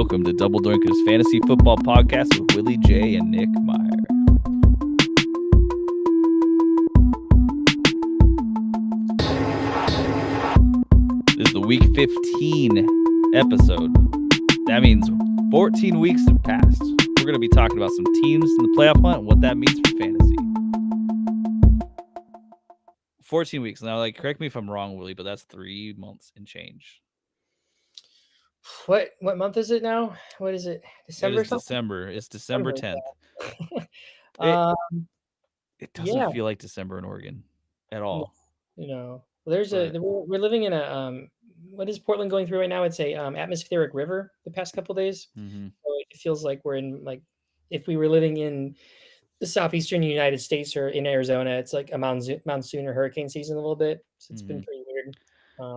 welcome to Double Doinkers Fantasy Football Podcast with Willie J and Nick Meyer. This is the Week 15 episode. That means 14 weeks have passed. We're going to be talking about some teams in the playoff hunt and what that means for fantasy. 14 weeks. Now, correct me if I'm wrong, Willie, but that's 3 months and change. What month is it now? What is it? December? It is December. It's December 10th. It doesn't Yeah. feel like December in Oregon at all. We're living in a what is Portland going through right now? It's a atmospheric river the past couple days. Mm-hmm. So it feels like we're in if we were living in the southeastern United States or in Arizona, it's like a monsoon or hurricane season a little bit. So it's been pretty weird.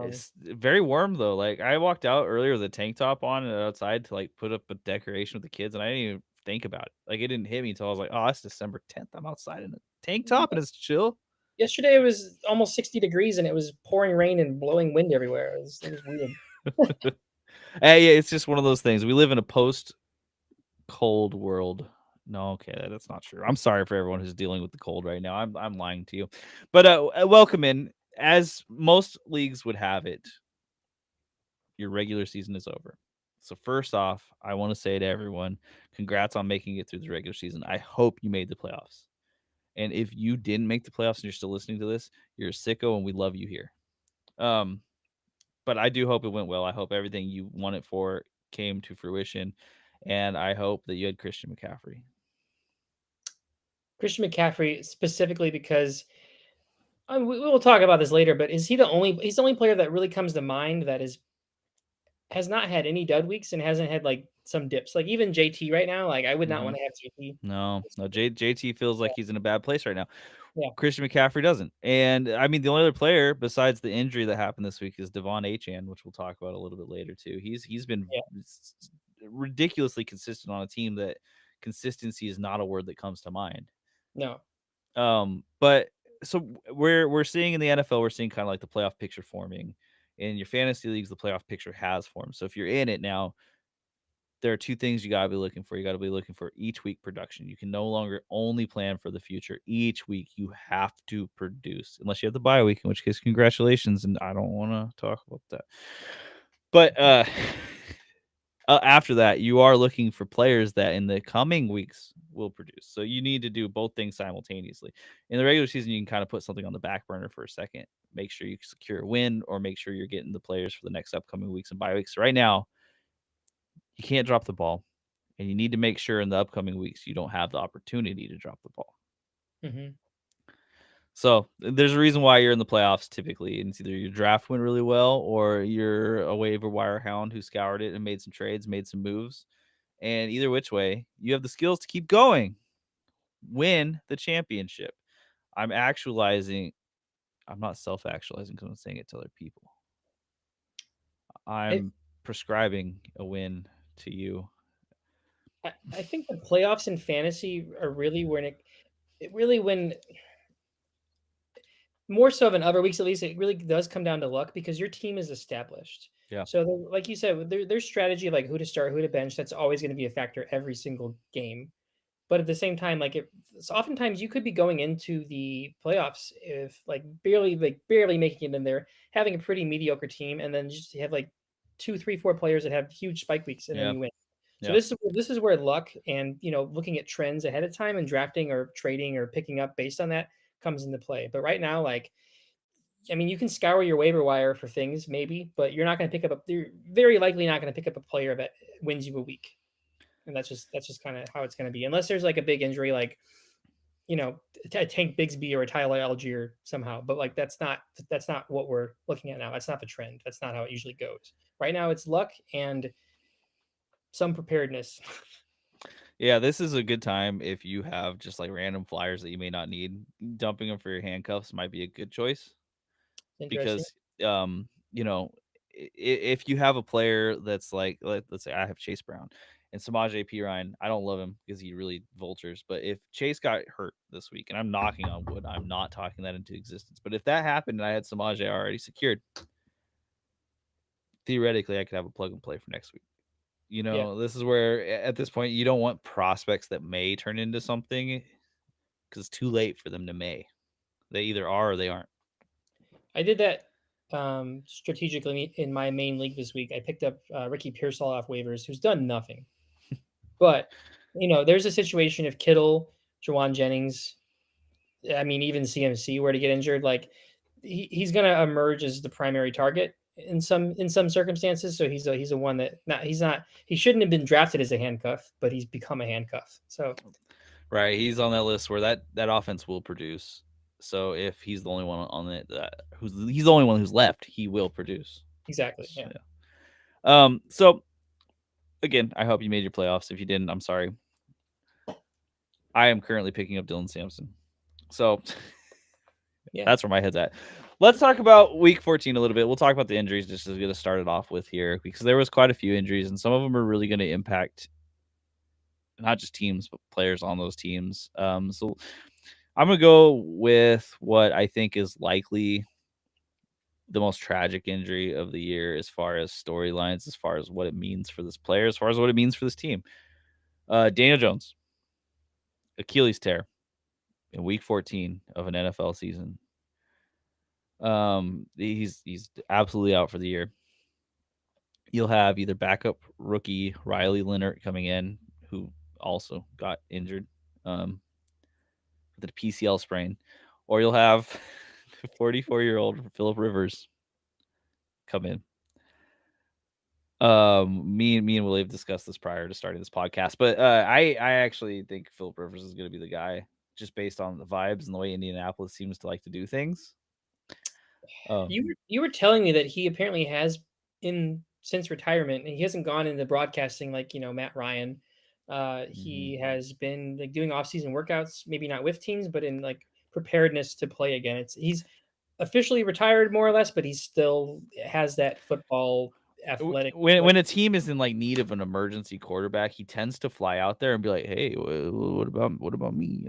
It's very warm though. I walked out earlier with a tank top on and outside to put up a decoration with the kids, and I didn't even think about it. It didn't hit me until I was like, "Oh, it's December 10th. I'm outside in a tank top and it's chill." Yesterday it was almost 60 degrees and it was pouring rain and blowing wind everywhere. It was weird. Hey, it's just one of those things. We live in a post-cold world. No, okay, that's not true. I'm sorry for everyone who's dealing with the cold right now. I'm lying to you. But welcome in. As most leagues would have it, your regular season is over. So first off, I want to say to everyone, congrats on making it through the regular season. I hope you made the playoffs. And if you didn't make the playoffs and you're still listening to this, you're a sicko and we love you here. But I do hope it went well. I hope everything you wanted for came to fruition. And I hope that you had Christian McCaffrey. Christian McCaffrey specifically because we'll talk about this later, but he's the only player that really comes to mind that has not had any dud weeks and hasn't had some dips. Even JT right now, I would not want to have JT. No, JT feels like he's in a bad place right now. Yeah. Christian McCaffrey doesn't. And I mean, the only other player besides the injury that happened this week is Devon Achane, which we'll talk about a little bit later too. He's been ridiculously consistent on a team that consistency is not a word that comes to mind. No. But so we're seeing in the NFL, we're seeing kind of the playoff picture forming. In your fantasy leagues, the playoff picture has formed. So if you're in it now, there are two things you got to be looking for. You got to be looking for each week production. You can no longer only plan for the future. Each week you have to produce, unless you have the bye week, in which case, congratulations. And I don't want to talk about that. But after that, you are looking for players that in the coming weeks will produce. So you need to do both things simultaneously. In the regular season, you can kind of put something on the back burner for a second. Make sure you secure a win or make sure you're getting the players for the next upcoming weeks and bye weeks. So right now, you can't drop the ball, and you need to make sure in the upcoming weeks you don't have the opportunity to drop the ball. Mm-hmm. So there's a reason why you're in the playoffs typically. And it's either your draft went really well or you're a waiver wire hound who scoured it and made some trades, made some moves. And either which way, you have the skills to keep going, win the championship. I'm not self-actualizing because I'm saying it to other people. I'm prescribing a win to you. I think the playoffs in fantasy are really when more so than other weeks, at least, it really does come down to luck because your team is established. Yeah. So, like you said, there's strategy like who to start, who to bench. That's always going to be a factor every single game. But at the same time, oftentimes you could be going into the playoffs if barely making it in there, having a pretty mediocre team, and then just have 2, 3, 4 players that have huge spike weeks, and then you win. So this is where luck and looking at trends ahead of time and drafting or trading or picking up based on that comes into play. But right now, you can scour your waiver wire for things maybe, but you're not going to pick up you're very likely not going to pick up a player that wins you a week. And that's just kind of how it's going to be, unless there's a big injury, a Tank Bigsby or a Tyler Algier somehow. But that's not what we're looking at now. That's not the trend. That's not how it usually goes. Right now, it's luck and some preparedness. Yeah, this is a good time if you have just random flyers that you may not need. Dumping them for your handcuffs might be a good choice. Because if you have a player that's let's say I have Chase Brown and Samaje Perine, I don't love him because he really vultures. But if Chase got hurt this week, and I'm knocking on wood, I'm not talking that into existence. But if that happened and I had Samaje already secured, theoretically I could have a plug and play for next week. Yeah. This is where at this point you don't want prospects that may turn into something because it's too late for them to may. They either are or they aren't. I did that strategically in my main league this week. I picked up Ricky Pearsall off waivers, who's done nothing. But there's a situation if Kittle, Jawan Jennings, I mean, even CMC were to get injured, like he's going to emerge as the primary target in some circumstances. So he's a one that he shouldn't have been drafted as a handcuff, but he's become a handcuff. So Right, he's on that list where that offense will produce. So if he's the only one on it he's the only one who's left, he will produce. exactly, So, yeah. yeah. So again, I hope you made your playoffs. If you didn't, I'm sorry. I am currently picking up Dylan Sampson. So Yeah. that's where my head's at. Let's talk about week 14 a little bit. We'll talk about the injuries just as going to start it off with here because there was quite a few injuries and some of them are really going to impact not just teams but players on those teams. So I'm going to go with what I think is likely the most tragic injury of the year as far as storylines, as far as what it means for this player, as far as what it means for this team. Daniel Jones, Achilles tear in week 14 of an NFL season. He's absolutely out for the year. You'll have either backup rookie Riley Leonard coming in, who also got injured with a PCL sprain, or you'll have 44-year-old Philip Rivers come in. Me and Willie have discussed this prior to starting this podcast, but I actually think Philip Rivers is going to be the guy just based on the vibes and the way Indianapolis seems to like to do things. You were telling me that he apparently has in since retirement, and he hasn't gone into broadcasting like Matt Ryan. He has been like doing off-season workouts, maybe not with teams, but in like preparedness to play again. He's officially retired more or less, but he still has that football athletic. When a team is in like need of an emergency quarterback, he tends to fly out there and be like, "Hey, what about me?"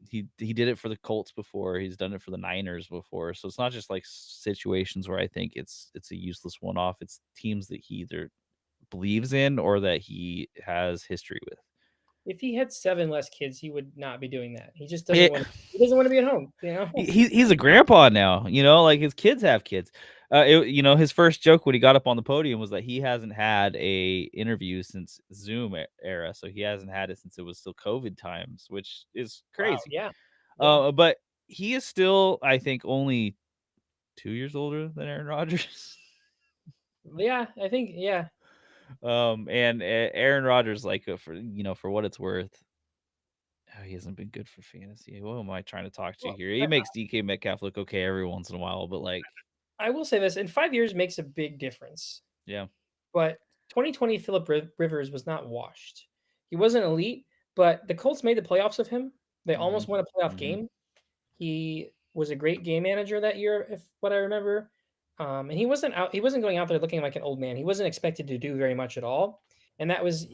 He did it for the Colts before. He's done it for the Niners before. So it's not just like situations where I think it's a useless one off. It's teams that he either believes in or that he has history with. If he had 7 less kids, he would not be doing that. He just Yeah. doesn't want. He doesn't want to be at home. He's a grandpa now, like his kids have kids. His first joke when he got up on the podium was that he hasn't had a interview since Zoom era, so he hasn't had it since it was still COVID times, which is Wow. crazy. Yeah. Yeah. But he is still, I think, only 2 years older than Aaron Rodgers. Yeah. I think. Yeah. And Aaron Rodgers, like for what it's worth, he hasn't been good for fantasy. What am I trying to talk to Well, here? He makes DK Metcalf look okay every once in a while, but like, I will say this: in 5 years makes a big difference. yeah. But 2020 Philip Rivers was not washed. He wasn't elite, but the Colts made the playoffs of him. They almost won a playoff game. He was a great game manager that year, if what I remember. And he wasn't out. He wasn't going out there looking like an old man. He wasn't expected to do very much at all. And that was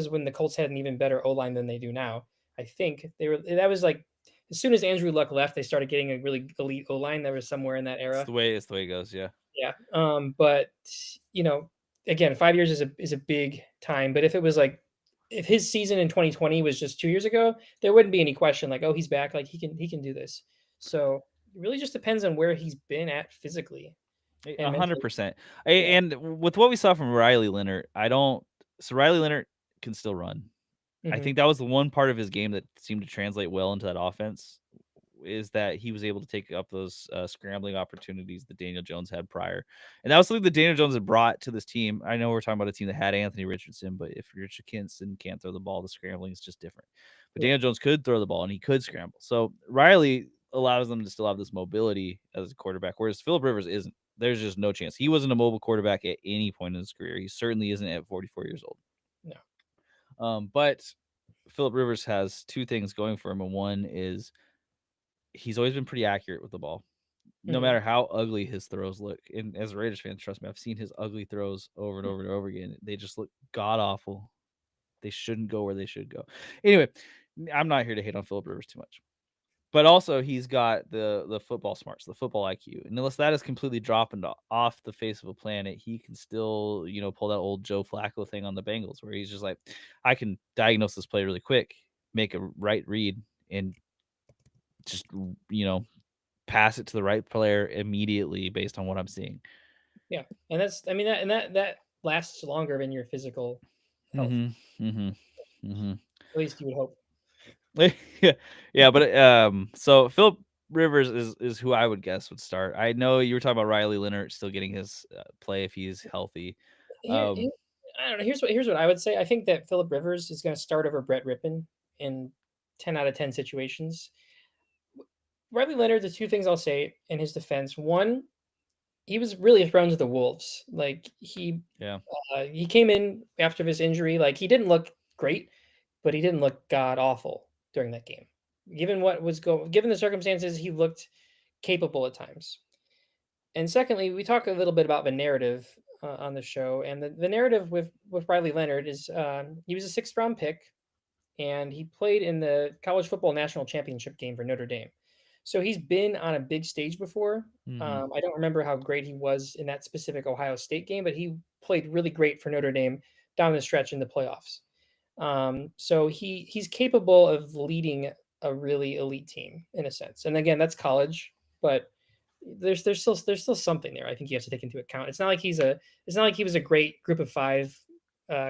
when the Colts had an even better O line than they do now. I think they were. That was like as soon as Andrew Luck left, they started getting a really elite O line. That was somewhere in that It's era. the way it goes, yeah. Yeah. But you know, again, 5 years is a big time. But if it was like if his season in 2020 was just 2 years ago, there wouldn't be any question like, oh, he's back, like he can do this. So it really just depends on where he's been at physically and mentally. 100%. Yeah. And with what we saw from Riley Leonard, so Riley Leonard can still run. I Mhm. think that was the one part of his game that seemed to translate well into that offense is that he was able to take up those scrambling opportunities that Daniel Jones had prior. And that was something that Daniel Jones had brought to this team. I know we're talking about a team that had Anthony Richardson, but if Richardson can't throw the ball, the scrambling is just different. But Yeah. Daniel Jones could throw the ball and he could scramble. So Riley allows them to still have this mobility as a quarterback, whereas Philip Rivers isn't. There's just no chance. He wasn't a mobile quarterback at any point in his career. He certainly isn't at 44 years old. No. But Philip Rivers has two things going for him, and one is he's always been pretty accurate with the ball, no Mhm. matter how ugly his throws look. And as a Raiders fan, trust me, I've seen his ugly throws over and over and over again. They just look god awful. They shouldn't go where they should go. Anyway, I'm not here to hate on Philip Rivers too much. But also he's got the football smarts, the football IQ. And unless that is completely dropping off the face of a planet, he can still, pull that old Joe Flacco thing on the Bengals where he's just like, I can diagnose this play really quick, make a right read, and just, pass it to the right player immediately based on what I'm seeing. Yeah, and that's I mean that lasts longer than your physical health. Mhm. Mhm. Mhm. At least you would hope. Yeah, yeah, but so Philip Rivers is who I would guess would start. I know you were talking about Riley Leonard still getting his play if he's healthy. Here, I don't know. Here's what I would say. I think that Philip Rivers is going to start over Brett Rippon in 10 out of 10 situations. Riley Leonard, the two things I'll say in his defense: one, he was really thrown to the wolves. Like Yeah. he came in after his injury. Like he didn't look great, but he didn't look god awful during that game. Given the circumstances, he looked capable at times. And secondly, we talk a little bit about the narrative on the show, and the narrative with Riley Leonard is he was a sixth round pick, and he played in the college football national championship game for Notre Dame. So he's been on a big stage before. Mhm. I don't remember how great he was in that specific Ohio State game, but he played really great for Notre Dame down the stretch in the playoffs. So he's capable of leading a really elite team in a sense. And again, that's college, but there's still something there. I think you have to take into account. It's not like he was a great Group of Five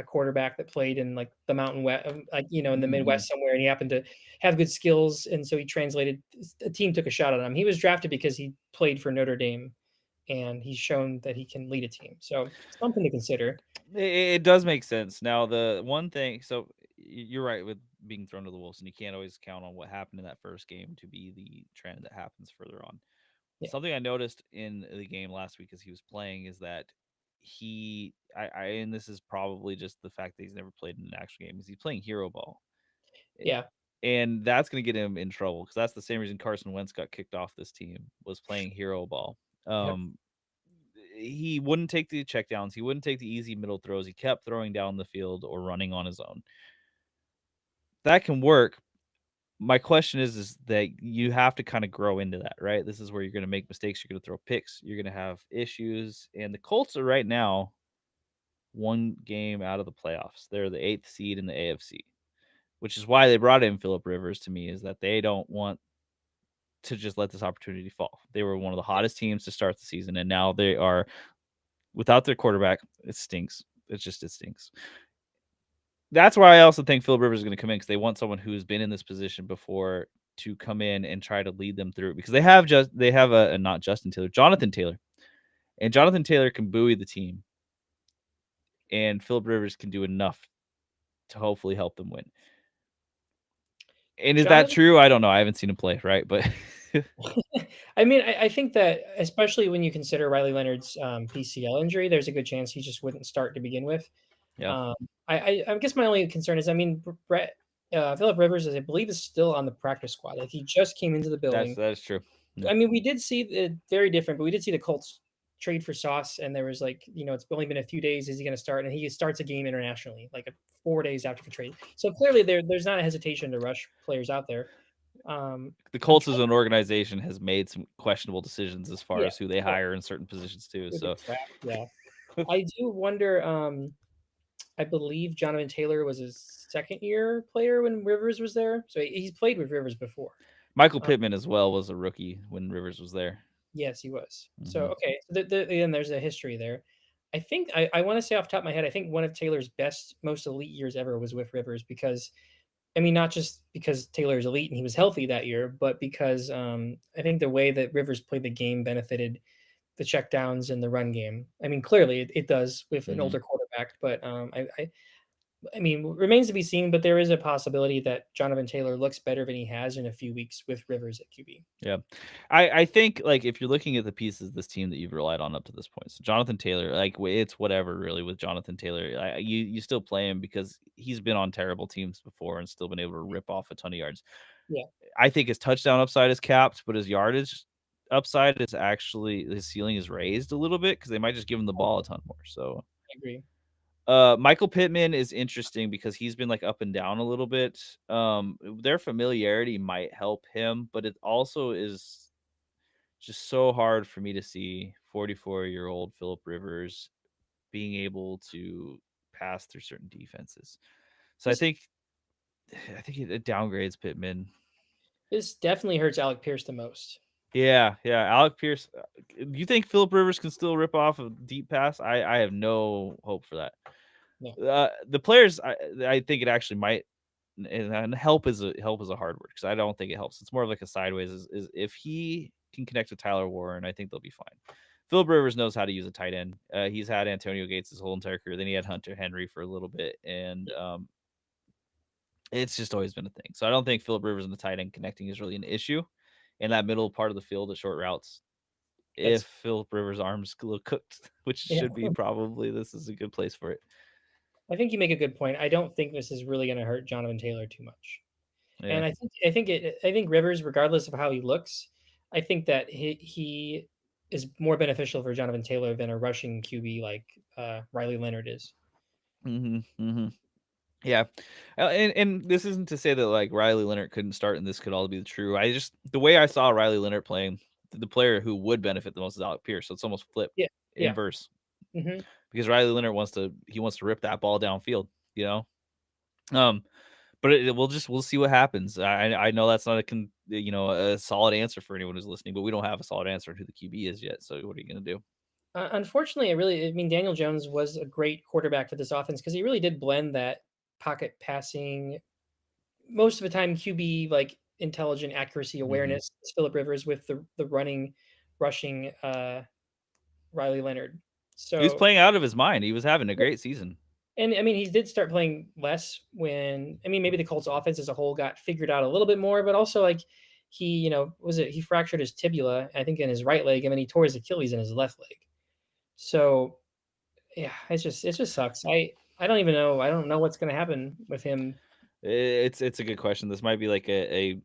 quarterback that played in like the Mountain West, like in the Mhm. Midwest somewhere, and he happened to have good skills, and so he translated. A team took a shot at him. He was drafted because he played for Notre Dame, and he's shown that he can lead a team. So something to consider. It does make sense. Now, the one thing, so you're right with being thrown to the wolves, and you can't always count on what happened in that first game to be the trend that happens further on. Yeah, Something I noticed in the game last week as he was playing is that and this is probably just the fact that he's never played in an actual game, is he's playing hero ball. yeah, And that's going to get him in trouble because that's the same reason Carson Wentz got kicked off this team, was playing hero ball. yep. Um, he wouldn't take the checkdowns. He wouldn't take the easy middle throws. He kept throwing down the field or running on his own. That can work. My question is that you have to kind of grow into that, right? This is where you're going to make mistakes. You're going to throw picks. You're going to have issues. And the Colts are right now one game out of the playoffs. They're the eighth seed in the AFC, which is why they brought in Philip Rivers to me, is that they don't want to just let this opportunity fall. They were one of the hottest teams to start the season, and now they are without their quarterback. It stinks. It stinks. That's why I also think Philip Rivers is going to come in, because they want someone who's been in this position before to come in and try to lead them through it, because they have a not Justin Taylor, Jonathan Taylor, and Jonathan Taylor can buoy the team, and Philip Rivers can do enough to hopefully help them win. And is that Jonathan. true? I don't know. I haven't seen him play, right? But I mean, I think that especially when you consider Riley Leonard's PCL injury, there's a good chance he just wouldn't start to begin with. yeah, Um, I guess my only concern is, I mean, Brett Philip Rivers, I believe, is still on the practice squad. Like he just came into the building. that is true. Yeah. I mean, we did see it very different, but we did see the Colts trade for Sauce, and there was like, it's only been a few days. Is he going to start? And he starts a game internationally, like 4 days after the trade. So clearly, there's not a hesitation to rush players out there. The I'm Colts as trying. an organization has made some questionable decisions as far Yeah, as who they oh, hire in certain positions too. with the So draft, yeah. I do wonder. I believe Jonathan Taylor was his second year player when Rivers was there, so he's played with Rivers before. Michael Uh, Pittman as well was a rookie when Rivers was there. yes, he was. So Hmm. okay, so again, there's a history there. I think I want to say off the top of my head, I think one of Taylor's best, most elite years ever was with Rivers because I mean, not just because Taylor is elite and he was healthy that year, but because I think the way that Rivers played the game benefited the checkdowns and the run game. I mean, clearly it does with an Hmm. older quarterback, but I mean, remains to be seen, but there is a possibility that Jonathan Taylor looks better than he has in a few weeks with Rivers at QB. Yeah, I think like if you're looking at the pieces of this team that you've relied on up to this point, so Jonathan Taylor, like it's whatever really with Jonathan Taylor. You still play him because he's been on terrible teams before and still been able to rip off a ton of yards. Yeah, I think his touchdown upside is capped, but his yardage upside is actually, his ceiling is raised a little bit because they might just give him the ball a ton more. So I agree. Michael Pittman is interesting because he's been like up and down a little bit. Their familiarity might help him, but it also is just so hard for me to see 44-year-old Philip Rivers being able to pass through certain defenses. So I This think it downgrades Pittman. this definitely hurts Alec Pierce the most. Yeah, yeah. Alec Pierce. Do you think Philip Rivers can still rip off a deep pass? I have no hope for that. Yeah. The players, I think it actually might, and help is a hard word because I don't think it helps. It's more of like a sideways. Is if he can connect with Tyler Warren, I think they'll be fine. Philip Rivers knows how to use a tight end. He's had Antonio Gates his whole entire career. Then he had Hunter Henry for a little bit, and it's just always been a thing. So I don't think Philip Rivers and the tight end connecting is really an issue. In that middle part of the field, the short routes, if That's Philip Rivers' arms a little cooked, which yeah. should be probably, this is a good place for it. I think you make a good point. I don't think this is really going to hurt Jonathan Taylor too much. Yeah. And I think Rivers, regardless of how he looks, I think that he is more beneficial for Jonathan Taylor than a rushing QB like Riley Leonard is. Mm-hmm. Yeah, and this isn't to say that like Riley Leonard couldn't start and this could all be true. I just the way I saw Riley Leonard playing, the player who would benefit the most is Alec Pierce. So it's almost flip Yeah, yeah. inverse Hmm. because Riley Leonard wants to rip that ball downfield, you know. Um, but we'll see what happens. I know that's not a solid answer for anyone who's listening, but we don't have a solid answer on who the QB is yet. So what are you gonna do? Unfortunately, I mean, Daniel Jones was a great quarterback for this offense because he really did blend that pocket passing, most of the time QB like intelligent accuracy Hmm. awareness, Philip Rivers with the running, rushing Riley Leonard. He was So playing out of his mind. He was having a great season. and I mean, he did start playing less when I mean, maybe the Colts offense as a whole got figured out a little bit more, but also like he, he fractured his tibula, I think in his right leg, and then he tore his Achilles in his left leg. So yeah, it just sucks. I don't even know. I don't know what's gonna happen with him. It's a good question. This might be like a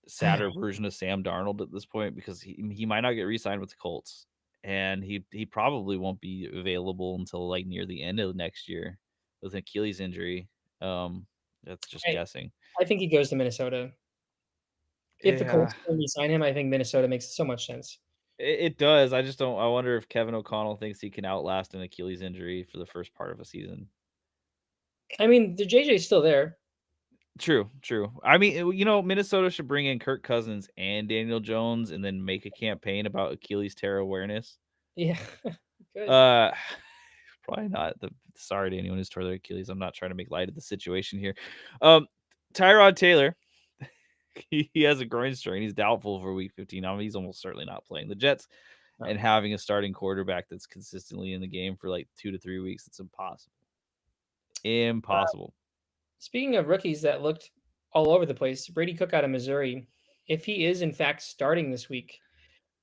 sadder version of Sam Darnold at this point because he might not get re-signed with the Colts, and he probably won't be available until like near the end of next year with an Achilles injury. Um, that's just I, guessing. I think he goes to Minnesota. If the Yeah, Colts can re-sign him, I think Minnesota makes so much sense. it does. I just don't. I wonder if Kevin O'Connell thinks he can outlast an Achilles injury for the first part of a season. I mean, the JJ's still there. True, true. I mean, Minnesota should bring in Kirk Cousins and Daniel Jones and then make a campaign about Achilles tear awareness. Yeah, good. Uh, probably not. Sorry to anyone who's tore their Achilles. I'm not trying to make light of the situation here. Um, Tyrod Taylor, he has a groin strain. He's doubtful for Week 15. I mean, he's almost certainly not playing the Jets. No. And having a starting quarterback that's consistently in the game for like 2 to 3 weeks, it's impossible. Impossible. Speaking of rookies that looked all over the place, Brady Cook out of Missouri, if he is in fact starting this week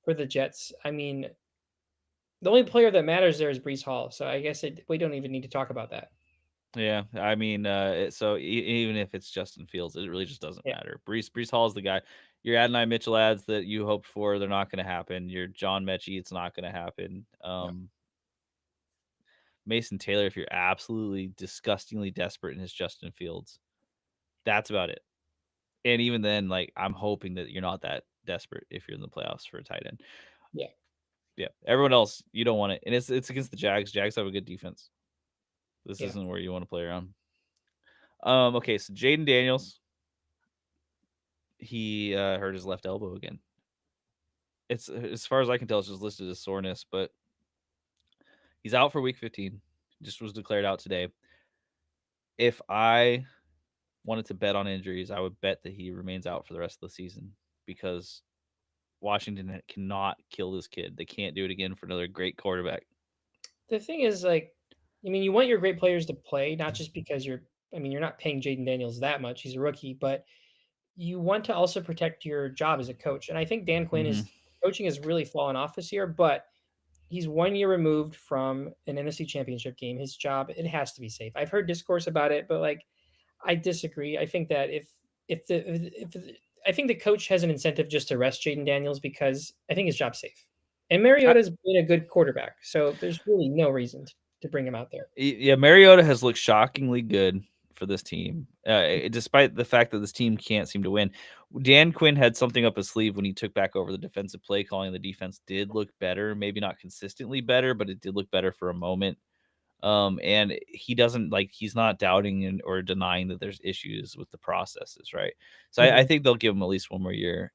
for the Jets, I mean, the only player that matters there is Brees Hall. So I guess we don't even need to talk about that. Yeah, I mean, even if it's Justin Fields, it really just doesn't Yeah, matter. Brees Hall is the guy. Your Adonai Mitchell ads that you hoped for, they're not going to happen. Your John Mechie, it's not going to happen. no, Mason Taylor, if you're absolutely disgustingly desperate in his Justin Fields, that's about it. And even then, like I'm hoping that you're not that desperate if you're in the playoffs for a tight end. yeah, Yeah, everyone else you don't want it, and it's against the Jags. Jags have a good defense. This yeah, isn't where you want to play around. Okay, so Jaden Daniels, he hurt his left elbow again. It's as far as I can tell, it's just listed as soreness, but he's out for Week 15. Just was declared out today. If I wanted to bet on injuries, I would bet that he remains out for the rest of the season because Washington cannot kill this kid. They can't do it again for another great quarterback. the thing is, like, I mean, you want your great players to play, not just because I mean, you're not paying Jaden Daniels that much. He's a rookie, but you want to also protect your job as a coach. And I think Dan Quinn Hmm. is coaching has really fallen off this year, but he's 1 year removed from an NFC championship game. His job, it has to be safe. I've heard discourse about it, but like, I disagree. I think that if I think the coach has an incentive just to rest Jaden Daniels because I think his job's safe. And I, Mariota's been a good quarterback, so there's really no reason to to bring him out there. Yeah, Mariota has looked shockingly good for this team, despite the fact that this team can't seem to win. Dan Quinn had something up his sleeve when he took back over the defensive play calling. The defense did look better, maybe not consistently better, but it did look better for a moment. And he doesn't he's not doubting or denying that there's issues with the processes, right? So I Mhm. think they'll give him at least one more year,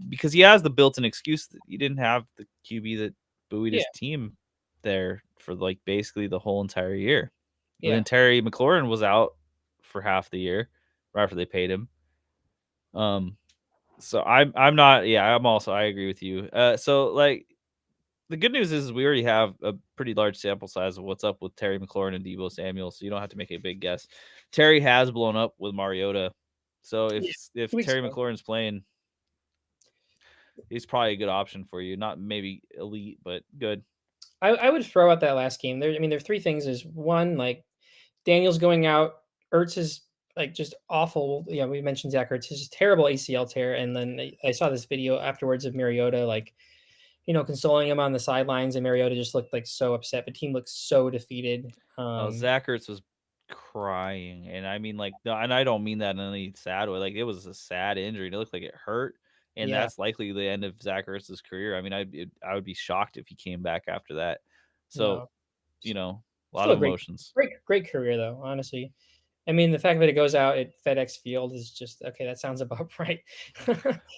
because he has the built-in excuse that he didn't have the QB that buoyed Yeah, his team there for basically the whole entire year. And yeah. then Terry McLaurin was out for half the year right after they paid him. So I'm not, yeah, I'm also, I agree with you. So the good news is we already have a pretty large sample size of what's up with Terry McLaurin and Deebo Samuel, so you don't have to make a big guess. Terry has blown up with Mariota, so Yeah, if 2 weeks Terry ago. McLaurin's playing, he's probably a good option for you. Not maybe elite, but good. I would throw out that last game. There, I mean, there are 3 things. Is one, like Daniel's going out. Ertz is like just awful. Yeah, we mentioned Zach Ertz. His terrible ACL tear, and then I saw this video afterwards of Mariota, like consoling him on the sidelines, and Mariota just looked like so upset. The team looked so defeated. Zach Ertz was crying, and I mean, no, and I don't mean that in any sad way. Like, it was a sad injury. It looked like it hurt, and Yeah, that's likely the end of Zach Ertz's career. I mean, I would be shocked if he came back after that. So, no, a lot still of a great, emotions. great career though. Honestly, I mean, the fact that it goes out at FedEx Field is just okay. That sounds about right.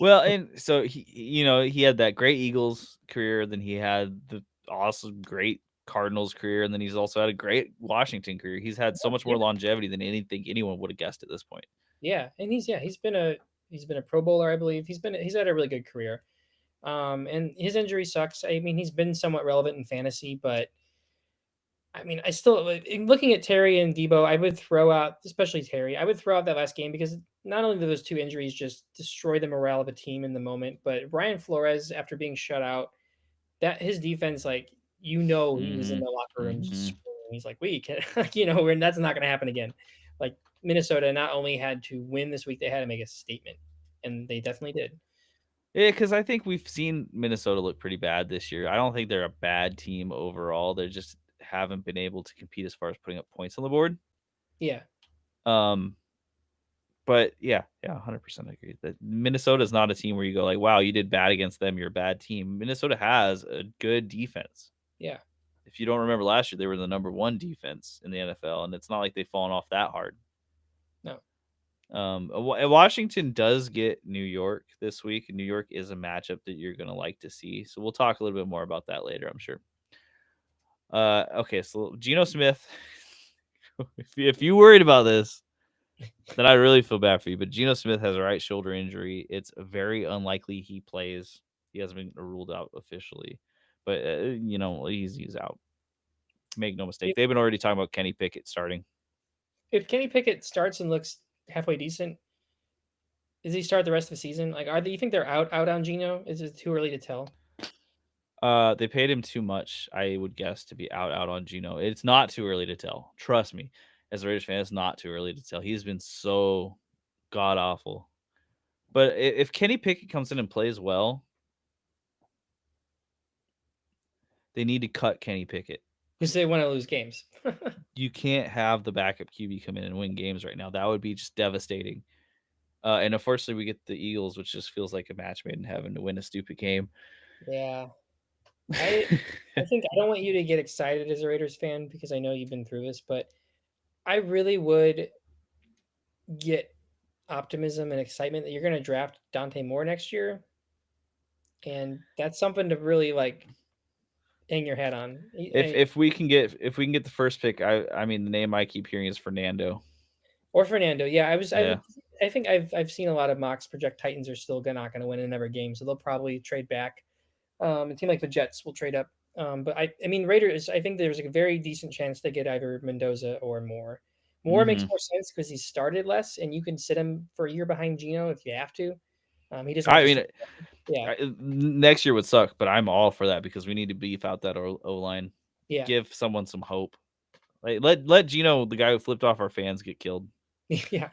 Well, and so he had that great Eagles career, then he had the awesome, great Cardinals career, and then he's also had a great Washington career. He's had so much Yeah, more longevity than anyone would have guessed at this point. yeah, and he's been a Pro Bowler, I believe. He's had a really good career. And his injury sucks. I mean, he's been somewhat relevant in fantasy, but I mean, I still in looking at Terry and Debo, I would throw out, especially Terry. I would throw out that last game because not only do those 2 injuries just destroy the morale of a team in the moment, but Brian Flores, after being shut out, that his defense, like he was in Mhm. the locker room just Mhm. screaming. He's like, "We can," and that's not going to happen again. Like Minnesota not only had to win this week, they had to make a statement, and they definitely did. Yeah, because I think we've seen Minnesota look pretty bad this year. I don't think they're a bad team overall. They just haven't been able to compete as far as putting up points on the board. Yeah, Um, but yeah, 100% agree that Minnesota is not a team where you go like, "Wow, you did bad against them. You're a bad team." Minnesota has a good defense. yeah, If you don't remember last year, they were the number one defense in the NFL, and it's not like they've fallen off that hard. no, Washington does get New York this week. New York is a matchup that you're going to like to see. So we'll talk a little bit more about that later, I'm sure. Okay, so Geno Smith, if you worried about this, then I really feel bad for you. But Geno Smith has a right shoulder injury. It's very unlikely he plays. He hasn't been ruled out officially, but he's out. Make no mistake. if They've been already talking about Kenny Pickett starting. if Kenny Pickett starts and looks halfway decent, does he start the rest of the season? Like, you think they're out on Geno? Is it too early to tell? They paid him too much, I would guess, to be out on Geno. It's not too early to tell. Trust me, as a Raiders fan, it's not too early to tell. He's been so god awful. But if Kenny Pickett comes in and plays well, they need to cut Kenny Pickett. Because they want to lose games. You can't have the backup QB come in and win games right now. That would be just devastating. And unfortunately, we get the Eagles, which just feels like a match made in heaven to win a stupid game. Yeah, I think I don't want you to get excited as a Raiders fan because I know you've been through this, but I really would get optimism and excitement that you're going to draft Dante Moore next year, and that's something to really like hang your hat on. If we can get the first pick, I mean the name I keep hearing is Fernando. Or Fernando, yeah, Yeah. I think I've seen a lot of mocks project Titans are still not going to win another game, so they'll probably trade back. A team like the Jets will trade up. But I mean, Raiders, I think there's a very decent chance they get either Mendoza or Moore. Moore makes Mm-hmm. more sense because he started less, and you can sit him for a year behind Geno if you have to. He doesn't have I to. mean, Yeah, next year would suck, but I'm all for that because we need to beef out that O line. yeah, Give someone some hope. Like let Gino, the guy who flipped off our fans, get killed. yeah,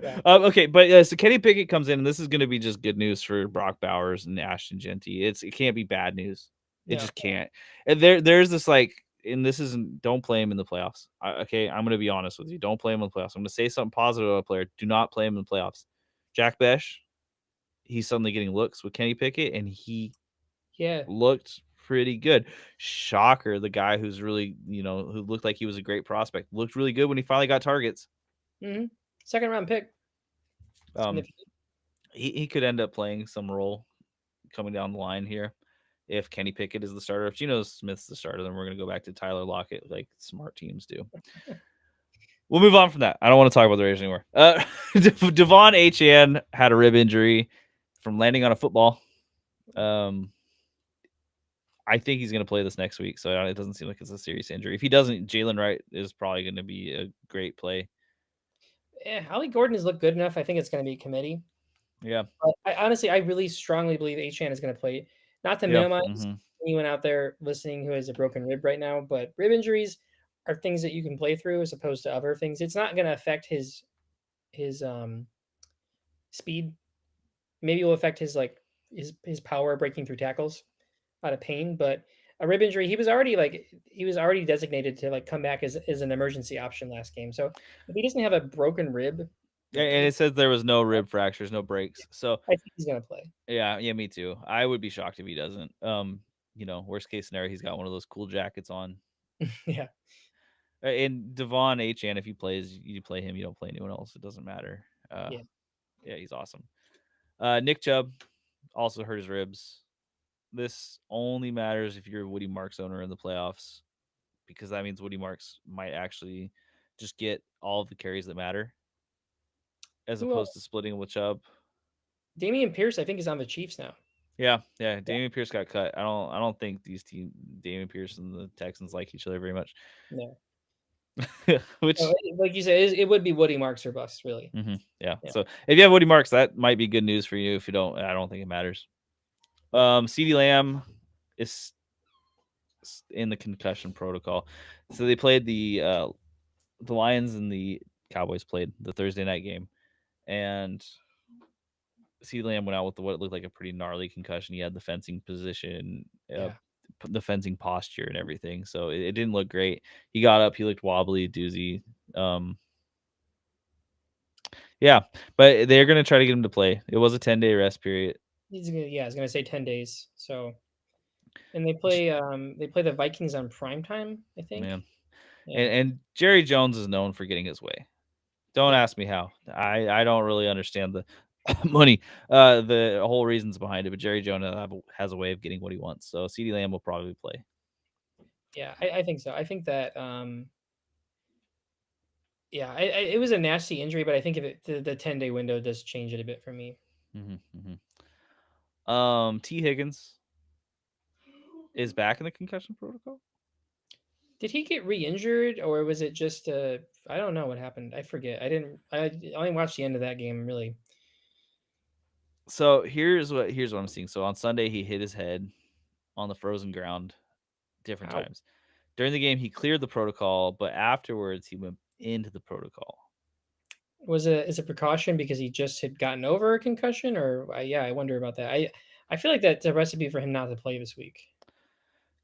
yeah. Okay, but so Kenny Pickett comes in, and this is going to be just good news for Brock Bowers and Ashton Genty. It can't be bad news. It No, just can't. And there's this and this isn't, don't play him in the playoffs. Okay, I'm going to be honest with you. Don't play him in the playoffs. I'm going to say something positive about a player. Do not play him in the playoffs. Jack Besh, he's suddenly getting looks with Kenny Pickett, and he Yeah. looked pretty good. Shocker, the guy who's really, who looked like he was a great prospect, looked really good when he finally got targets. Mm-hmm. Second round pick. Significant. He could end up playing some role coming down the line here if Kenny Pickett is the starter. If Geno Smith's the starter, then we're going to go back to Tyler Lockett like smart teams do. We'll move on from that. I don't want to talk about the Raiders anymore. Devon Achane had a rib injury from landing on a football. I think he's going to play this next week, so it doesn't seem like it's a serious injury. If he doesn't, Jalen Wright is probably going to be a great play. Ollie Gordon has looked good enough. I think it's going to be committee. Yeah. But I really strongly believe Achane is going to play. Not to minimize anyone out there listening who has a broken rib right now, but rib injuries are things that you can play through as opposed to other things. It's not going to affect his speed. Maybe it will affect his his power breaking through tackles out of pain, but a rib injury, he was already designated to come back as an emergency option last game. So if he doesn't have a broken rib, and it says there was no rib fractures, no breaks. So I think he's gonna play. Yeah, me too. I would be shocked if he doesn't. Worst case scenario, he's got one of those cool jackets on. Yeah. And Devon Achane, if he plays, you play him. You don't play anyone else. It doesn't matter. Yeah, he's awesome. Nick Chubb also hurt his ribs. This only matters if you're a Woody Marks owner in the playoffs, because that means Woody Marks might actually just get all of the carries that matter, as opposed to splitting with Chubb. Dameon Pierce, I think, is on the Chiefs now. Yeah. Dameon Pierce got cut. I don't think Dameon Pierce and the Texans like each other very much. No. Which, like you said, it would be Woody Marks or bust, really. Yeah. So if you have Woody Marks, that might be good news for you. If you don't, I don't think it matters. CeeDee Lamb is in the concussion protocol. So they played the Lions and the Cowboys played the Thursday night game, and CeeDee Lamb went out with what looked like a pretty gnarly concussion. He had the fencing position, the fencing posture, and everything. So it didn't look great. He got up. He looked wobbly, doozy. Yeah, but they're going to try to get him to play. It was a 10-day rest period. He's gonna say 10 days. So, and they play the Vikings on prime time, I think. Man. And Jerry Jones is known for getting his way. Don't ask me how. I don't really understand the money, the whole reasons behind it, but Jerry Jones has a way of getting what he wants. So CeeDee Lamb will probably play. Yeah, I think so. I think that it was a nasty injury, but I think if the 10-day window does change it a bit for me. T. Higgins is back in the concussion protocol. Did he get re-injured, or was it just I don't know what happened. I forget. I only watched the end of that game, really. So here's what I'm seeing. So on Sunday, he hit his head on the frozen ground different times. During the game, he cleared the protocol, but afterwards he went into the protocol. Was it as a precaution because he just had gotten over a concussion, or I wonder about that. I feel like that's a recipe for him not to play this week.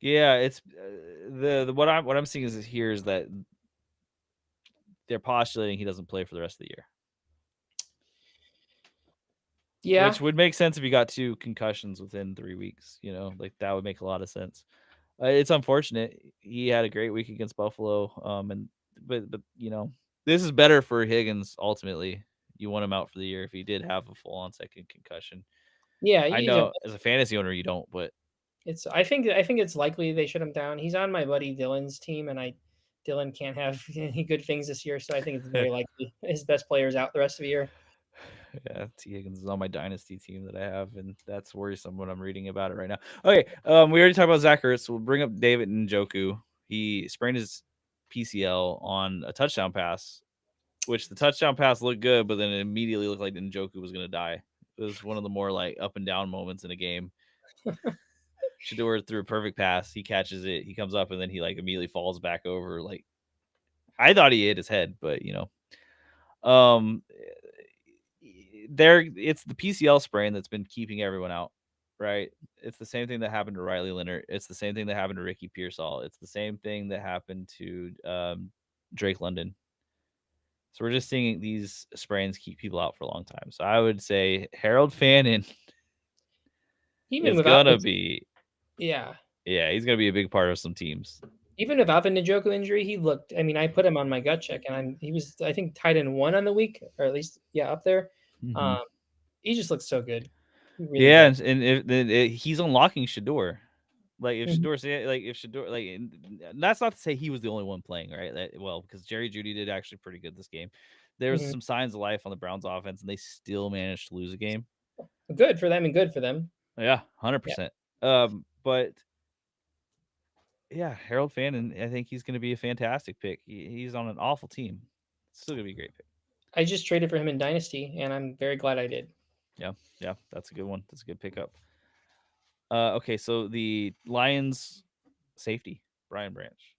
Yeah, it's what I'm seeing is that they're postulating he doesn't play for the rest of the year. Yeah, which would make sense if you got 2 concussions within 3 weeks. That would make a lot of sense. It's unfortunate. He had a great week against Buffalo, but this is better for Higgins. Ultimately, you want him out for the year if he did have a full-on second concussion. Yeah, I know as a fantasy owner you don't, but I think it's likely they shut him down. He's on my buddy Dylan's team, and Dylan can't have any good things this year, so I think it's very likely his best player is out the rest of the year. Yeah, T. Higgins is on my dynasty team that I have, and that's worrisome when I'm reading about it right now. Okay, we already talked about Zach Ertz. We'll bring up David Njoku. He sprained his PCL on a touchdown pass, which the touchdown pass looked good, but then it immediately looked like Njoku was going to die. It was one of the more up and down moments in a game. Shedeur threw a perfect pass. He catches it. He comes up, and then he immediately falls back over. I thought he hit his head, but it's the PCL sprain that's been keeping everyone out. right? It's the same thing that happened to Riley Leonard. It's the same thing that happened to Ricky Pearsall. It's the same thing that happened to Drake London. So we're just seeing these sprains keep people out for a long time. So I would say Harold Fannin Even is without gonna be, yeah. yeah, he's gonna be a big part of some teams. Even without the Njoku injury, he looked. I mean, I put him on my gut check, and he was, I think, tied in one on the week, or at least, yeah, up there. Hmm. Um, he just looks so good. He really Yeah, does. and he's unlocking Shador. Like if Mhm, Shador, like if Shador, like that's not to say he was the only one playing, right? Well, because Jerry Judy did actually pretty good this game. There was mhm. some signs of life on the Browns offense, and they still managed to lose a game. Good for them and good for them. Yeah, hundred Yeah, percent. But yeah, Harold Fannin, I think he's going to be a fantastic pick. He's on an awful team. Still going to be a great pick. I just traded for him in Dynasty, and I'm very glad I did. Yeah, yeah, that's a good one. That's a good pickup. Okay, so the Lions safety, Brian Branch.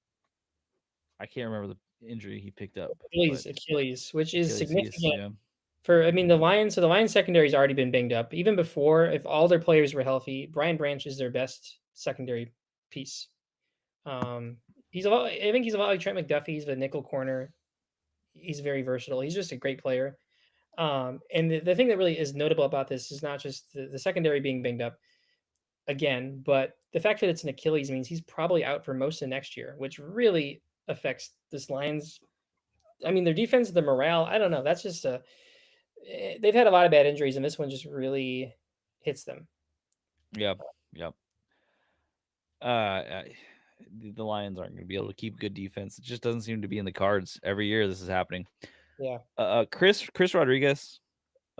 I can't remember the injury he picked up, but Achilles, which is Achilles, significant yeah. for. I mean, the Lions. So the Lions secondary's already been banged up. Even before, if all their players were healthy, Brian Branch is their best secondary piece. He's a lot. I think he's a lot like Trent McDuffie. He's the nickel corner. He's very versatile. He's just a great player. And the thing that really is notable about this is not just the secondary being banged up again, but the fact that it's an Achilles means he's probably out for most of next year, which really affects this Lions. I mean, their defense, the morale. I don't know. That's just a. They've had a lot of bad injuries, and this one just really hits them. Yep, yep. The Lions aren't going to be able to keep good defense. It just doesn't seem to be in the cards every year. This is happening. Yeah. Chris Rodriguez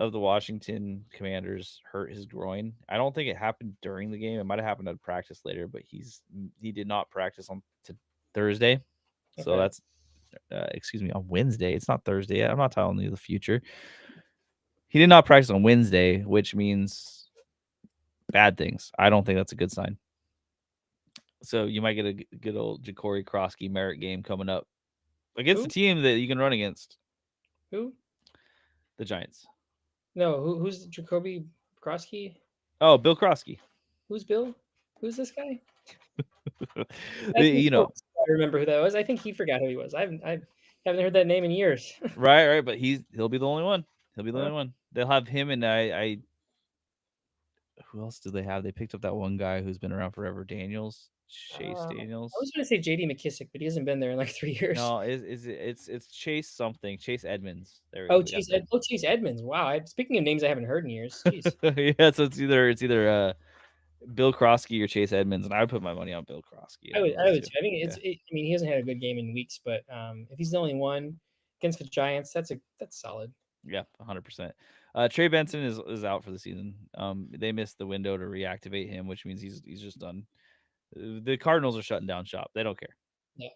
of the Washington Commanders hurt his groin. I don't think it happened during the game. It might have happened at practice later, but he did not practice on Thursday. So Okay. that's excuse me, on Wednesday. It's not Thursday yet. I'm not telling you the future. He did not practice on Wednesday, which means bad things. I don't think that's a good sign. So you might get a good old Ja'Cory Krosky merit game coming up against a Who? team that you can run against, Who? the Giants. No. Who's Jacoby Krosky? Oh, Bill Krosky. Who's Bill? Who's this guy? I think You know, I remember who that was. I think he forgot who he was. I haven't heard that name in years. right, but he'll be the only one. He'll be the Huh? only one. They'll have him and I who else do they have? They picked up that one guy who's been around forever, Chase I Daniels. was going to say JD McKissick, but he hasn't been there in like 3 years. No, it's Chase something, Chase Edmonds. There we go. Oh, We got Chase. that. Chase Edmonds. Wow. Speaking of names I haven't heard in years. Jeez. Yeah, so it's either Bill Krosky or Chase Edmonds, and I would put my money on Bill Krosky out of I those would two. too. I think Yeah, I mean, he hasn't had a good game in weeks, but if he's the only one against the Giants, that's solid. yeah, 100%. Trey Benson is out for the season. They missed the window to reactivate him, which means he's just done. The Cardinals are shutting down shop. They don't care. Yeah.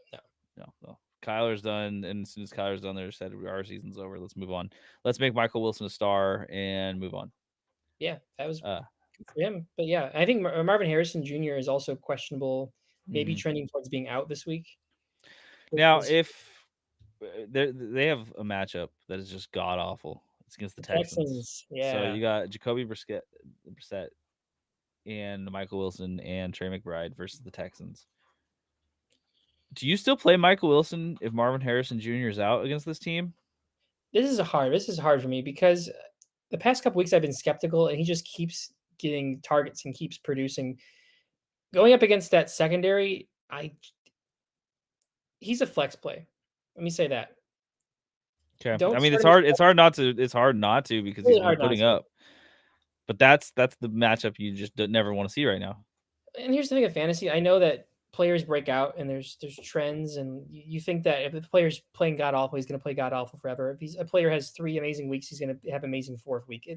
No. No. Kyler's done, and as soon as Kyler's done, they said our season's over. Let's move on. Let's make Michael Wilson a star and move on. Yeah. That was Uh, good for him. But yeah, I think Marvin Harrison Jr. is also questionable, maybe mhm. trending towards being out this week. Now, Because if they have a matchup that is just god awful, it's against the the Texans. Texans, So yeah. you got Jacoby Brissett and Michael Wilson and Trey McBride versus the Texans. Do you still play Michael Wilson if Marvin Harrison Jr. is out against this team? This is hard for me because the past couple weeks I've been skeptical, and he just keeps getting targets and keeps producing. Going up against that secondary, I he's a flex play. Let me say that. Okay. I Don't mean, start him as it's hard not to because he's really been hard not putting to. up. But that's the matchup you just never want to see right now. And here's the thing of fantasy. I know that players break out and there's trends, and you think that if the player's playing god awful, he's going to play god awful forever. If he's a player has 3 amazing weeks, he's going to have amazing fourth week.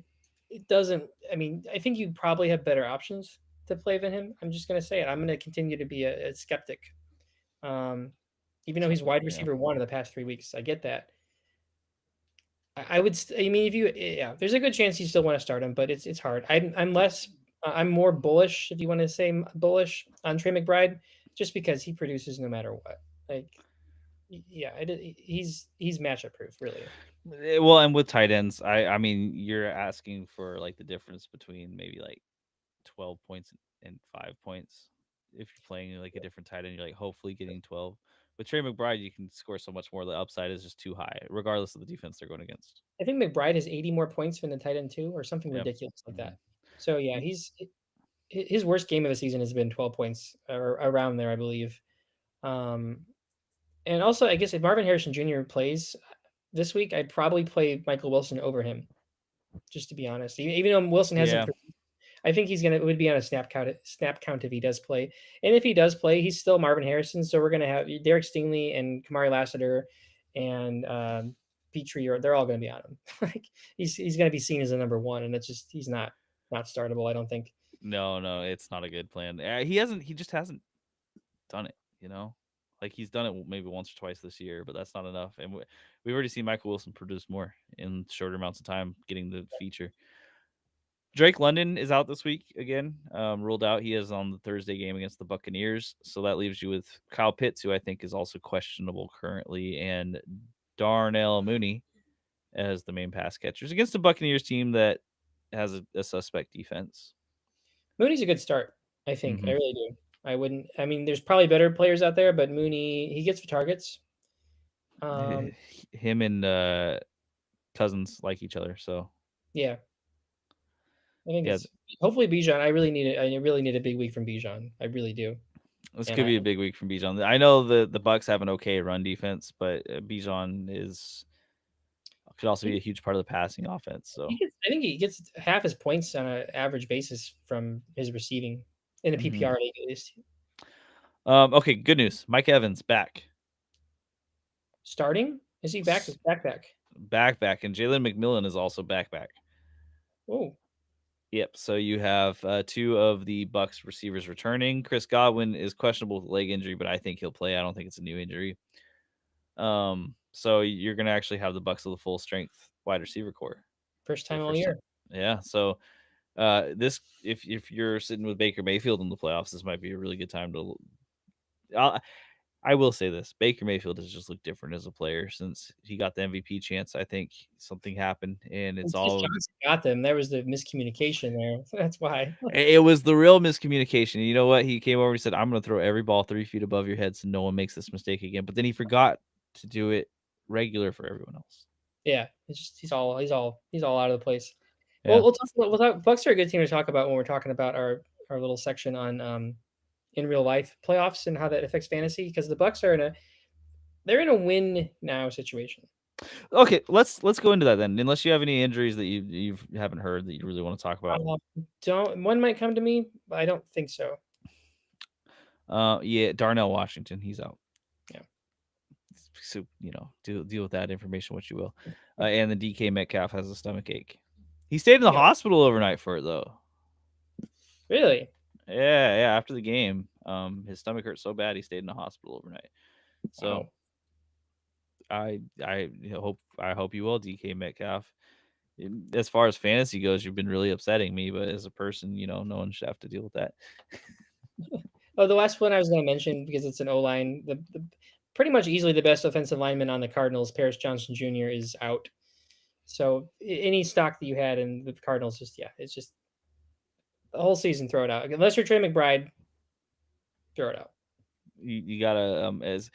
It doesn't. I mean, I think you probably have better options to play than him. I'm just going to say it. I'm going to continue to be a skeptic. Um, Even though he's wide Yeah. receiver one in the past 3 weeks, I get that. I would. I mean, if you, yeah, there's a good chance you still want to start him, but it's hard. I'm less. I'm more bullish, if you want to say bullish, on Trey McBride, just because he produces no matter what. Like, yeah, he's matchup proof, really. Well, and with tight ends, I mean, you're asking for like the difference between maybe like 12 points and 5 points. If you're playing like a different tight end, you're like hopefully getting 12. With Trey McBride, you can score so much more. The upside is just too high, regardless of the defense they're going against. I think McBride has 80 more points than the tight end too, or something Yeah. ridiculous like Mm-hmm. that. So yeah, his worst game of the season has been 12 points or around there, I believe. Um, and also, I guess if Marvin Harrison Jr. plays this week, I'd probably play Michael Wilson over him, just to be honest. Even though Wilson hasn't, Yeah. I think would be on a snap count if he does play. And if he does play, he's still Marvin Harrison. So we're gonna have Derek Stingley and Kamari Lassiter and Petrie, or they're all gonna be on him. Like he's gonna be seen as a number one, and it's just he's not startable. I don't think. No, it's not a good plan. He just hasn't done it. Like he's done it maybe once or twice this year, but that's not enough. And we've already seen Michael Wilson produce more in shorter amounts of time, getting the feature. Drake London is out this week again, ruled out. He is on the Thursday game against the Buccaneers, so that leaves you with Kyle Pitts, who I think is also questionable currently, and Darnell Mooney as the main pass catchers against the Buccaneers team that has a suspect defense. Mooney's a good start. I think I Mm-hmm. really do. I wouldn't. I mean, there's probably better players out there, but Mooney he gets targets. Him and Cousins like each other, so Yeah, I think yeah, it's hopefully Bijan. I really need a big week from Bijan. I really do. this And could be a big week from Bijan. I know the Bucks have an okay run defense, but Bijan could also be a huge part of the passing offense. So I think he gets half his points on an average basis from his receiving in a mm-hmm. PPR league at least. Okay, good news. Mike Evans back. Starting? Is he back? Back, and Jalen McMillan is also back. Oh, Yep. So you have two of the Bucks receivers returning. Chris Godwin is questionable with leg injury, but I think he'll play. I don't think it's a new injury. So you're gonna actually have the Bucks with a full strength wide receiver core. first time all year. Yeah. So this if you're sitting with Baker Mayfield in the playoffs, this might be a really good time to. I will say this: Baker Mayfield has just looked different as a player since he got the MVP chance. I think something happened, and it's Chris all. Johnson got them. There was the miscommunication there. That's why. It was the real miscommunication. You know what? He came over and said, "I'm going to throw every ball 3 feet above your head, so no one makes this mistake again." But then he forgot to do it regular for everyone else. Yeah, it's just he's all out of the place. Yeah. We'll talk. Bucks are a good team to talk about when we're talking about our little section on in real life playoffs and how that affects fantasy, because the Bucks are in a win now situation. Okay, let's go into that then. Unless you have any injuries that you haven't heard that you really want to talk about. One might come to me, but I don't think so. Yeah, Darnell Washington, he's out. Yeah. So deal with that information what you will. And the DK Metcalf has a stomach ache. He stayed in the hospital overnight for it though. Really? Yeah. After the game, his stomach hurt so bad he stayed in the hospital overnight. So I hope you will, DK Metcalf. As far as fantasy goes, you've been really upsetting me, but as a person, no one should have to deal with that. Oh, the last one I was going to mention, because it's an O-line, the pretty much easily the best offensive lineman on the Cardinals, Paris Johnson Jr., is out. So any stock that you had in the Cardinals, it's just the whole season, throw it out. Unless you're Trey McBride, throw it out. You gotta as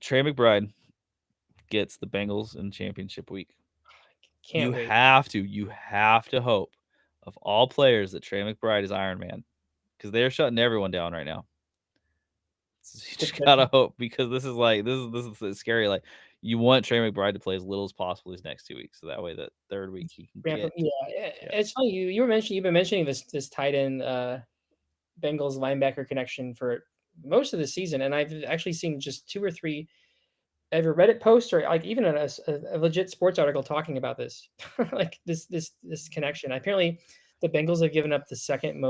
Trey McBride gets the Bengals in championship week. Can't wait. You have to hope of all players that Trey McBride is Iron Man, because they're shutting everyone down right now. So you just gotta hope, because this is scary. Like, you want Trey McBride to play as little as possible these next 2 weeks, so that way that third week he can get. Yeah. It's funny you've been mentioning this tight end Bengals linebacker connection for most of the season, and I've actually seen just 2 or 3 either Reddit posts or like even a legit sports article talking about this, like this connection. Apparently, the Bengals have given up the second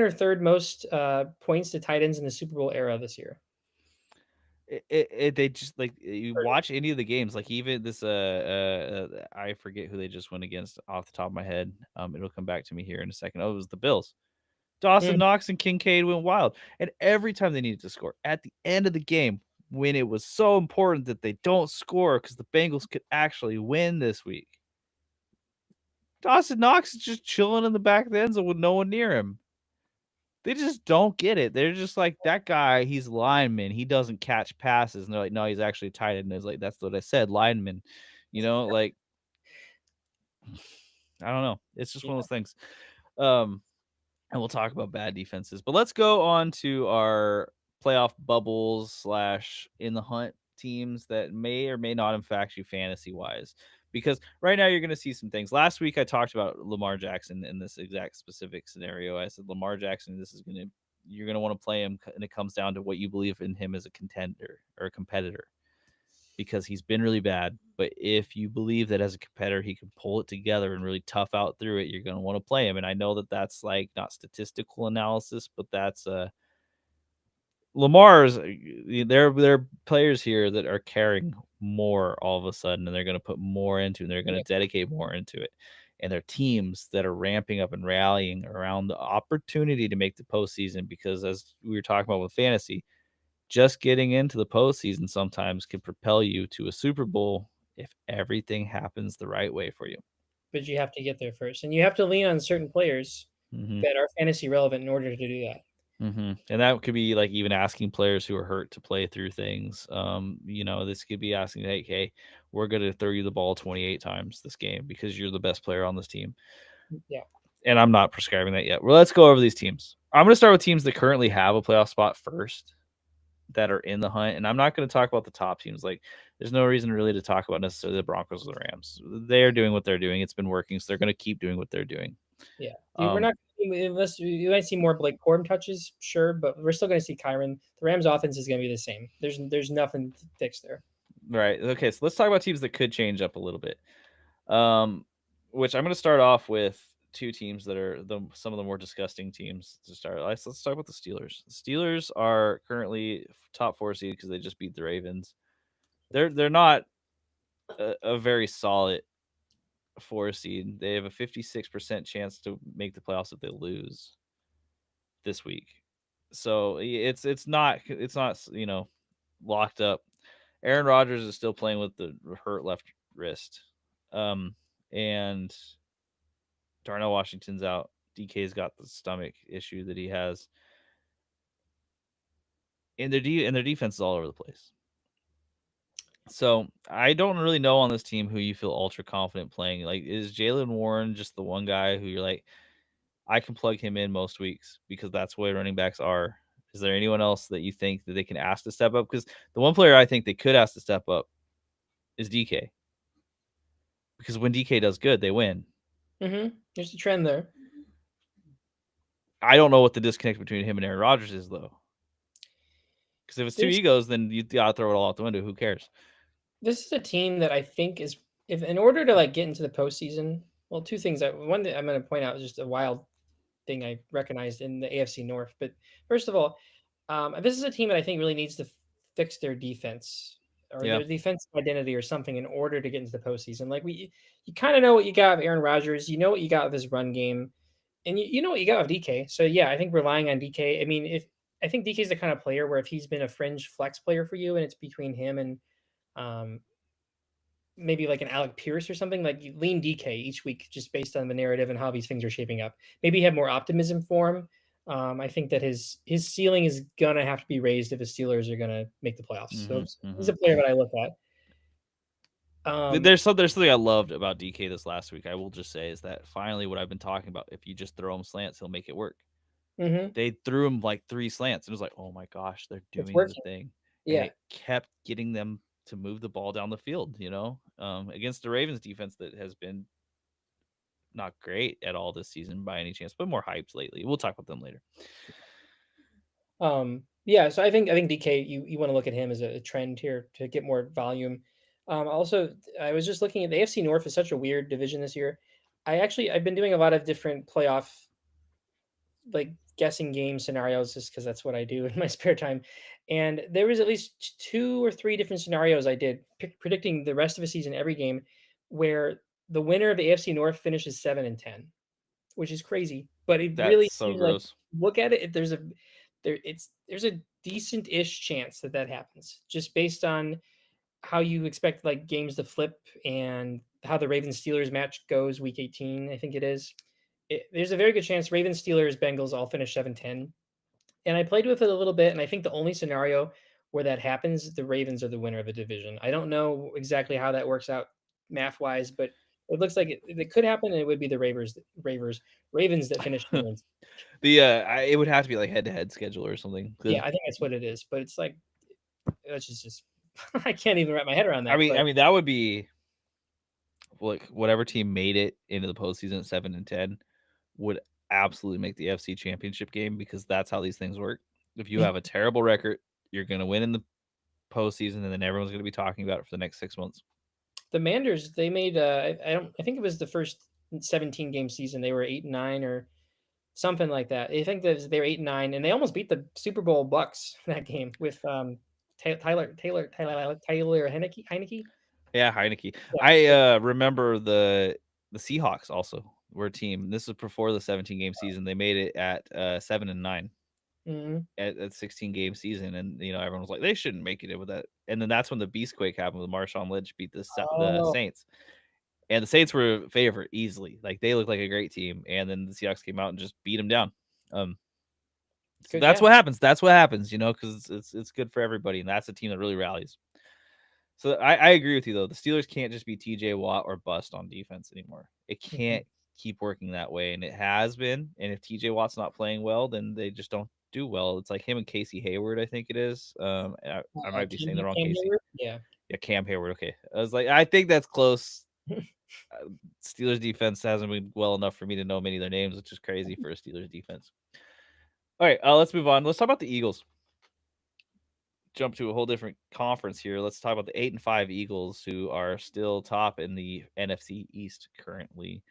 or third most points to tight ends in the Super Bowl era this year. They just, like, you watch any of the games, like even this I forget who they just went against off the top of my head. It'll come back to me here in a second. Oh, it was the Bills. Dawson Knox and Kincaid went wild, and every time they needed to score at the end of the game, when it was so important that they don't score because the Bengals could actually win this week, Dawson Knox is just chilling in the back of the end zone with no one near him. They just don't get it. They're just like, that guy, he's lineman. He doesn't catch passes. And they're like, no, he's actually tight end. And it's like, that's what I said, lineman. Like, I don't know. It's just one of Yeah. those things. And we'll talk about bad defenses. But let's go on to our playoff bubbles slash in the hunt teams that may or may not impact you fantasy wise. Because right now you're going to see some things. Last week I talked about Lamar Jackson in this exact specific scenario. I said Lamar Jackson, you're going to want to play him, and it comes down to what you believe in him as a contender or a competitor. Because he's been really bad. But if you believe that as a competitor, he can pull it together and really tough out through it, you're going to want to play him. And I know that that's like not statistical analysis, but that's Lamar's. There are players here that are caring more all of a sudden, and they're going to put more into it, and they're going to dedicate more into it. And their teams that are ramping up and rallying around the opportunity to make the postseason, because as we were talking about with fantasy, just getting into the postseason sometimes can propel you to a Super Bowl if everything happens the right way for you. But you have to get there first, and you have to lean on certain players Mm-hmm. that are fantasy relevant in order to do that. Mm-hmm. And that could be like even asking players who are hurt to play through things. This could be asking, hey, we're going to throw you the ball 28 times this game because you're the best player on this team. Yeah. And I'm not prescribing that yet. Well, let's go over these teams. I'm going to start with teams that currently have a playoff spot first, that are in the hunt. And I'm not going to talk about the top teams. Like, there's no reason really to talk about necessarily the Broncos or the Rams. They're doing what they're doing. It's been working, so they're going to keep doing what they're doing. Yeah. We're not, unless you might see more Blake Corum touches, sure, but we're still going to see Kyron. The Rams offense is going to be the same. There's nothing to fix there. Right. Okay. So let's talk about teams that could change up a little bit. Which I'm going to start off with two teams that are some of the more disgusting teams to start. Let's talk about the Steelers. The Steelers are currently top 4 seed because they just beat the Ravens. They're not a very solid 4 seed. They have a 56% chance to make the playoffs if they lose this week. So it's not locked up. Aaron Rodgers is still playing with the hurt left wrist. And Darnell Washington's out. DK's got the stomach issue that he has. And their defense is all over the place. So I don't really know on this team who you feel ultra confident playing. Like, is Jaylen Warren just the one guy who you're like, I can plug him in most weeks because that's the way running backs are? Is there anyone else that you think that they can ask to step up? Because the one player I think they could ask to step up is DK. Because when DK does good, they win. There's a trend there. I don't know what the disconnect between him and Aaron Rodgers is, though. Because if it's two egos, then you gotta throw it all out the window. Who cares? This is a team that I think is, if in order to like get into the postseason, well, two things. One that I'm going to point out is just a wild thing I recognized in the AFC North. But first of all, this is a team that I think really needs to fix their defense or their defensive identity or something in order to get into the postseason. Like you kind of know what you got with Aaron Rodgers, you know what you got with his run game, and you know what you got with DK. So yeah, I think relying on DK. I mean, I think DK is the kind of player where if he's been a fringe flex player for you, and it's between him and maybe like an Alec Pierce or something, like you lean DK each week just based on the narrative and how these things are shaping up. Maybe have more optimism for him. I think that his ceiling is gonna have to be raised if the Steelers are gonna make the playoffs. So he's a player that I look at. There's something I loved about DK this last week. I will just say is that finally what I've been talking about. If you just throw him slants, he'll make it work. They threw him like 3 slants, and it was like, oh my gosh, they're doing the thing. Yeah, and it kept getting them to move the ball down the field. Against the Ravens defense that has been not great at all this season by any chance, but more hyped lately. We'll talk about them later. Yeah, so I think DK, you want to look at him as a trend here to get more volume. Also, I was just looking at the AFC North is such a weird division this year. I've been doing a lot of different playoff like guessing game scenarios just because that's what I do in my spare time. And there was at least 2 or 3 different scenarios I did predicting the rest of the season, every game, where the winner of the AFC North finishes 7-10, which is crazy. But it really so seems gross. like, look at it. There's a decent-ish chance that happens just based on how you expect like games to flip and how the Ravens Steelers match goes week 18, I think it is. There's a very good chance Ravens Steelers Bengals all finish 7-10. And I played with it a little bit, and I think the only scenario where that happens, the Ravens are the winner of the division. I don't know exactly how that works out math wise, but it looks like it could happen, and it would be the Ravens that finish in the wins. It would have to be like head-to-head schedule or something. Yeah, I think that's what it is. But it's like that's just I can't even wrap my head around that. I But mean that would be like whatever team made it into the postseason at 7-10 would absolutely make the FC Championship game because that's how these things work. If you have a terrible record, you're going to win in the postseason, and then everyone's going to be talking about it for the next 6 months. the Manders, they made I think it was the first 17 game season. They were 8-9 or something like that. I think that they were 8-9, and they almost beat the Super Bowl Bucks that game with Tyler Heineke. Yeah, Heineke. Yeah, I remember the Seahawks also were a team. This was before the 17 game season. They made it at 7-9 mhm. at 16 game season, and everyone was like they shouldn't make it in with that. And then that's when the Beastquake happened with Marshawn Lynch beat the Oh, Saints, and the Saints were favorite easily. Like they looked like a great team, and then the Seahawks came out and just beat them down. So good. that's Yeah, what happens. That's what happens, because it's good for everybody, and that's a team that really rallies. So I agree with you though. The Steelers can't just be TJ Watt or bust on defense anymore. It mhm. can't keep working that way, and it has been. And if TJ Watt's not playing well, then they just don't do well. It's like him and Casey Hayward, I think it is. I might be saying the wrong Cam Casey. Hayward. Yeah. Yeah, Cam Hayward. Okay, I was like, I think that's close. Steelers defense hasn't been well enough for me to know many of their names, which is crazy for a Steelers defense. All right, let's move on. Let's talk about the Eagles. Jump to a whole different conference here. Let's talk about the 8-5 Eagles, who are still top in the NFC East currently.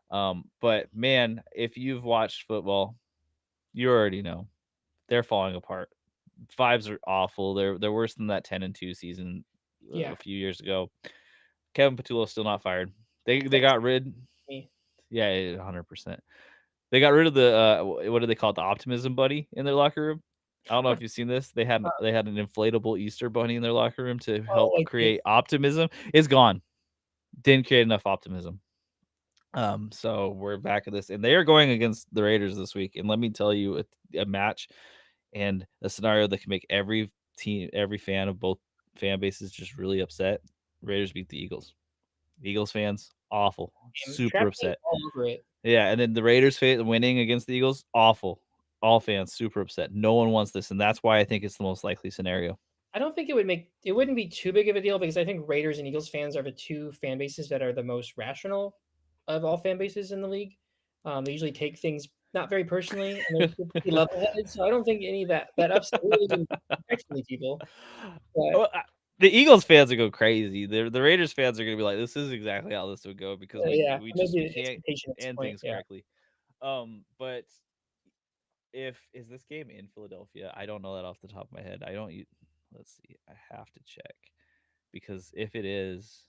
But man, if you've watched football, you already know they're falling apart. Vibes are awful. They're worse than that 10-2 season Yeah. a few years ago. Kevin Patullo still not fired. They That's got rid. me. Yeah, 100%. They got rid of the what do they call it? The optimism buddy in their locker room. I don't know if you've seen this. They had an inflatable Easter bunny in their locker room to Oh, help I did. create optimism. It's gone. Didn't create enough optimism. So we're back at this, and they are going against the Raiders this week. And let me tell you, a match and a scenario that can make every team, every fan of both fan bases just really upset. Raiders beat the Eagles. Eagles fans, awful, super Trap game upset. all over it. Yeah, and then the Raiders winning against the Eagles, awful. All fans super upset. No one wants this, and that's why I think it's the most likely scenario. I don't think it wouldn't be too big of a deal because I think Raiders and Eagles fans are the two fan bases that are the most rational of all fan bases in the league. They usually take things not very personally, and they're pretty level-headed. So I don't think any of that upset really even affects many people. But Well, the Eagles fans are go crazy. The Raiders fans are gonna be like, "This is exactly how this would go," because yeah, we maybe the can't expectation at this end point. things Yeah, correctly. But if is this game in Philadelphia? I don't know that off the top of my head. I don't. Let's see. I have to check because if it is,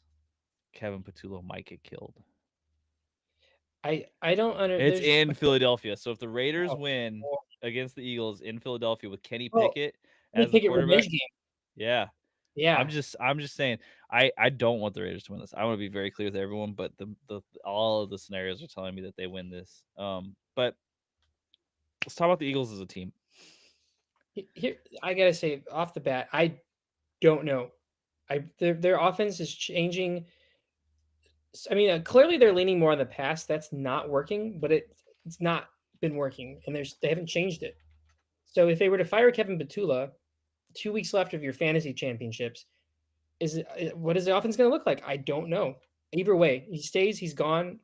Kevin Patullo might get killed. I don't under It's there's in Philadelphia. So if the Raiders oh, win oh, against the Eagles in Philadelphia with Kenny oh, Pickett let me as the pick it revenge quarterback, game. yeah. I'm Yeah, just saying I don't want the Raiders to win this. I want to be very clear with everyone, but the all of the scenarios are telling me that they win this. But let's talk about the Eagles as a team. here I gotta say off the bat, I don't know. Their offense is changing. I mean, clearly they're leaning more on the pass. That's not working, but it's not been working, and they haven't changed it. So if they were to fire Kevin Batula, 2 weeks left of your fantasy championships, what is the offense going to look like? I don't know. Either way, he stays, he's gone.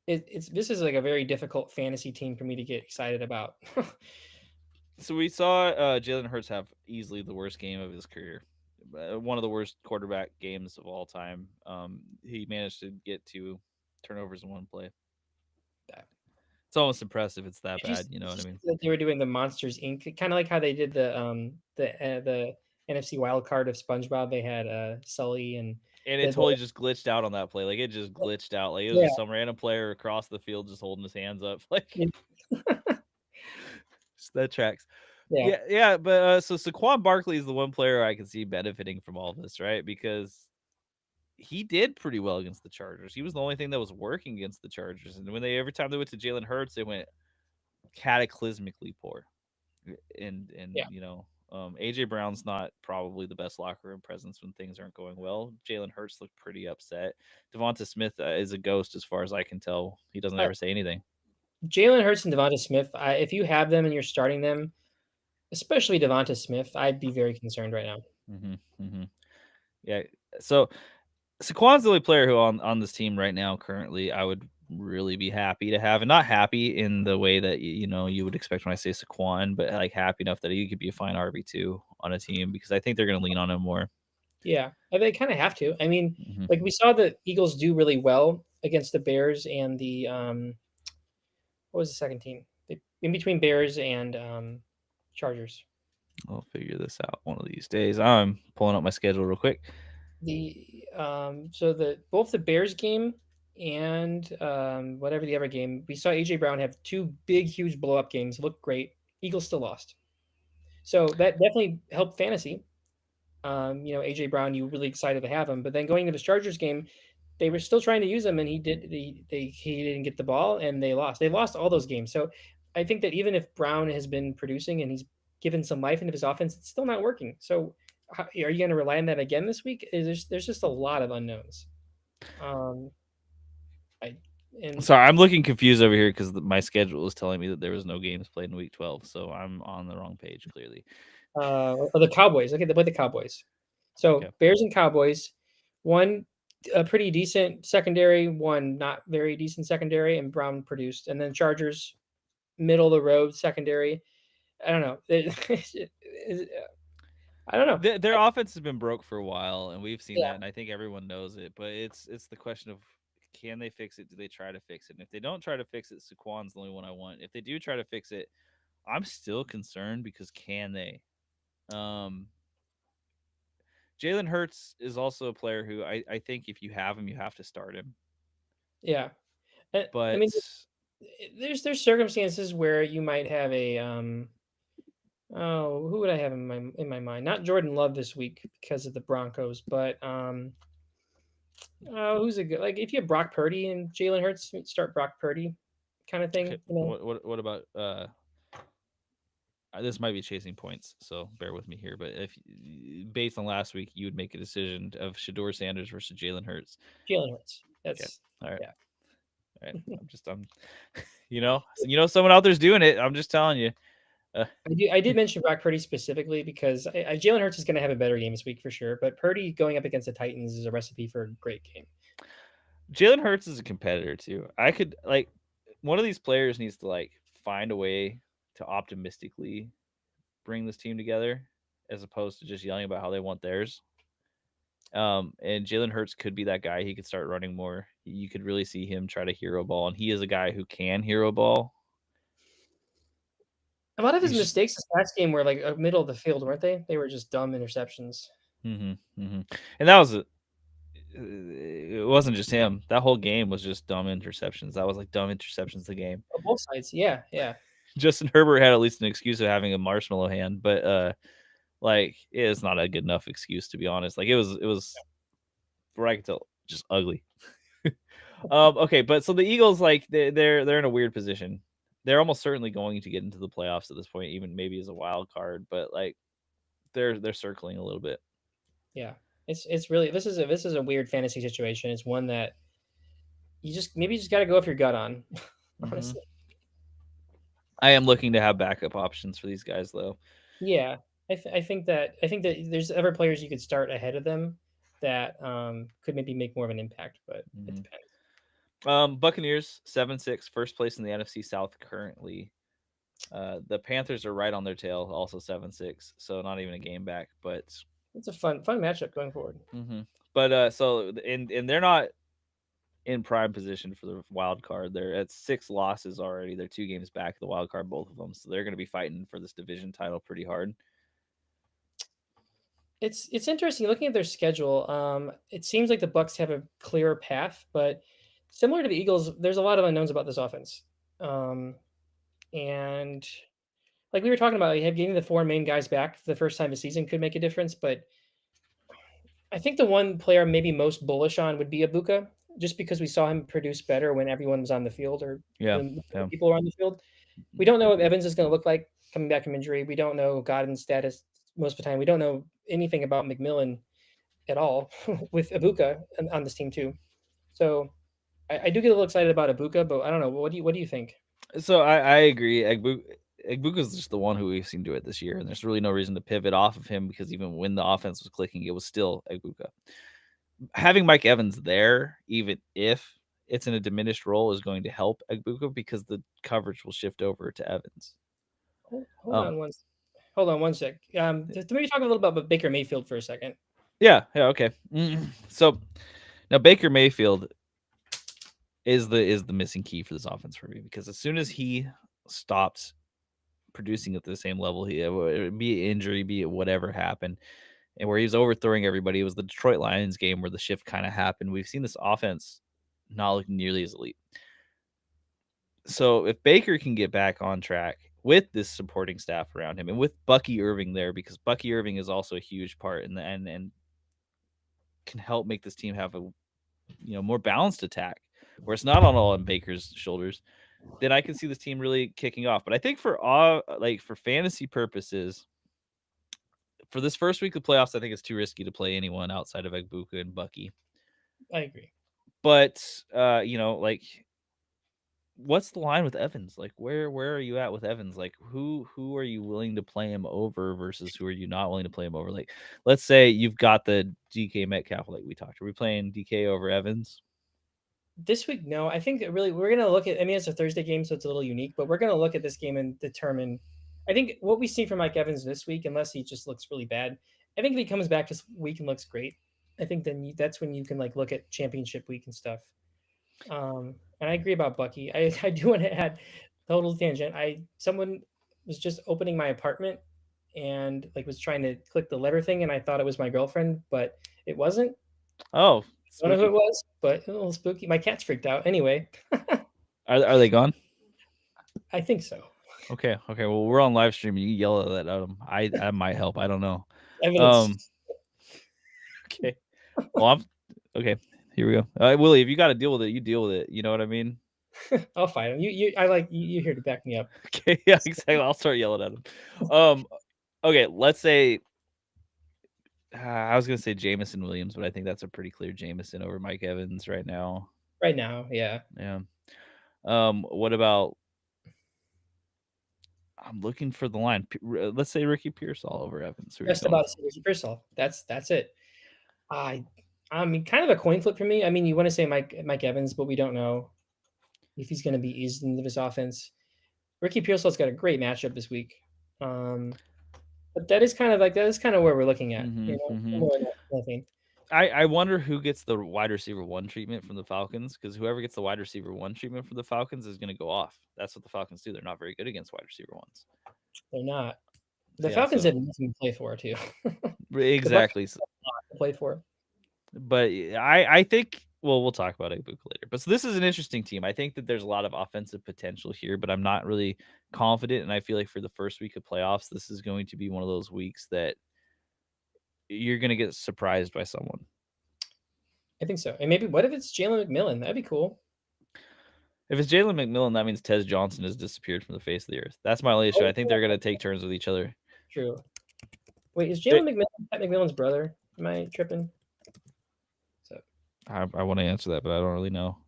It's this is like a very difficult fantasy team for me to get excited about. So we saw Jalen Hurts have easily the worst game of his career, one of the worst quarterback games of all time. He managed to get 2 turnovers in one play. It's almost impressive. It's that bad. You know Did what you I see mean? that they were doing the Monsters Inc. Kind of like how they did the NFC wild card of SpongeBob. They had Sully and And it the, totally just glitched out on that play. Like it just glitched out. Like it was yeah, just some random player across the field just holding his hands up. Like yeah, that tracks. yeah. Yeah. But so Saquon Barkley is the one player I can see benefiting from all this, right? Because he did pretty well against the Chargers. He was the only thing that was working against the Chargers. And when they every time they went to Jalen Hurts, they went cataclysmically poor. And Yeah. AJ Brown's not probably the best locker room presence when things aren't going well. Jalen Hurts looked pretty upset. Devonta Smith is a ghost as far as I can tell. He doesn't Uh, ever say anything. Jalen Hurts and Devonta Smith, if you have them and you're starting them, especially Devonta Smith, I'd be very concerned right now. Hmm. Hmm. Yeah. So Saquon's the only player who on this team right now currently I would really be happy to have, and not happy in the way that you would expect when I say Saquon, but like happy enough that he could be a fine RB2 on a team because I think they're going to lean on him more. Yeah, they kind of have to. I mean, Hmm. like we saw the Eagles do really well against the Bears and the what was the second team? In between Bears and Chargers. I'll figure this out one of these days. I'm pulling up my schedule real quick. So the both the Bears game and whatever the other game, we saw AJ Brown have two big, huge blow up games. Looked great. Eagles still lost, so that definitely helped fantasy. AJ Brown, you were really excited to have him, but then going into the Chargers game, they were still trying to use him, and he didn't get the ball, and they lost. They lost all those games. So I think that even if Brown has been producing and he's given some life into his offense, it's still not working. So are you going to rely on that again this week? There's just a lot of unknowns. Um, I and Sorry, I'm looking confused over here because my schedule is telling me that there was no games played in week 12, so I'm on the wrong page clearly. the Cowboys. Okay, they play the Cowboys. So Okay. Bears and Cowboys, one a pretty decent secondary, one not very decent secondary, and Brown produced. And then Chargers, middle of the road secondary. I don't know. I don't know. Their offense has been broke for a while, and we've seen Yeah, that, and I think everyone knows it. But it's the question of can they fix it? Do they try to fix it? And if they don't try to fix it, Saquon's the only one I want. If they do try to fix it, I'm still concerned because can they? Um, Jalen Hurts is also a player who I think if you have him, you have to start him. yeah. I But mean, there's circumstances where you might have a oh, who would I have in my mind? Not Jordan Love this week because of the Broncos, but oh, who's a good like if you have Brock Purdy and Jalen Hurts, start Brock Purdy, kind of okay, thing. what about this might be chasing points, so bear with me here. But if based on last week, you would make a decision of Shador Sanders versus Jalen Hurts. Jalen Hurts. Okay, That's all right, yeah. all right. I'm someone out there's doing it. I'm just telling you. Uh, I did mention Brock Purdy specifically because Jalen Hurts is going to have a better game this week for sure. But Purdy going up against the Titans is a recipe for a great game. Jalen Hurts is a competitor too. I could like one of these players needs to like find a way to optimistically bring this team together as opposed to just yelling about how they want theirs. And Jalen Hurts could be that guy. He could start running more. You could really see him try to hero ball, and he is a guy who can hero ball. A lot of his He's just, mistakes this last game were like middle of the field, weren't they? They were just dumb interceptions. and that was it wasn't just him. That whole game was just dumb interceptions. That was like dumb interceptions. The game. On both sides, yeah, yeah. Justin Herbert had at least an excuse of having a marshmallow hand, but like it's not a good enough excuse to be honest. Like it was, where I could tell, just ugly. Okay, but so the Eagles, like they're in a weird position. They're almost certainly going to get into the playoffs at this point, even maybe as a wild card. But like they're circling a little bit. Yeah. It's really this is a weird fantasy situation. It's one that you just got to go off your gut on, Hmm. honestly. I am looking to have backup options for these guys, though. Yeah. I think that there's other players you could start ahead of them that could maybe make more of an impact, but it Hmm. depends. Buccaneers 7-6, first place in the NFC South currently. The Panthers are right on their tail, also 7-6, so not even a game back. But It's a fun matchup going forward. so and they're not in prime position for the wild card. They're at 6 losses already. They're 2 games back of the wild card, both of them. So they're going to be fighting for this division title pretty hard. It's interesting looking at their schedule. It seems like the Bucks have a clearer path, but similar to the Eagles, there's a lot of unknowns about this offense. Um, and like we were talking about, have getting the four main guys back for the first time this season could make a difference. But I think the one player I'm maybe most bullish on would be Ibuka, just because we saw him produce better when everyone was on the field or Yeah, when yeah. people were on the field. We don't know what Evans is going to look like coming back from injury. We don't know Godwin's status most of the time. We don't know anything about McMillan at all with Ibuka on this team too. So I do get a little excited about Ibuka, but I don't know. What do you think? So I agree. Egbuka's just the one who we've seen do it this year, and there's really no reason to pivot off of him because even when the offense was clicking, it was still Egbuka. Having Mike Evans there, even if it's in a diminished role, is going to help Egbuka because the coverage will shift over to Evans. Hold Um, on hold on one sec. To maybe talk a little bit about Baker Mayfield for a second. yeah, okay. So now Baker Mayfield is the missing key for this offense for me because as soon as he stops producing at the same level, be it injury, be it whatever happened, and where he was overthrowing everybody, it was the Detroit Lions game where the shift kind of happened. We've seen this offense not look nearly as elite. So if Baker can get back on track with this supporting staff around him and with Bucky Irving there, because Bucky Irving is also a huge part in the end and can help make this team have a more balanced attack where it's not all on Baker's shoulders, then I can see this team really kicking off. But I think for fantasy purposes, for this first week of playoffs, I think it's too risky to play anyone outside of Egbuka and Bucky. I agree. But what's the line with Evans? Like, where are you at with Evans? Like, who are you willing to play him over versus who are you not willing to play him over? Like, let's say you've got the DK Metcalf, like we talked. Are we playing DK over Evans? This week, no. I think that really we're gonna look at. I mean, it's a Thursday game, so it's a little unique, but we're gonna look at this game and determine. I think what we see from Mike Evans this week, unless he just looks really bad, I think if he comes back this week and looks great, I think then that's when you can like look at championship week and stuff. And I agree about Bucky. I do want to add total tangent. Someone was just opening my apartment and like was trying to click the letter thing, and I thought it was my girlfriend, but it wasn't. Oh, I don't know who spooky. it was, but a little spooky. My cat's freaked out. Anyway, Are they gone? I think so. Okay. Well, we're on live stream. You yell at that at them. I might help. I don't know. Evidence. Okay. Well, okay. Here we go. Willie, if you got to deal with it, you deal with it. You know what I mean? I'll fight him. I like you here to back me up. Okay. Yeah. Exactly. I'll start yelling at him. Okay. Let's say I was gonna say Jameson Williams, but I think that's a pretty clear Jameson over Mike Evans right now. Right now, yeah. Yeah. What about? I'm looking for the line. Let's say Ricky Pearsall over Evans. Who are you Just going about for? Ricky Pearsall. That's it. I mean, kind of a coin flip for me. I mean, you want to say Mike Evans, but we don't know if he's going to be eased into this offense. Ricky Pearsall's got a great matchup this week. But that is kind of where we're looking at, somewhere in that thing. I wonder who gets the wide receiver one treatment from the Falcons because whoever gets the wide receiver one treatment from the Falcons is going to go off. That's what the Falcons do. They're not very good against wide receiver ones. They're not. The Yeah, Falcons so have nothing to play for too. The Bucs exactly. have a lot to play for. But I think we'll talk about Ibuka later. But so this is an interesting team. I think that there's a lot of offensive potential here, but I'm not really confident. And I feel like for the first week of playoffs, this is going to be one of those weeks that you're going to get surprised by someone. I think so. And maybe what if it's Jalen McMillan? That'd be cool. If it's Jalen McMillan, that means Tez Johnson has disappeared from the face of the earth. That's my only issue. I think they're going to take turns with each other. True. Wait, is Jalen McMillan Pat McMillan's brother? Am I tripping? So I want to answer that, but I don't really know.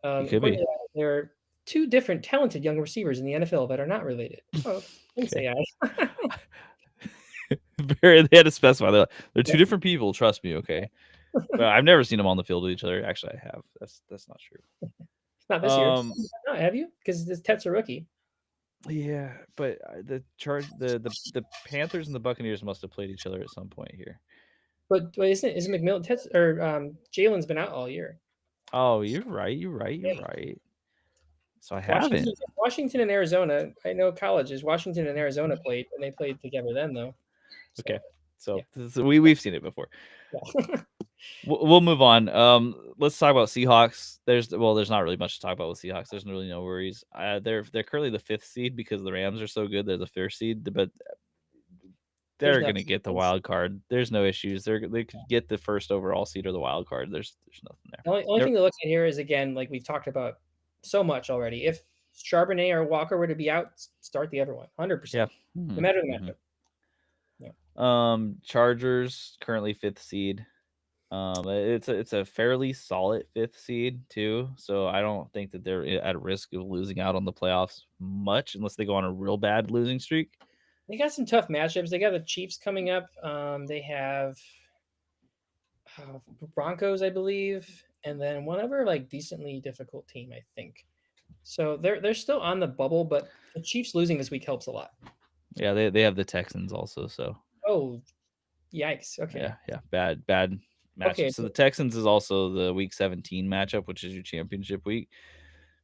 It could be. There are two different talented young receivers in the NFL that are not related. Oh, didn't say I. They had to specify. They're two different people. Trust me, okay. But I've never seen them on the field with each other. Actually, I have. That's not true. Not this year. Not, have you? Because this Tet's a rookie. Yeah, but the Panthers and the Buccaneers must have played each other at some point here. But isn't McMillan Tet's or Jalen's been out all year? Oh, you're right. So I haven't. Washington and Arizona. I know colleges. Washington and Arizona played, and they played together then, though. So, okay, so we've seen it before. Yeah. We'll move on. Let's talk about Seahawks. There's not really much to talk about with Seahawks. There's really no worries. They're currently the 5th seed because the Rams are so good. They're the 1st seed, but they're gonna get the wild card. There's no issues. They could get the first overall seed or the wild card. There's nothing there. The only thing to look at here is, again, like we've talked about so much already. If Charbonnet or Walker were to be out, start the other one, 100%. Yeah. No matter the matchup. Yeah. Chargers currently 5th seed. It's a fairly solid 5th seed too, so I don't think that they're at risk of losing out on the playoffs much unless they go on a real bad losing streak. They got some tough matchups. They got the Chiefs coming up. They have Broncos, I believe, and then one other like decently difficult team, I think. So they're still on the bubble, but the Chiefs losing this week helps a lot. Yeah, they have the Texans also, so. Oh, yikes! Okay. Yeah, bad matchup. Okay. So the Texans is also the Week 17 matchup, which is your championship week.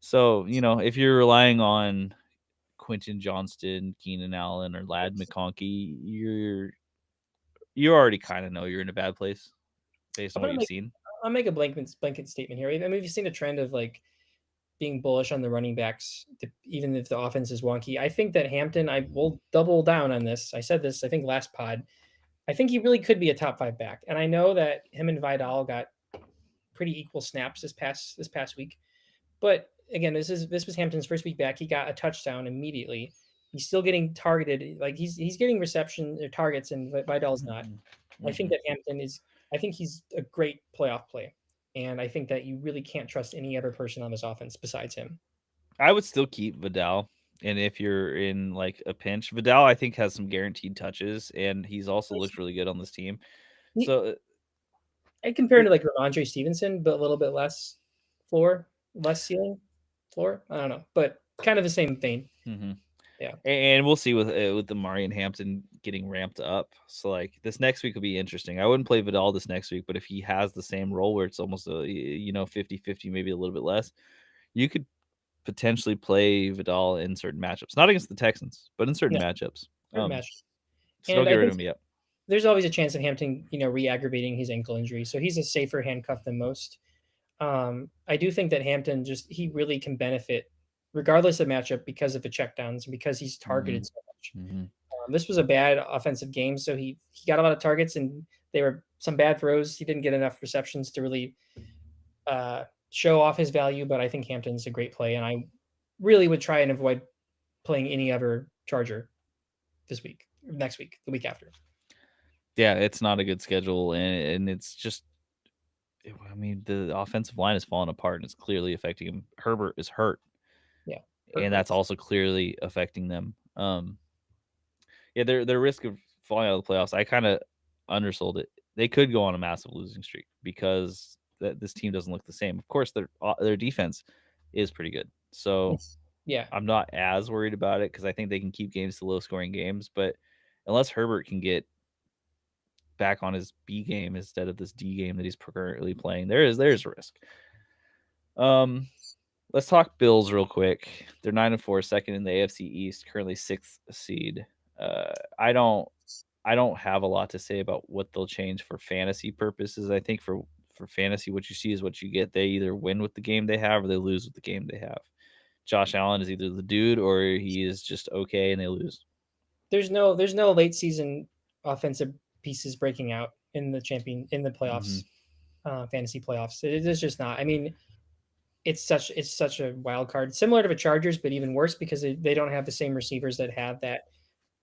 So if you're relying on Quentin Johnston, Keenan Allen, or Ladd McConkey, you already kind of know you're in a bad place based on what you've seen. I'll make a blanket statement here. I mean, we've seen a trend of like being bullish on the running backs, even if the offense is wonky. I think that Hampton, I will double down on this. I said this, I think, last pod. I think he really could be a top 5 back. And I know that him and Vidal got pretty equal snaps this past week. But again, this was Hampton's first week back. He got a touchdown immediately. He's still getting targeted. Like he's getting reception or targets, and Vidal's not. I think that I think he's a great playoff play. And I think that you really can't trust any other person on this offense besides him. I would still keep Vidal. And if you're in like a pinch, Vidal, I think, has some guaranteed touches, and he's also looked really good on this team. So I compare him to like Ramondre Stevenson, but a little bit less floor, less ceiling floor. I don't know, but kind of the same thing. Mm-hmm. Yeah. And we'll see with the Murray and Hampton getting ramped up. So like this next week will be interesting. I wouldn't play Vidal this next week, but if he has the same role where it's almost a 50-50, maybe a little bit less, you could potentially play Vidal in certain matchups. Not against the Texans, but in certain matchups. So don't get rid of him yet. There's always a chance of Hampton, re-aggravating his ankle injury. So he's a safer handcuff than most. I do think that Hampton he really can benefit regardless of matchup because of the checkdowns and because he's targeted so much. Mm-hmm. This was a bad offensive game, so he got a lot of targets and they were some bad throws. He didn't get enough receptions to really show off his value, but I think Hampton's a great play, and I really would try and avoid playing any other Charger this week, next week, the week after. Yeah, it's not a good schedule, and it's just, I mean, the offensive line is falling apart, and it's clearly affecting him. Herbert is hurt. Yeah. And that's also clearly affecting them. Yeah, their risk of falling out of the playoffs, I kind of undersold it. They could go on a massive losing streak because this team doesn't look the same. Of course, their defense is pretty good. So yeah, I'm not as worried about it because I think they can keep games to low-scoring games. But unless Herbert can get back on his B game instead of this D game that he's currently playing, there's a risk. Let's talk Bills real quick. They're 9-4, second in the AFC East, currently 6th seed. I don't have a lot to say about what they'll change for fantasy purposes. I think for fantasy, what you see is what you get. They either win with the game they have or they lose with the game they have. Josh Allen is either the dude or he is just okay and they lose. There's no late season offensive pieces breaking out in the playoffs, fantasy playoffs. It is just not. I mean, it's such a wild card, similar to the Chargers, but even worse because they don't have the same receivers that have that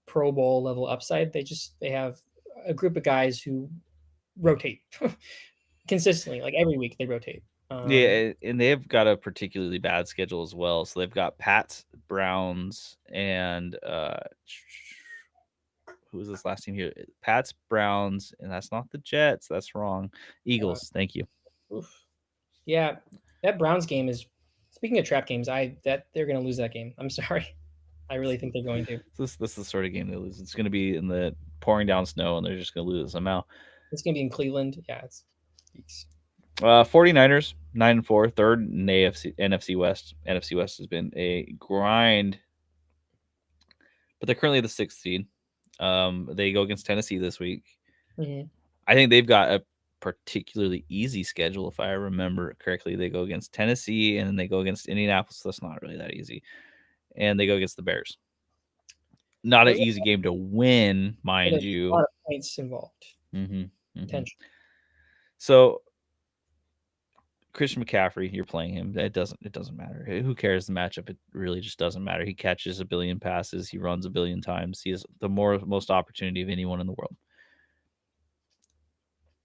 Pro Bowl level upside. They have a group of guys who rotate consistently, like every week they rotate. Yeah, and they've got a particularly bad schedule as well. So they've got Pats, Browns, and who was this last team here? Pats, Browns, and that's not the Jets. That's wrong. Eagles. Thank you. Oof. Yeah, that Browns game is. Speaking of trap games, they're going to lose that game. I'm sorry. I really think they're going to. This is the sort of game they lose. It's going to be in the pouring down snow, and they're just going to lose it somehow. It's going to be in Cleveland. Yeah, it's. 49ers 9-4, third in the NFC West. NFC West has been a grind, but they're currently the 6th seed. They go against Tennessee this week. Mm-hmm. I think they've got a particularly easy schedule, if I remember correctly. They go against Tennessee, and then they go against Indianapolis. So that's not really that easy. And they go against the Bears. Not an There's easy game to win, mind there's a lot you. of points involved, Hmm. Hmm. potential. So Christian McCaffrey, you're playing him. It doesn't matter. Who cares the matchup? It really just doesn't matter. He catches a billion passes. He runs a billion times. He has the most opportunity of anyone in the world.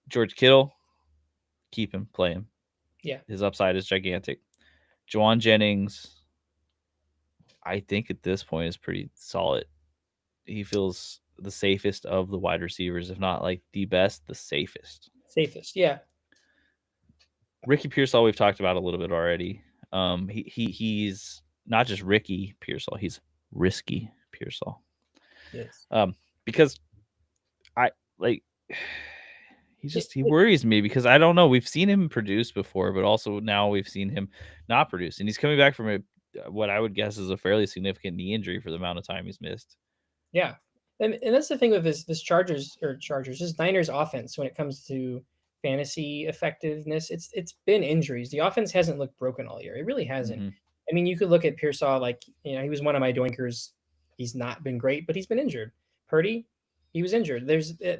George Kittle, keep him, play him. Yeah, His upside is gigantic. Juwan Jennings, I think at this point is pretty solid. He feels the safest of the wide receivers, if not like the best, the safest. safest. Yeah, Ricky Pearsall, we've talked about a little bit already. He's not just Ricky Pearsall, he's risky Pearsall. yes. Because I like It, he it- worries me because I don't know. We've seen him produce before, but also now we've seen him not produce, and he's coming back from what I would guess is a fairly significant knee injury for the amount of time he's missed. yeah, and that's the thing with this Chargers, this Niners offense when it comes to fantasy effectiveness. It's been injuries. The offense hasn't looked broken all year. It really hasn't. Mm-hmm. I mean, you could look at Pearsall, like, he was one of my Doinkers. He's not been great, but he's been injured. Purdy, he was injured.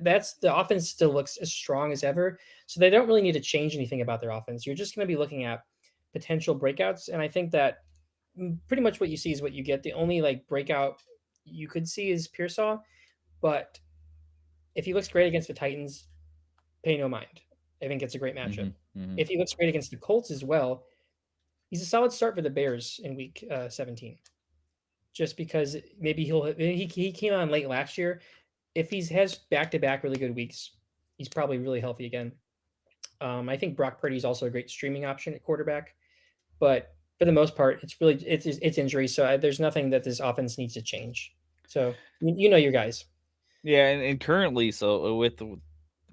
That's the offense still looks as strong as ever. So they don't really need to change anything about their offense. You're just going to be looking at potential breakouts, and I think that pretty much what you see is what you get. The only like breakout you could see is Pearsall, but if he looks great against the Titans, pay no mind. I think it's a great matchup. Mm-hmm. Mm-hmm. If he looks great against the Colts as well, he's a solid start for the Bears in week 17. Just because maybe he came on late last year. If he has back to back really good weeks, he's probably really healthy again. I think Brock Purdy is also a great streaming option at quarterback, but for the most part, it's injury. So there's nothing that this offense needs to change. So you know your guys. Yeah, and currently, so with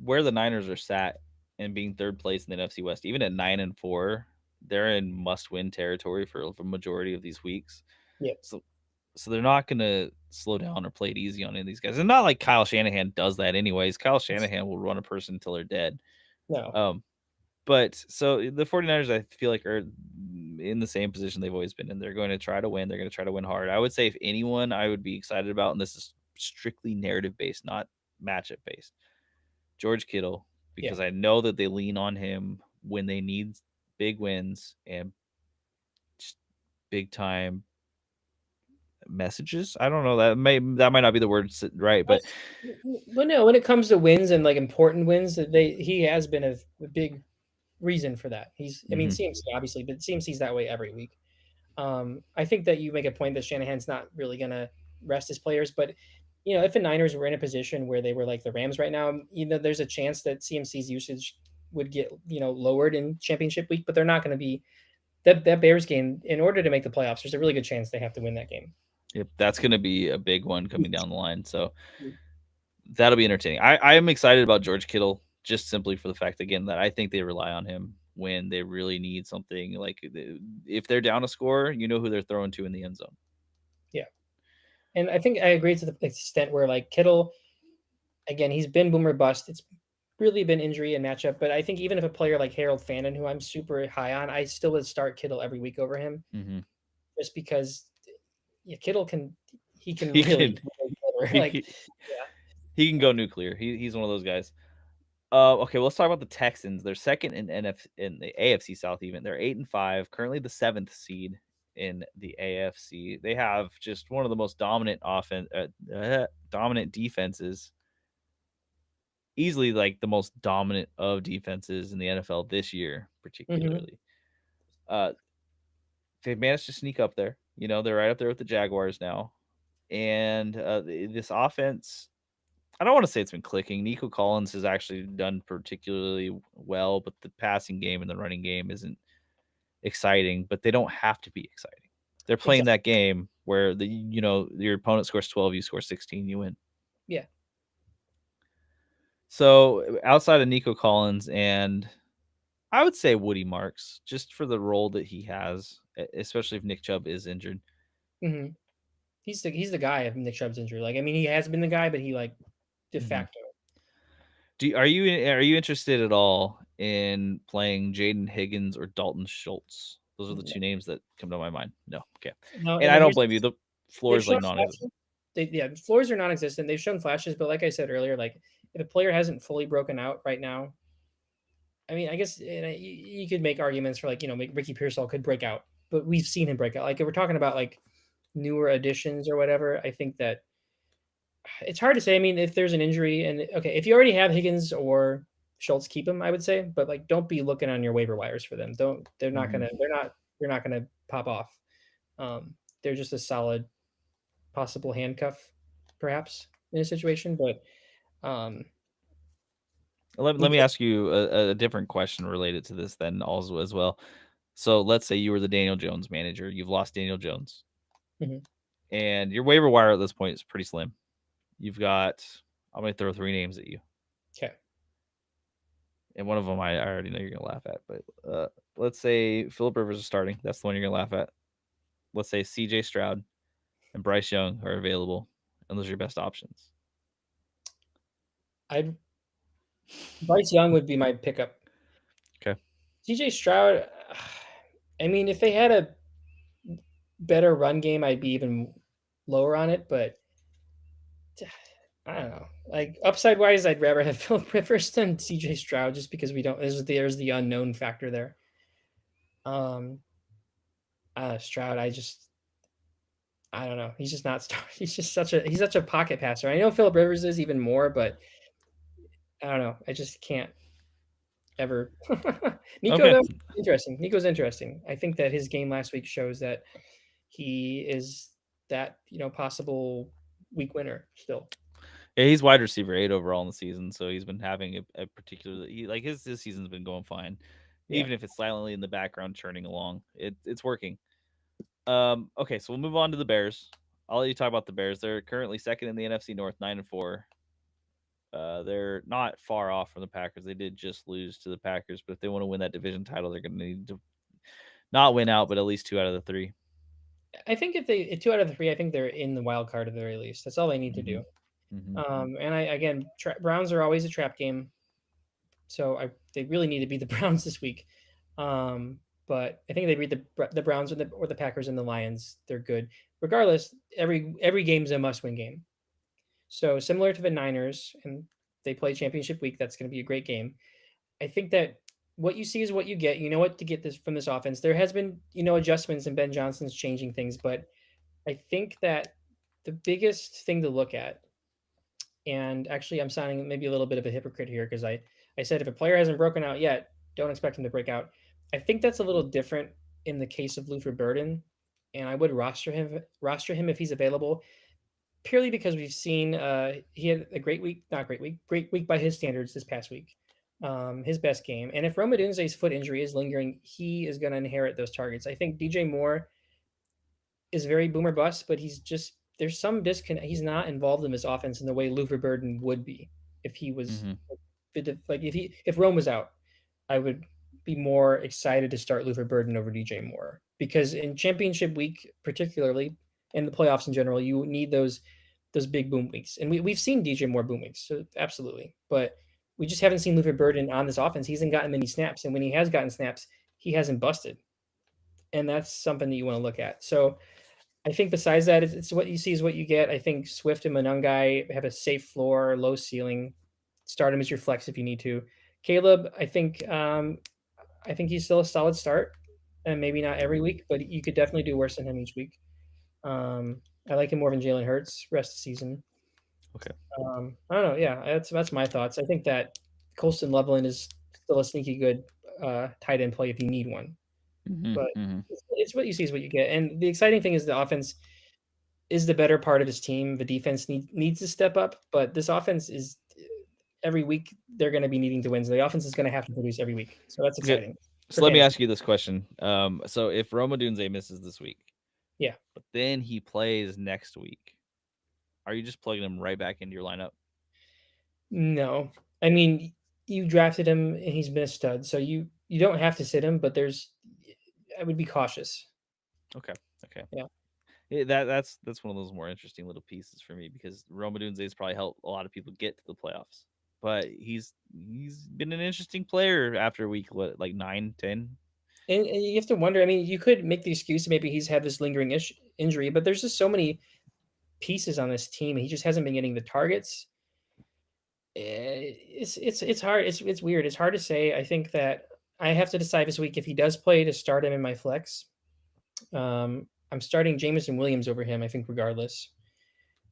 where the Niners are sat and being third place in the NFC West, even at 9-4, they're in must-win territory for the majority of these weeks. Yeah. So they're not going to slow down or play it easy on any of these guys. And not like Kyle Shanahan does that anyways. Kyle Shanahan will run a person until they're dead. No. Um, but so the 49ers, I feel like, are in the same position they've always been in. They're going to try to win. They're going to try to win hard. I would say if anyone I would be excited about, and this is strictly narrative based, not matchup based, George Kittle, Yeah. because I know that they lean on him when they need big wins and just big time messages. I don't know, that might not be the word right, but But no, when it comes to wins and like important wins, he has been a big reason for that. I mean, mhm, CMC obviously, but CMC's that way every week. I think that you make a point that Shanahan's not really gonna rest his players, but if the Niners were in a position where they were like the Rams right now, there's a chance that CMC's usage would get lowered in championship week, but they're not going to be that Bears game. In order to make the playoffs, there's a really good chance they have to win that game. yep, that's going to be a big one coming down the line. So that'll be entertaining. I am excited about George Kittle just simply for the fact again that I think they rely on him when they really need something. Like if they're down a score, you know who they're throwing to in the end zone. Yeah, and I think I agree to the extent where like Kittle, again, he's been boomer bust. It's really been injury and matchup, but I think even if a player like Harold Fannin, who I'm super high on, I still would start Kittle every week over him, Mm-hmm. just because Kittle he can He really can like he, yeah. he can go nuclear. He's one of those guys. Okay, well, let's talk about the Texans. They're second in in the AFC South. Even they're 8-5, currently the seventh seed in the AFC. They have just one of the most dominant defenses, easily like the most dominant of defenses in the NFL this year, Mhm. particularly. Uh, they've managed to sneak up there. You know, they're right up there with the Jaguars now, and this offense, I don't want to say it's been clicking. Nico Collins has actually done particularly well, but the passing game and the running game isn't exciting, but they don't have to be exciting. They're playing Exactly. that game where your opponent scores 12, you score 16, you win. Yeah. So outside of Nico Collins and I would say Woody Marks, just for the role that he has, especially if Nick Chubb is injured. Mhm. He's the guy if Nick Chubb's injured. Like, I mean, he has been the guy, but he like de Mhm. facto. Are you interested at all in playing Jaden Higgins or Dalton Schultz? Those are the No, two names that come to my mind. No, okay, no, and and I then don't here's blame you. The floor Nick is like Chubb's non-existent. floors are non-existent. They've shown flashes, but like I said earlier, like if a player hasn't fully broken out right now, I mean, I guess you could make arguments for like Ricky Pearsall could break out, but we've seen him break out. Like if we're talking about like newer additions or whatever, I think that it's hard to say. I mean, if there's an injury and okay, if you already have Higgins or Schultz, keep them, I would say, but like don't be looking on your waiver wires for them. Don't they're not Mhm. gonna they're not gonna pop off. They're just a solid possible handcuff, perhaps in a situation, but um, Let we me just ask you a different question related to this then also as well. So let's say you were the Daniel Jones manager. You've lost Daniel Jones, mhm. and your waiver wire at this point is pretty slim. You've got I'm gonna throw three names at you, Okay. and one of them I already know you're gonna laugh at. But let's say Philip Rivers is starting. That's the one you're gonna laugh at. Let's say C.J. Stroud and Bryce Young are available, and those are your best options. I Bryce Young would be my pickup. Okay. CJ Stroud, I mean, if they had a better run game, I'd be even lower on it, but I don't know. Like upside wise, I'd rather have Philip Rivers than CJ Stroud just because we don't there's the unknown factor there. Um Stroud, I don't know. He's just not he's just he's such a pocket passer. I know Philip Rivers is even more, but I don't know. I just can't ever. Nico Okay. though, interesting. Nico's interesting. I think that his game last week shows that he is that possible week winner still. Yeah, he's wide receiver 8 overall in the season, so he's been having a particularly like his season's been going fine, Yeah. even if it's silently in the background churning along. It's working. Okay, so we'll move on to the Bears. I'll let you talk about the Bears. They're currently second in the NFC North, 9-4. They're not far off from the Packers. They did just lose to the Packers, but if they want to win that division title, they're going to need to not win out, but at least 2 out of the 3. I think if 2 out of the 3, I think they're in the wild card at the very least. That's all they need to Mm-hmm. do. Mm-hmm. And I again, Browns are always a trap game, so they really need to beat the Browns this week. But I think they beat the Browns or the Packers and the Lions. They're good. Regardless, every game is a must-win game. So similar to the Niners, and they play championship week. That's going to be a great game. I think that what you see is what you get. You know what to get this from this offense. There has been adjustments and Ben Johnson's changing things, but I think that the biggest thing to look at, and actually I'm sounding maybe a little bit of a hypocrite here because I said if a player hasn't broken out yet, don't expect him to break out. I think that's a little different in the case of Luther Burden, and I would roster him if he's available purely because we've seen he had a great week by his standards this past week. His best game. And if Rome Odunze's foot injury is lingering, he is going to inherit those targets. I think DJ Moore is very boomer bust, but there's some disconnect. He's not involved in this offense in the way Luther Burden would be if he was Mm-hmm. like if Rome was out. I would be more excited to start Luther Burden over DJ Moore because in championship week, particularly in the playoffs in general, you need those big boom weeks, and we've seen DJ Moore boom weeks, so absolutely, but we just haven't seen Luther Burden on this offense. He hasn't gotten many snaps, and when he has gotten snaps, he hasn't busted, and that's something that you want to look at. So I think besides that, it's what you see is what you get. I think Swift and Monungai have a safe floor, low ceiling. Start him as your flex if you need to. Caleb, I think he's still a solid start, and maybe not every week, but you could definitely do worse than him each week. I like him more than Jalen Hurts rest of the season. Okay. I don't know. Yeah, that's my thoughts. I think that Colston Loveland is still a sneaky good tight end play if you need one, Mm-hmm. but Mm-hmm. it's what you see is what you get. And the exciting thing is the offense is the better part of his team. The defense needs to step up, but this offense is every week they're going to be needing to win. So the offense is going to have to produce every week. So that's Okay. exciting for So let me fantasy. ask you this question. So if Roma Dunze misses this week, Yeah. but then he plays next week, are you just plugging him right back into your lineup? No, I mean you drafted him and he's been a stud, so you don't have to sit him, but I would be cautious. Okay. Okay. Yeah. That's one of those more interesting little pieces for me because Roma Dunze has probably helped a lot of people get to the playoffs. But he's been an interesting player after week what like 9, 10. And you have to wonder. I mean, you could make the excuse that maybe he's had this lingering injury, but there's just so many pieces on this team. He just hasn't been getting the targets. It's hard. It's weird. It's hard to say. I think that I have to decide this week if he does play to start him in my flex. I'm starting Jameson Williams over him. I think regardless,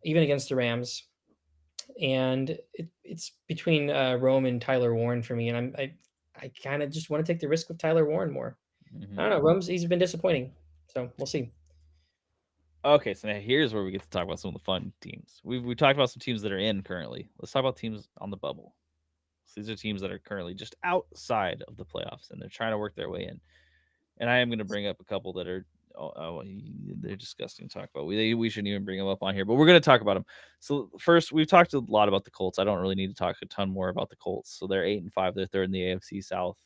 even against the Rams, and it's between Rome and Tyler Warren for me, and I kind of just want to take the risk with Tyler Warren more. I don't know. Rome's he's been disappointing, so we'll see. Okay, so now here's where we get to talk about some of the fun teams. We talked about some teams that are in currently. Let's talk about teams on the bubble. So these are teams that are currently just outside of the playoffs, and they're trying to work their way in. And I am going to bring up a couple that are they're disgusting to talk about. We shouldn't even bring them up on here, but we're going to talk about them. So first, we've talked a lot about the Colts. I don't really need to talk a ton more about the Colts. So they're 8-5. They're third in the AFC South.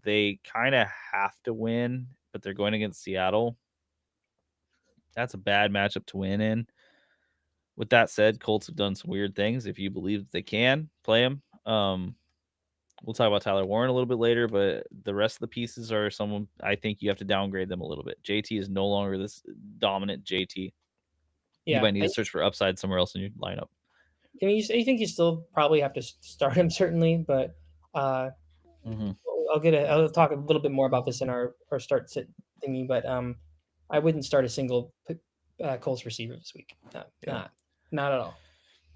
They kind of have to win, but they're going against Seattle. That's a bad matchup to win in. With that said, Colts have done some weird things. If you believe that they can play them, we'll talk about Tyler Warren a little bit later, but the rest of the pieces are someone I think you have to downgrade them a little bit. JT is no longer this dominant JT. You might need to search for upside somewhere else in your lineup. I mean, I think you still probably have to start him certainly, but I'll talk a little bit more about this in our start sit thingy. But I wouldn't start a single Colts receiver this week. Not at all.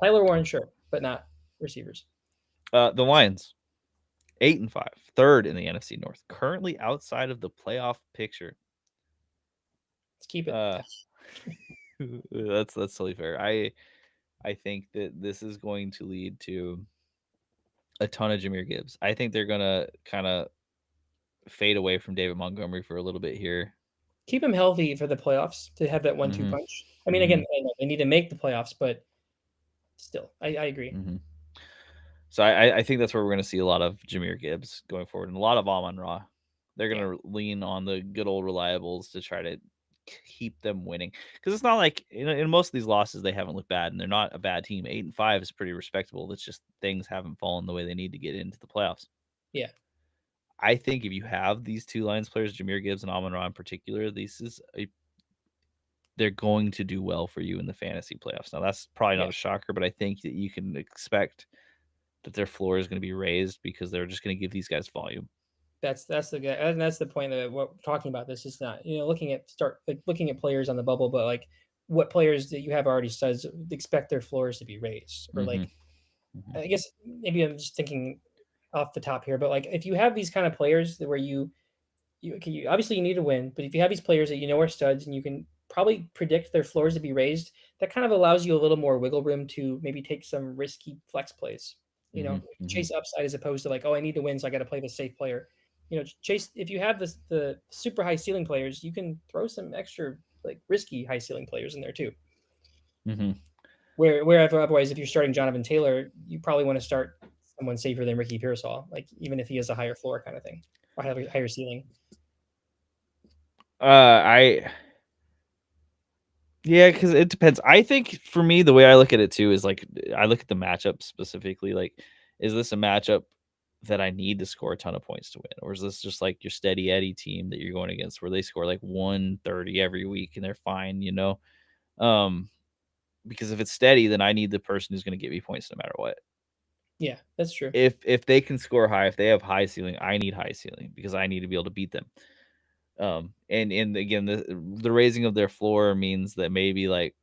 Tyler Warren, sure, but not receivers. The Lions, 8-5, third in the NFC North, currently outside of the playoff picture. Let's keep it. That's totally fair. I think that this is going to lead to a ton of Jahmyr Gibbs. I think they're gonna kind of fade away from David Montgomery for a little bit here. Keep him healthy for the playoffs to have that 1-2 punch. I mean, again, they need to make the playoffs, but still, I agree. So I think that's where we're going to see a lot of Jahmyr Gibbs going forward and a lot of Amon-Ra. They're going to lean on the good old reliables to try to keep them winning, because it's not like in most of these losses they haven't looked bad, and they're not a bad team. 8-5 is pretty respectable. It's just things haven't fallen the way they need to get into the playoffs. Yeah, I think if you have these two Lions players, Jahmyr Gibbs and Amon-Ra in particular, they're going to do well for you in the fantasy playoffs. Now that's probably not a shocker, but I think that you can expect that their floor is going to be raised because they're just going to give these guys volume. That's the point that what we're talking about. This is not looking at players on the bubble, but like what players that you have already studs expect their floors to be raised, or I guess maybe I'm just thinking off the top here, but like if you have these kind of players where you obviously you need to win, but if you have these players that are studs and you can probably predict their floors to be raised, that kind of allows you a little more wiggle room to maybe take some risky flex plays. Chase upside as opposed to like, oh, I need to win, so I got to play the safe player. Chase, if you have the super high ceiling players, you can throw some extra like risky high ceiling players in there too. Wherever otherwise, if you're starting Jonathan Taylor, you probably want to start someone safer than Ricky Pearsall, like even if he has a higher floor kind of thing or higher ceiling. Yeah, because it depends. I think for me, the way I look at it too is like I look at the matchup specifically. Like, is this a matchup that I need to score a ton of points to win, or is this just like your steady Eddie team that you're going against, where they score like 130 every week and they're fine, Because if it's steady, then I need the person who's going to get me points no matter what. Yeah, that's true. If they can score high, if they have high ceiling, I need high ceiling because I need to be able to beat them. And again, the raising of their floor means that maybe like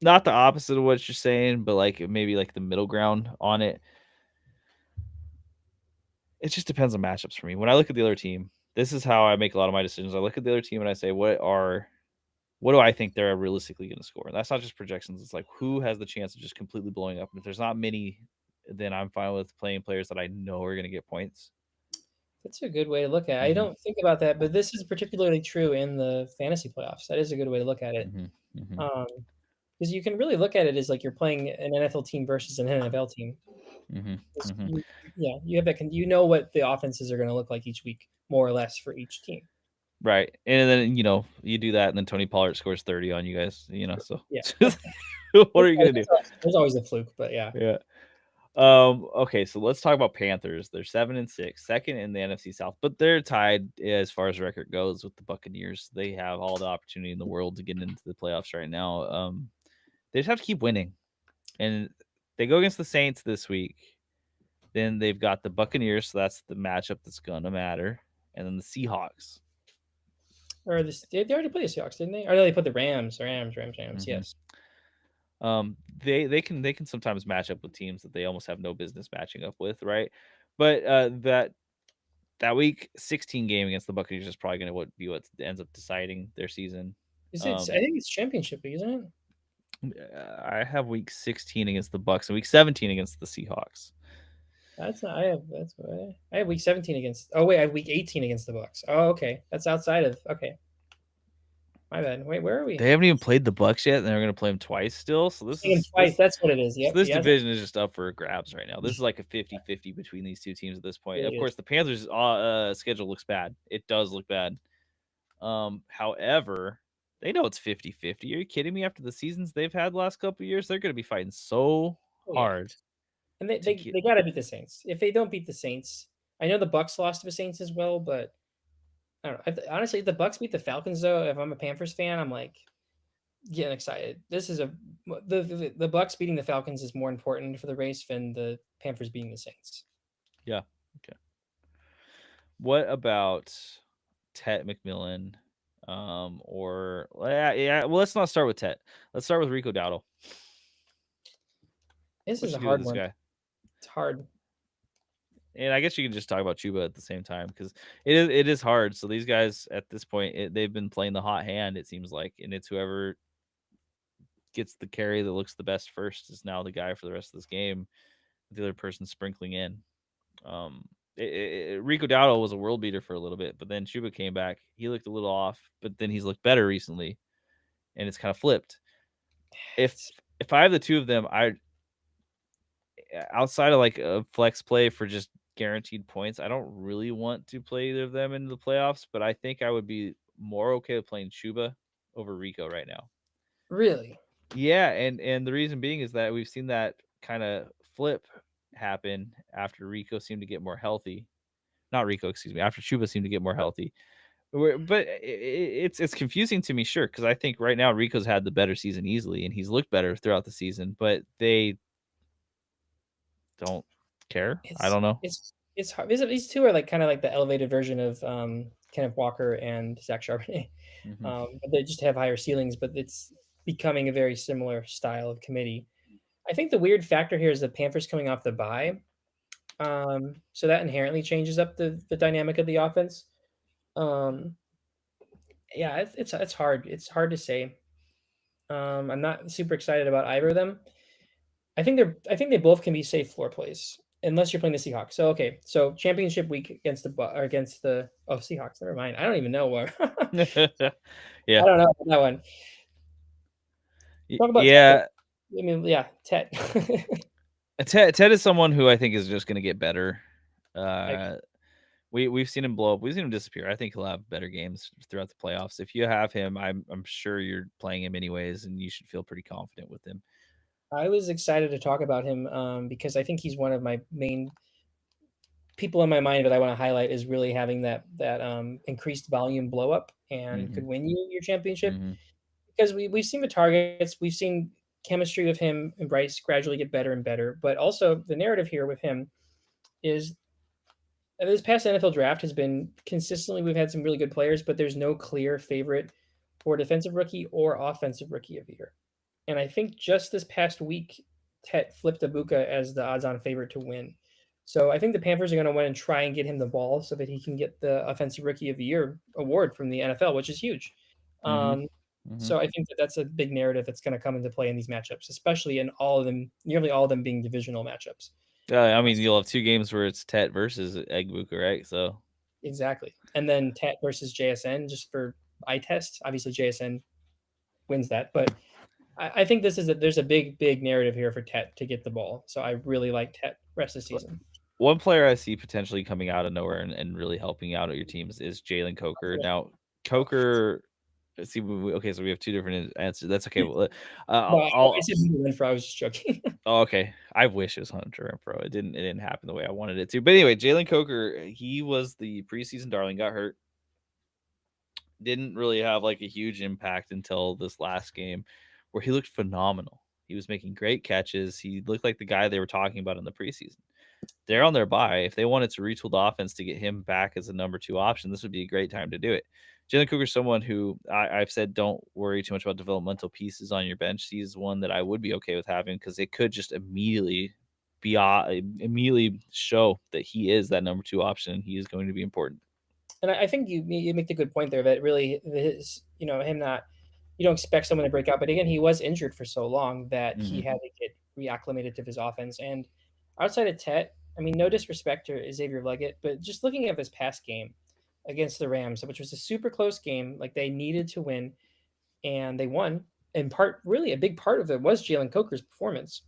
not the opposite of what you're saying, but like maybe like the middle ground on it. It just depends on matchups for me. When I look at the other team, this is how I make a lot of my decisions. I look at the other team and I say, what do I think they're realistically going to score? And that's not just projections. It's like who has the chance of just completely blowing up. And if there's not many, then I'm fine with playing players that I know are going to get points. That's a good way to look at it. I don't think about that, but this is particularly true in the fantasy playoffs. That is a good way to look at it. Because you can really look at it as like you're playing an NFL team versus an NFL team. You have that. You know what the offenses are going to look like each week, more or less, for each team. Right, and then you do that, and then Tony Pollard scores 30 on you guys. So yeah, what are you gonna do? There's always a fluke, but yeah. Okay, so let's talk about Panthers. They're 7-6, second in the NFC South, but they're tied as far as record goes with the Buccaneers. They have all the opportunity in the world to get into the playoffs right now. They just have to keep winning, and they go against the Saints this week. Then they've got the Buccaneers, so that's the matchup that's gonna matter, and then the Seahawks. Or this, they already played the Seahawks, didn't they? Or no, they put the Rams. Mhm. Yes. They can sometimes match up with teams that they almost have no business matching up with, right? But that week 16 game against the Buccaneers is probably going to be what ends up deciding their season. Is it? I Um, think it's championship week, isn't it? I have week 16 against the Bucks and week 17 against the Seahawks. That's not. I have. That's what I have week 17 against. Oh wait, I have week 18 against the Bucks. Oh, okay. That's outside of. Okay, my bad. Wait, where are we? They haven't even played the Bucks yet, and they're going to play them twice still. So this Playing is twice. this That's what it is. so Yep. this Yeah. division is just up for grabs right now. This is like a 50-50 between these two teams at this point. Really Of is. course, the Panthers' schedule looks bad. It does look bad. However, they know it's 50-50. Are you kidding me? After the seasons they've had the last couple of years, they're going to be fighting so Oh yeah. hard And they to they, get. they got to beat the Saints. If they don't beat the Saints, I know the Bucks lost to the Saints as well, but I don't know. Honestly, if the Bucks beat the Falcons though, if I'm a Panthers fan, I'm like getting excited. This is the Bucks beating the Falcons is more important for the race than the Panthers beating the Saints. Yeah. Okay. What about Tet McMillan? Or yeah. Well, let's not start with Tet. Let's start with Rico Dowdle. This What is a you do with hard this one. guy? It's hard. And I guess you can just talk about Chuba at the same time because it is hard. So these guys at this point they've been playing the hot hand. It seems like, and it's whoever gets the carry that looks the best first is now the guy for the rest of this game. The other person sprinkling in. Um, Rico Dowdle was a world beater for a little bit, but then Chuba came back. He looked a little off, but then he's looked better recently, and it's kind of flipped. If It's if I have the two of them, I outside of like a flex play for just guaranteed points, I don't really want to play either of them in the playoffs. But I think I would be more okay with playing Chuba over Rico right now. really. Yeah, and the reason being is that we've seen that kind of flip happen after Rico seemed to get more healthy. Not Rico, excuse me. After Chuba seemed to get more healthy. But it's confusing to me, sure, because I think right now Rico's had the better season easily, and he's looked better throughout the season. But they don't care. I It's don't know. it's hard. These two are like kind of like the elevated version of Kenneth Walker and Zach Charbonnet. Hmm. But they just have higher ceilings, but it's becoming a very similar style of committee. I think the weird factor here is the Panthers coming off the bye. So that inherently changes up the dynamic of the offense. Um, yeah, it's hard. It's hard to say. I'm not super excited about either of them. I think they both can be safe floor plays unless you're playing the Seahawks. So okay, so championship week against or against the Seahawks. Never mind. I don't even know what. I Yeah, don't know about that one. Talk about Ted. yeah. I mean, yeah, Ted. Ted is someone who I think is just going to get better. Like, Uh, we've seen him blow up. We've seen him disappear. I think he'll have better games throughout the playoffs. If you have him, I'm sure you're playing him anyways, and you should feel pretty confident with him. I was excited to talk about him because I think he's one of my main people in my mind that I want to highlight is really having that increased volume blow up and Hmm. could win you your championship Hmm. because we've seen the targets, we've seen chemistry with him and Bryce gradually get better and better, but also the narrative here with him is this past NFL draft has been consistently we've had some really good players, but there's no clear favorite for defensive rookie or offensive rookie of the year. And I think just this past week, Tet flipped Abuka as the odds-on favorite to win. So I think the Panthers are going to win and try and get him the ball so that he can get the Offensive Rookie of the Year award from the NFL, which is huge. Hmm. Um, Hmm. so I think that that's a big narrative that's going to come into play in these matchups, especially in all of them, nearly all of them being divisional matchups. I mean, you'll have two games where it's Tet versus Egbuka, right? So Exactly. And then Tet versus JSN, just for eye test. Obviously, JSN wins that, but I think there's a big narrative here for Tet to get the ball. So I really like Tet rest of the season. one player I see potentially coming out of nowhere and really helping out at your teams is Jalen Coker. Now, Oh, Coker See, okay, so we have two different answers. That's okay. Well, No, I I'll said Hunter Renfrow. I was just joking. oh, okay. I wish it was Hunter Renfrow. It didn't happen the way I wanted it to. But anyway, Jalen Coker, he was the preseason darling, got hurt. Didn't really have like a huge impact until this last game where he looked phenomenal. He was making great catches. He looked like the guy they were talking about in the preseason. They're on their bye. If they wanted to retool the offense to get him back as a number two option, this would be a great time to do it. Jalen Cooker's someone who I've said don't worry too much about developmental pieces on your bench. He's one that I would be okay with having because it could just immediately show that he is that number two option and he is going to be important. And I think you make the good point there that really his him not you don't expect someone to break out, but again he was injured for so long that he Mm-hmm. had to get reacclimated to his offense. And outside of Tet, I mean, no disrespect to Xavier Leggett, but just looking at this past game against the Rams, which was a super close game, like they needed to win, and they won. In part, really a big part of it was Jalen Coker's performance.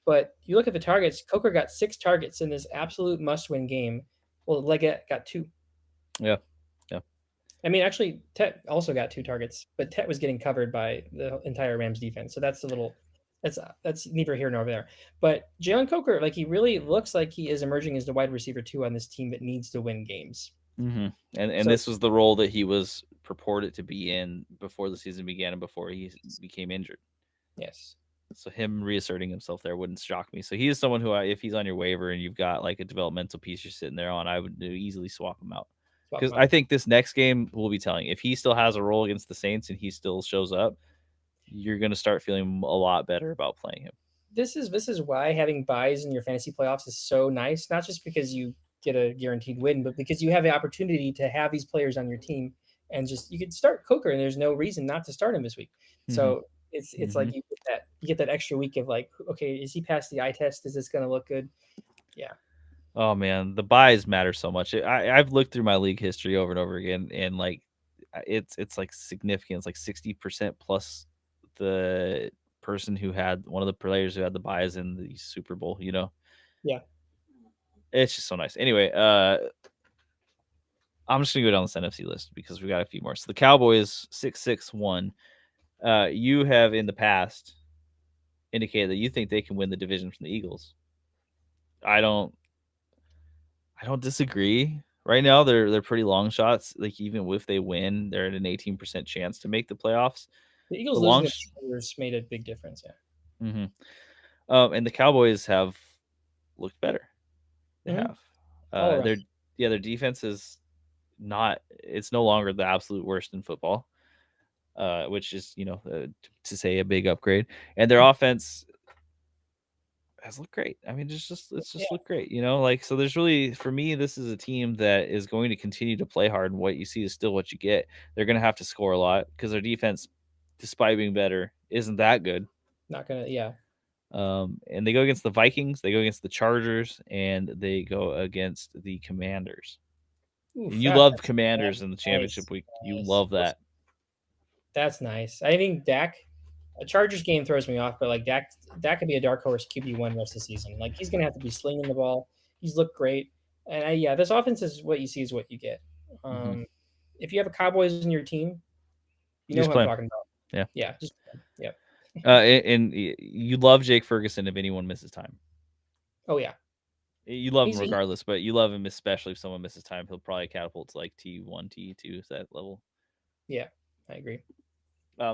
But you look at the targets, Coker got 6 targets in this absolute must-win game. Well, Leggett got 2. Yeah. Yeah. I mean, actually, Tet also got 2 targets, but Tet was getting covered by the entire Rams defense. So that's a little, that's neither here nor there. But Jalen Coker, like he really looks like he is emerging as the wide receiver 2 on this team that needs to win games. Mm-hmm. And So this was the role that he was purported to be in before the season began and before he became injured. yes, So him reasserting himself there wouldn't shock me. So he is someone who, if he's on your waiver and you've got like a developmental piece you're sitting there on, I would easily swap him out. swap Because him I out. think this next game will be telling. If he still has a role against the Saints and he still shows up, you're going to start feeling a lot better about playing him. This is why having buys in your fantasy playoffs is so nice. Not just because you get a guaranteed win, but because you have the opportunity to have these players on your team, and just you could start Coker, and there's no reason not to start him this week. Mm-hmm. So it's Mm-hmm. like you get that extra week of like, okay, is he past the eye test? Is this going to look good? Yeah. Oh man, the buys matter so much. I've looked through my league history over and over again, and like it's like significant. It's like 60% plus the person who had one of the players who had the buys in the Super Bowl. Yeah. It's just so nice. Anyway, I'm just gonna go down this NFC list because we got a few more. So the Cowboys 6-6-1. You have in the past indicated that you think they can win the division from the Eagles. I don't disagree. Right now, they're pretty long shots. Like even if they win, they're at an 18% chance to make the playoffs. The The Eagles losing long, the Steelers made a big difference. Yeah. and the Cowboys have looked better. They Mm-hmm. have. All around. Their defense is not. It's no longer the absolute worst in football, which is to say a big upgrade. And their offense has looked great. I mean, it's Yeah. just looked great. Like so. There's really for me, this is a team that is going to continue to play hard, and what you see is still what you get. They're going to have to score a lot because their defense, despite being better, isn't that good. Not gonna. Yeah. And they go against the Vikings, they go against the Chargers, and they go against the Commanders. Oof. And you love That's Commanders in the nice. championship week. You Nice. love that. That's nice. I think Dak, a Chargers game throws me off, but like Dak could be a dark horse QB1 rest of the season. Like he's gonna have to be slinging the ball. He's looked great, and yeah, this offense is what you see is what you get. Mm-hmm. If you have a Cowboys in your team, you know Just who play I'm him. talking about. Yeah. Yeah, just yeah. And you love Jake Ferguson if anyone misses time. Oh yeah, You love him he's regardless, but you love him especially if someone misses time. He'll probably catapult to like T1, T2, that level. yeah, I agree.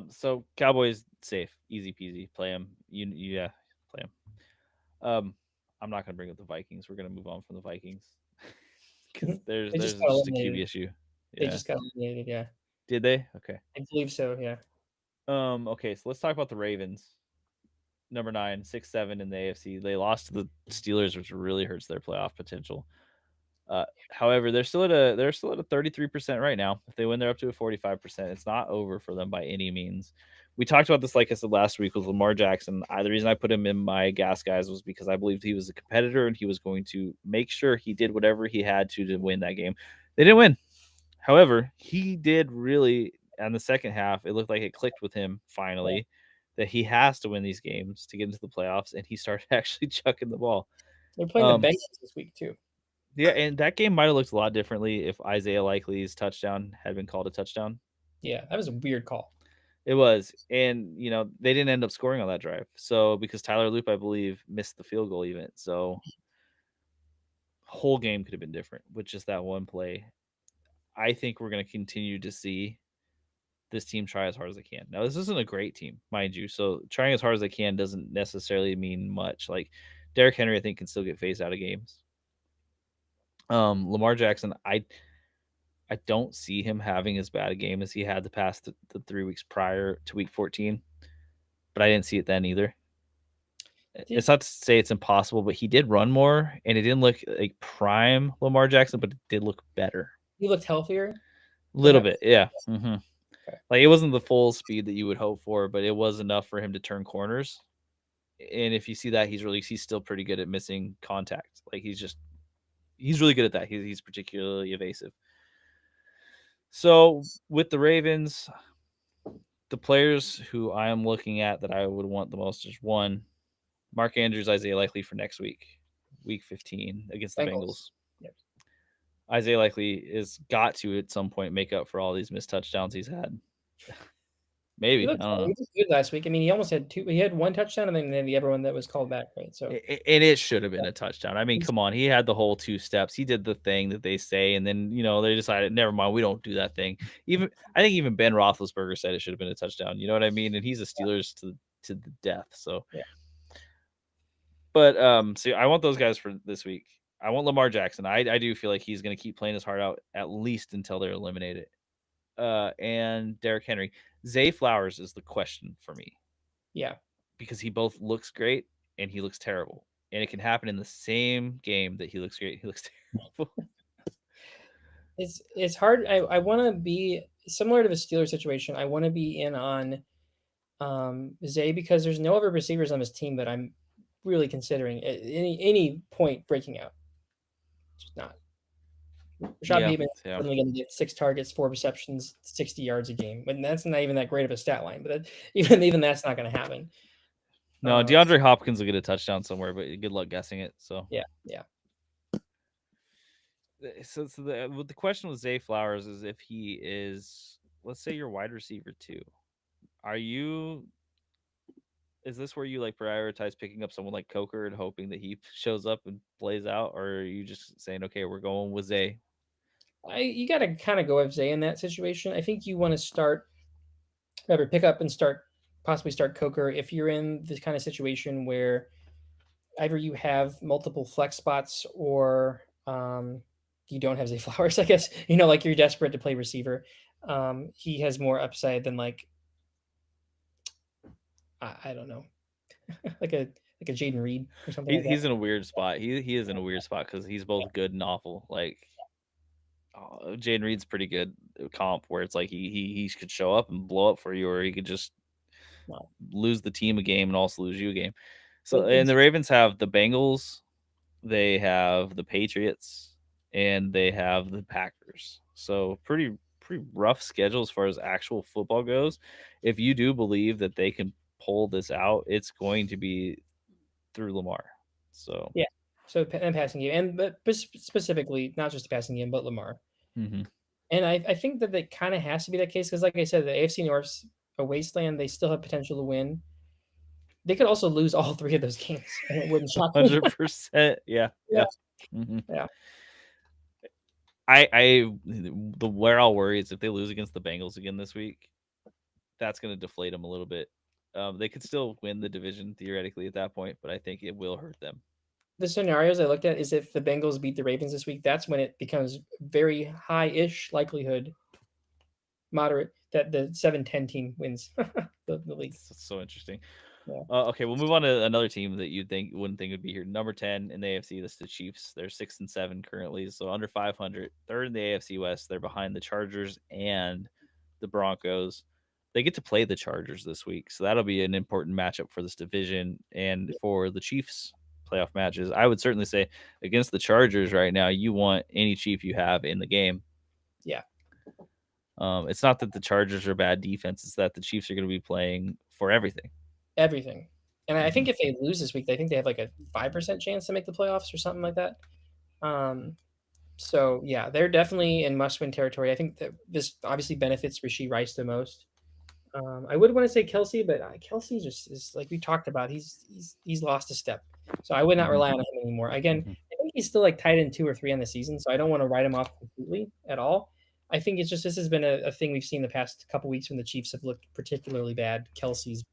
So Cowboys safe, easy peasy. Play him. Yeah, play him. I'm not gonna bring up the Vikings. We're gonna move on from the Vikings because They there's just got just a eliminated. QB issue. They Yeah. just got eliminated. Yeah, Did they? Okay. I believe so. Yeah. Okay. So let's talk about the Ravens. Number 9, 6-7 in the AFC. They lost to the Steelers, which really hurts their playoff potential. However, they're still at a 33% right now. If they win, they're up to a 45%. It's not over for them by any means. We talked about this, like I said last week, with Lamar Jackson. The reason I put him in my gas guys was because I believed he was a competitor and he was going to make sure he did whatever he had to win that game. They didn't win. However, he did really, in the second half, it looked like it clicked with him finally that he has to win these games to get into the playoffs, and he started actually chucking the ball. They're playing the Bengals this week too. Yeah, and that game might have looked a lot differently if Isaiah Likely's touchdown had been called a touchdown. Yeah, that was a weird call. It was, and they didn't end up scoring on that drive. So because Tyler Loop, I believe, missed the field goal even. So whole game could have been different with just that one play. I think we're going to continue to see this team try as hard as they can. Now, this isn't a great team, mind you. So trying as hard as they can doesn't necessarily mean much. Like Derrick Henry, I think, can still get phased out of games. Lamar Jackson, I don't see him having as bad a game as he had the past the 3 weeks prior to week 14, but I didn't see it then either. It's Did not to say it's impossible, but he did run more, and it didn't look like prime Lamar Jackson, but it did look better. he looked healthier, A little perhaps? bit, yeah. Okay. Like it wasn't the full speed that you would hope for, but it was enough for him to turn corners. And if you see that, he's still pretty good at missing contact. Like he's really good at that. He's particularly evasive. So with the Ravens, the players who I am looking at that I would want the most is one, Mark Andrews, Isaiah Likely for next week, week 15 against the Bengals. Bengals. Yep. Isaiah Likely is got to at some point make up for all these missed touchdowns he's had. He Maybe, I looked don't know. he looked good last week. I mean, he almost had 2 he had 1 touchdown and then the other one that was called back, right? So, And it should have been a touchdown. I mean, he's come on, he had the whole 2 steps. He did the thing that they say, and then they decided, never mind, we don't do that thing. I think even Ben Roethlisberger said it should have been a touchdown. You know what I mean? And he's a Steelers to the death. So, yeah. but so I want those guys for this week. I want Lamar Jackson. I do feel like he's going to keep playing his heart out at least until they're eliminated. And Derrick Henry, Zay Flowers is the question for me. Yeah. Because he both looks great and he looks terrible. And it can happen in the same game that he looks great. He looks terrible. It's hard. I want to be similar to the Steelers situation. I want to be in on Zay because there's no other receivers on his team that I'm really considering at any point breaking out. Just not. Rashad Yeah, Bateman is yeah. suddenly going to get 6 targets, 4 receptions, 60 yards a game, and that's not even that great of a stat line. But even that's not going to happen. No, DeAndre Hopkins will get a touchdown somewhere, but good luck guessing it. So Yeah, yeah. The question with Zay Flowers is if he is, let's say, your wide receiver too. Is this where you like prioritize picking up someone like Coker and hoping that he shows up and plays out, or are you just saying, okay, we're going with Zay? You got to kind of go with Zay in that situation. I think you want to start, either pick up and possibly start Coker if you're in this kind of situation where either you have multiple flex spots or you don't have Zay Flowers. I guess like you're desperate to play receiver. He has more upside than like I don't know, like a Jaden Reed or something like that. He's in a weird spot. He is in a weird spot because he's both good and awful. Like Jaden Reed's pretty good comp where it's like he could show up and blow up for you, or he could just Wow. lose the team a game and also lose you a game. So But and the Ravens have the Bengals, they have the Patriots, and they have the Packers. So pretty rough schedule as far as actual football goes. If you do believe that they can pull this out, it's going to be through Lamar. So yeah, so and passing game, but specifically not just the passing game, but Lamar. mm-hmm. And I think that it kind of has to be that case because, like I said, the AFC North's a wasteland. They still have potential to win. They could also lose all 3 of those games, and it wouldn't shock me. 100%. Yeah. Yeah, Mm-hmm. yeah. The where I'll worry is if they lose against the Bengals again this week, that's going to deflate them a little bit. They could still win the division theoretically at that point, but I think it will hurt them. The scenarios I looked at is if the Bengals beat the Ravens this week, that's when it becomes very high-ish likelihood, moderate, that the 7-10 team wins the league. It's so interesting. Yeah. Okay, we'll move on to another team that wouldn't think would be here. Number 10 in the AFC, that's the Chiefs. They're 6-7 currently, so under 500. Third in the AFC West. They're behind the Chargers and the Broncos. They get to play the Chargers this week, so that'll be an important matchup for this division and for the Chiefs playoff matches. I would certainly say against the Chargers right now, you want any Chief you have in the game. Yeah. It's not that the Chargers are bad defense; it's that the Chiefs are going to be playing for everything. Everything. And I think if they lose this week, I think they have like a 5% chance to make the playoffs or something like that. So yeah, they're definitely in must-win territory. I think that this obviously benefits Rasheed Rice the most. I would want to say Kelsey, but Kelsey just is like we talked about. He's lost a step, so I would not Mhm, rely on him anymore. Again, mhm. I think he's still like tight end 2 or 3 on the season, so I don't want to write him off completely at all. I think it's just this has been a thing we've seen the past couple weeks when the Chiefs have looked particularly bad. Kelsey's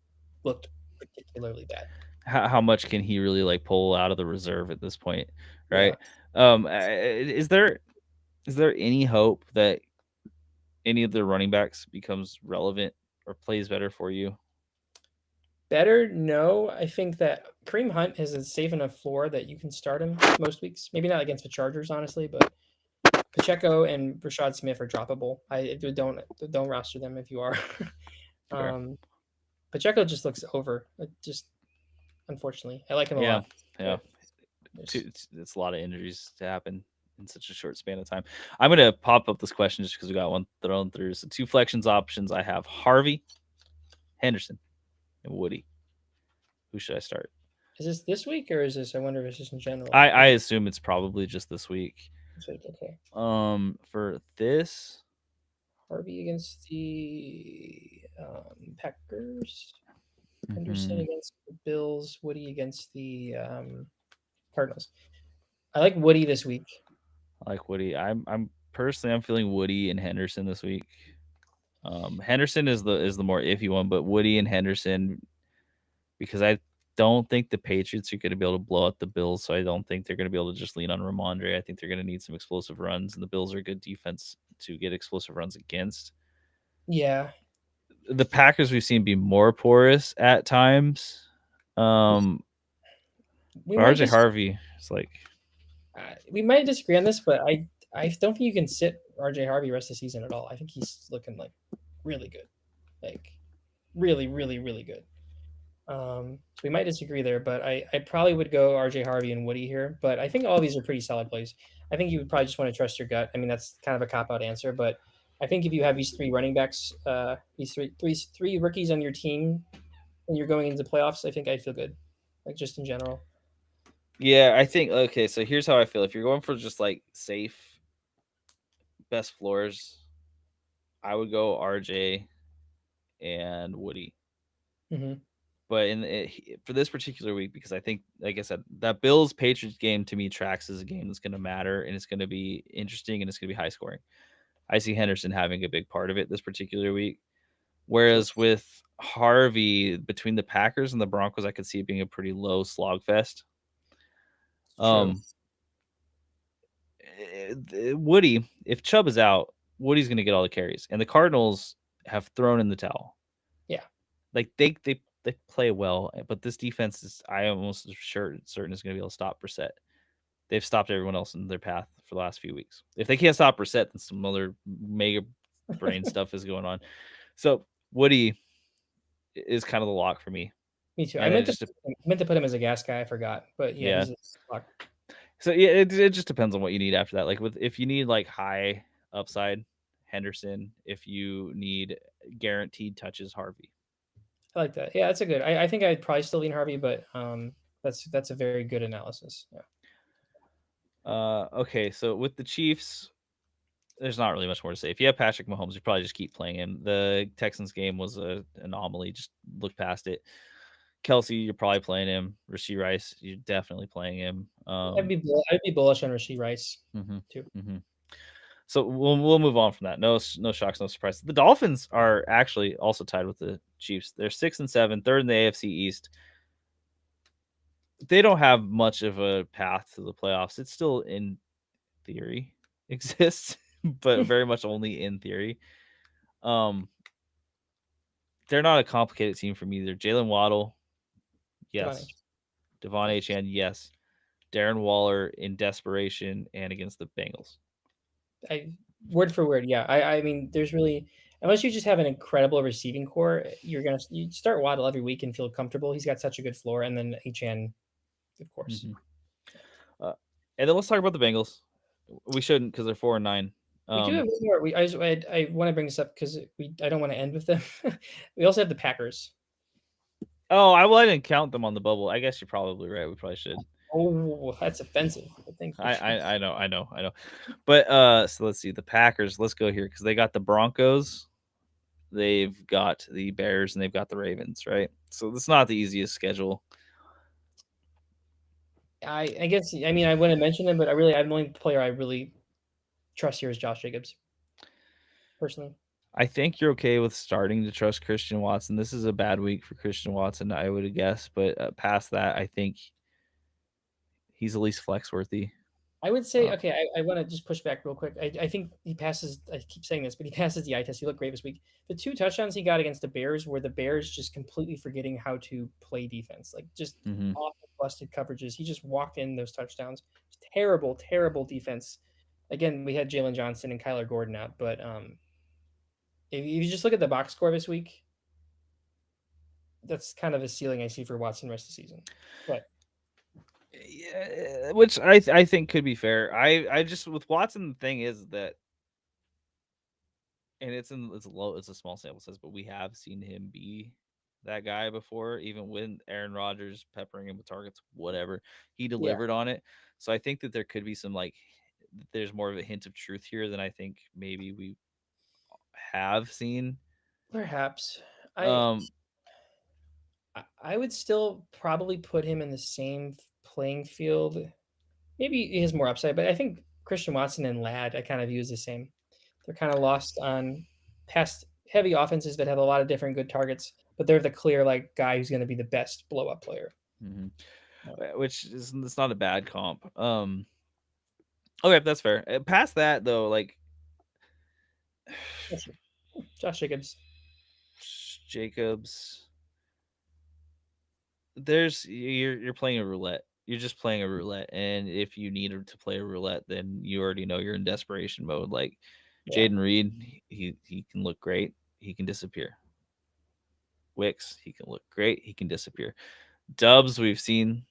looked particularly bad. How much can he really like pull out of the reserve at this point, Yeah, right? Is there any hope that any of the running backs becomes relevant or plays better for you? better no. I think that Kareem Hunt has a safe enough floor that you can start him most weeks. Maybe not against the Chargers, honestly, but Pacheco and Rashad Smith are droppable. I don't roster them if you are. Okay. um, Pacheco just looks over. Just unfortunately, I like him a Yeah, lot, yeah. but there's It's a lot of injuries to happen in such a short span of time. I'm gonna pop up this question just because we got one thrown through. So two flexions options I have: Harvey, Henderson, and Woody. Who should I start? is this week or is this? I wonder if it's just in general. I assume it's probably just this week. This week, okay. For this, Harvey against the Packers. Henderson mhm, against the Bills. Woody against the Cardinals. I like Woody this week. I like Woody. I'm personally I'm feeling Woody and Henderson this week. Henderson is the more iffy one, but Woody and Henderson because I don't think the Patriots are going to be able to blow out the Bills, so I don't think they're going to be able to just lean on Ramondre. I think they're going to need some explosive runs, and the Bills are a good defense to get explosive runs against. Yeah, The Packers we've seen be more porous at times. Um, we but might RJ just Harvey is like, we might disagree on this, but I don't think you can sit RJ Harvey rest of the season at all. I think he's looking like really good, like really, really, really good. So we might disagree there, but I probably would go RJ Harvey and Woody here. But I think all these are pretty solid plays. I think you would probably just want to trust your gut. I mean, that's kind of a cop out answer, but I think if you have these three running backs, these three rookies on your team, and you're going into playoffs, I think I'd feel good, like just in general. yeah, I think okay. So here's how I feel: if you're going for just like safe best floors, I would go RJ and Woody. Hmm. But for this particular week, because I think, like I said, that Bills Patriots game to me tracks as a game that's going to matter and it's going to be interesting and it's going to be high scoring. I see Henderson having a big part of it this particular week. Sure, Whereas with Harvey, between the Packers and the Broncos, I could see it being a pretty low slog fest. true. Um, Woody, if Chubb is out, Woody's going to get all the carries, and the Cardinals have thrown in the towel. Yeah, Like they play well, but this defense is I almost certain is going to be able to stop Brissett. They've stopped everyone else in their path for the last few weeks. If they can't stop Brissett, then some other mega brain stuff is going on. So Woody is kind of the lock for me, me too. and then it just I meant to put him as a gas guy. I forgot, but yeah, yeah. he's a lock. So yeah, it just depends on what you need after that. Like with if you need like high upside, Henderson. If you need guaranteed touches, Harvey. I like that. Yeah, that's a good. I think I'd probably still lean Harvey, but that's a very good analysis. Yeah, Okay, so with the Chiefs, there's not really much more to say. If you have Patrick Mahomes, you probably just keep playing him. The Texans game was an anomaly. Just look past it. Kelsey, you're probably playing him. Rasheed Rice, you're definitely playing him. I'd be bullish on Rasheed Rice Mhm, too. mhm. So we'll move on from that. No shocks, no surprises. The Dolphins are actually also tied with the Chiefs. They're 6-7, third in the AFC East. They don't have much of a path to the playoffs. It's still in theory exists, but very much only in theory. Um, they're not a complicated team for me either. Jalen Waddle, Devon yes. Devon Yeah, Achane, yes. Darren Waller in desperation and against the Bengals. I word for word. Yeah, I mean, there's really unless you just have an incredible receiving core, you start Waddle every week and feel comfortable. He's got such a good floor, and then HN, of course. Mhm. Uh, and then let's talk about the Bengals. We shouldn't because they're 4-9. We do have one more. I want to bring this up because I don't want to end with them. We also have the Packers. Oh, I didn't count them on the bubble. I guess you're probably right. We probably should. Oh, that's offensive. I think for sure. I know. But so let's see the Packers. Let's go here because they got the Broncos, they've got the Bears, and they've got the Ravens, right? So it's not the easiest schedule. I guess I mean I wouldn't mention him, but I'm the only player I really trust here is Josh Jacobs, personally. I think you're okay with starting to trust Christian Watson. This is a bad week for Christian Watson, I would guess, but past that, I think he's at least flex worthy. I would say, Uh, okay, I want to just push back real quick. I think he passes, I keep saying this, but he passes the eye test. He looked great this week. The 2 touchdowns he got against the Bears were the Bears just completely forgetting how to play defense, like just mhm. awful busted coverages. He just walked in those touchdowns. Terrible, terrible defense. Again, we had Jalen Johnson and Kyler Gordon out, but if you just look at the box score this week, that's kind of a ceiling I see for Watson rest of the season. But Yeah, which I think could be fair. I just with Watson the thing is that, and it's a small sample size, but we have seen him be that guy before, even when Aaron Rodgers peppering him with targets, whatever, he yeah, delivered on it. So I think that there could be some like there's more of a hint of truth here than I think maybe we have seen. perhaps. I Um, I would still probably put him in the same playing field. Maybe he has more upside, but I think Christian Watson and Ladd I kind of view as the same. They're kind of lost on past heavy offenses that have a lot of different good targets, but they're the clear like guy who's going to be the best blow up player. mhm. Uh, Which is it's not a bad comp. Okay, that's fair. Past that though, like Josh Jacobs. Jacobs, there's you're playing a roulette. You're just playing a roulette, and if you need to play a roulette, then you already know you're in desperation mode. Like Yeah. Jaden Reed, he can look great, he can disappear. Wicks, he can look great, he can disappear. Dubs, we've seen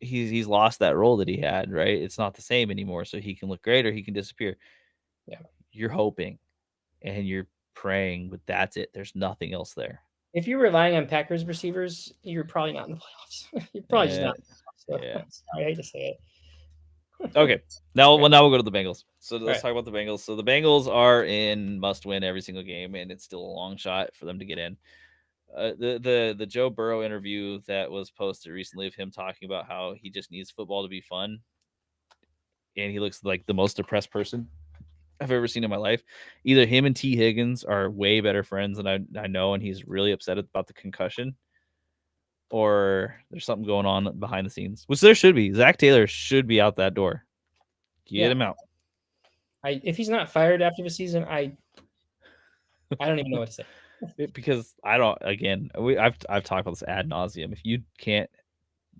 he's lost that role that he had. Right, it's not the same anymore. So he can look great or he can disappear. Yeah. You're hoping and you're praying, but that's it. There's nothing else there. If you're relying on Packers receivers, you're probably not in the playoffs. You're probably just Uh, not. So yeah. sorry, I hate to say it. Okay. Now, Okay. well, now we'll go to the Bengals. So All let's right. talk about the Bengals. So the Bengals are in must win every single game, and it's still a long shot for them to get in. The Joe Burrow interview that was posted recently of him talking about how he just needs football to be fun, and he looks like the most depressed person I've ever seen in my life. Either him and T. Higgins are way better friends than I know, and he's really upset about the concussion, or there's something going on behind the scenes, which there should be. Zach Taylor should be out that door. Get Yeah. him out. If he's not fired after the season, I don't even know what to say. Because I don't. Again, I've talked about this ad nauseum. If you can't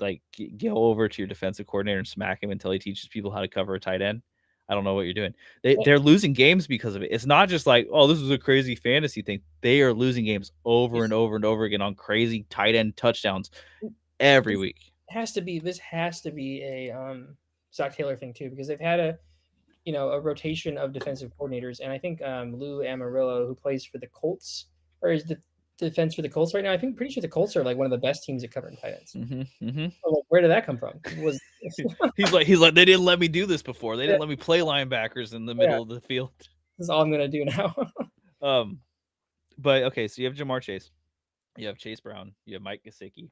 like go over to your defensive coordinator and smack him until he teaches people how to cover a tight end, I don't know what you're doing. Yeah, They're losing games because of it. It's not just like, oh, this is a crazy fantasy thing. They are losing games over and over and over again on crazy tight end touchdowns every this week. this has to be a Zach Taylor thing too, because they've had a rotation of defensive coordinators, and I think Lou Amarillo, who plays for the Colts, or is the defense for the Colts right now. I think pretty sure the Colts are like one of the best teams at covering tight ends. So, like, where did that come from? Was He's like they didn't let me do this before. They yeah, didn't let me play linebackers in the yeah, middle of the field. this is all I'm gonna do now. Um, but okay, so you have Jamar Chase, you have Chase Brown, you have Mike Gesicki.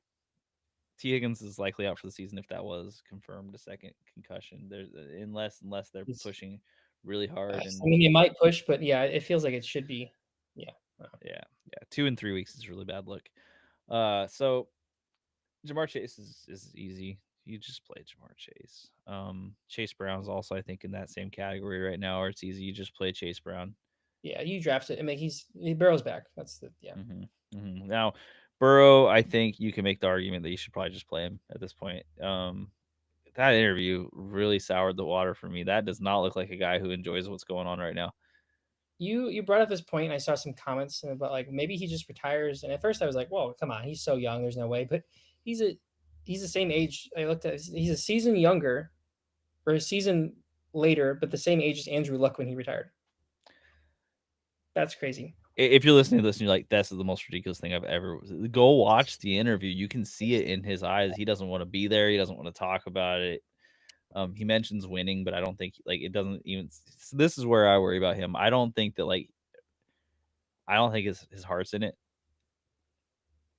T. Higgins is likely out for the season if that was confirmed a second concussion. There's unless they're He's- pushing really I hard and mean, you might push, but yeah, it feels like it should be. Yeah, yeah, 2 and 3 weeks is really bad look. So Jamar Chase is easy. You just play Jamar Chase. Chase Brown's also I think in that same category right now, or it's easy. You just play Chase Brown. yeah, you drafted. I mean, he Burrow's back. That's the yeah. Now, Burrow, I think you can make the argument that you should probably just play him at this point. That interview really soured the water for me. That does not look like a guy who enjoys what's going on right now. You brought up this point, and I saw some comments about like maybe he just retires. And at first I was like, "Whoa, come on, he's so young. There's no way." But he's a he's the same age. I looked at he's a season younger or a season later, but the same age as Andrew Luck when he retired. That's crazy. If you're listening to this and you're like, "This is the most ridiculous thing I've ever," go watch the interview. You can see it in his eyes. He doesn't want to be there. He doesn't want to talk about it. He mentions winning, but I don't think like it doesn't even. So this is where I worry about him. I don't think that like I don't think his heart's in it,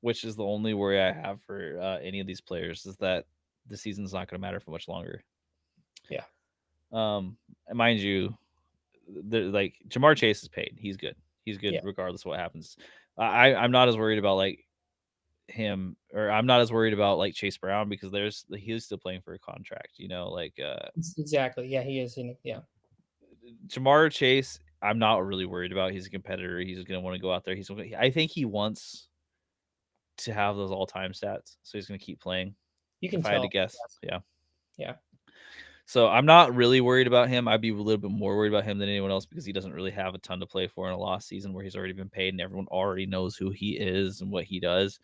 which is the only worry I have for any of these players is that the season's not going to matter for much longer. Yeah. And mind you, like Jamar Chase is paid. He's good. He's good Yeah. regardless of what happens. I'm not as worried about like him, or I'm not as worried about like Chase Brown because he's still playing for a contract. You know, like Exactly. Yeah, he is. Yeah. Jamar Chase. I'm not really worried about. He's a competitor. He's going to want to go out there. I think he wants to have those all time stats, so he's going to keep playing. You can If I had to tell. guess, yeah. Yeah. So I'm not really worried about him. I'd be a little bit more worried about him than anyone else because he doesn't really have a ton to play for in a lost season where he's already been paid and everyone already knows who he is and what he does.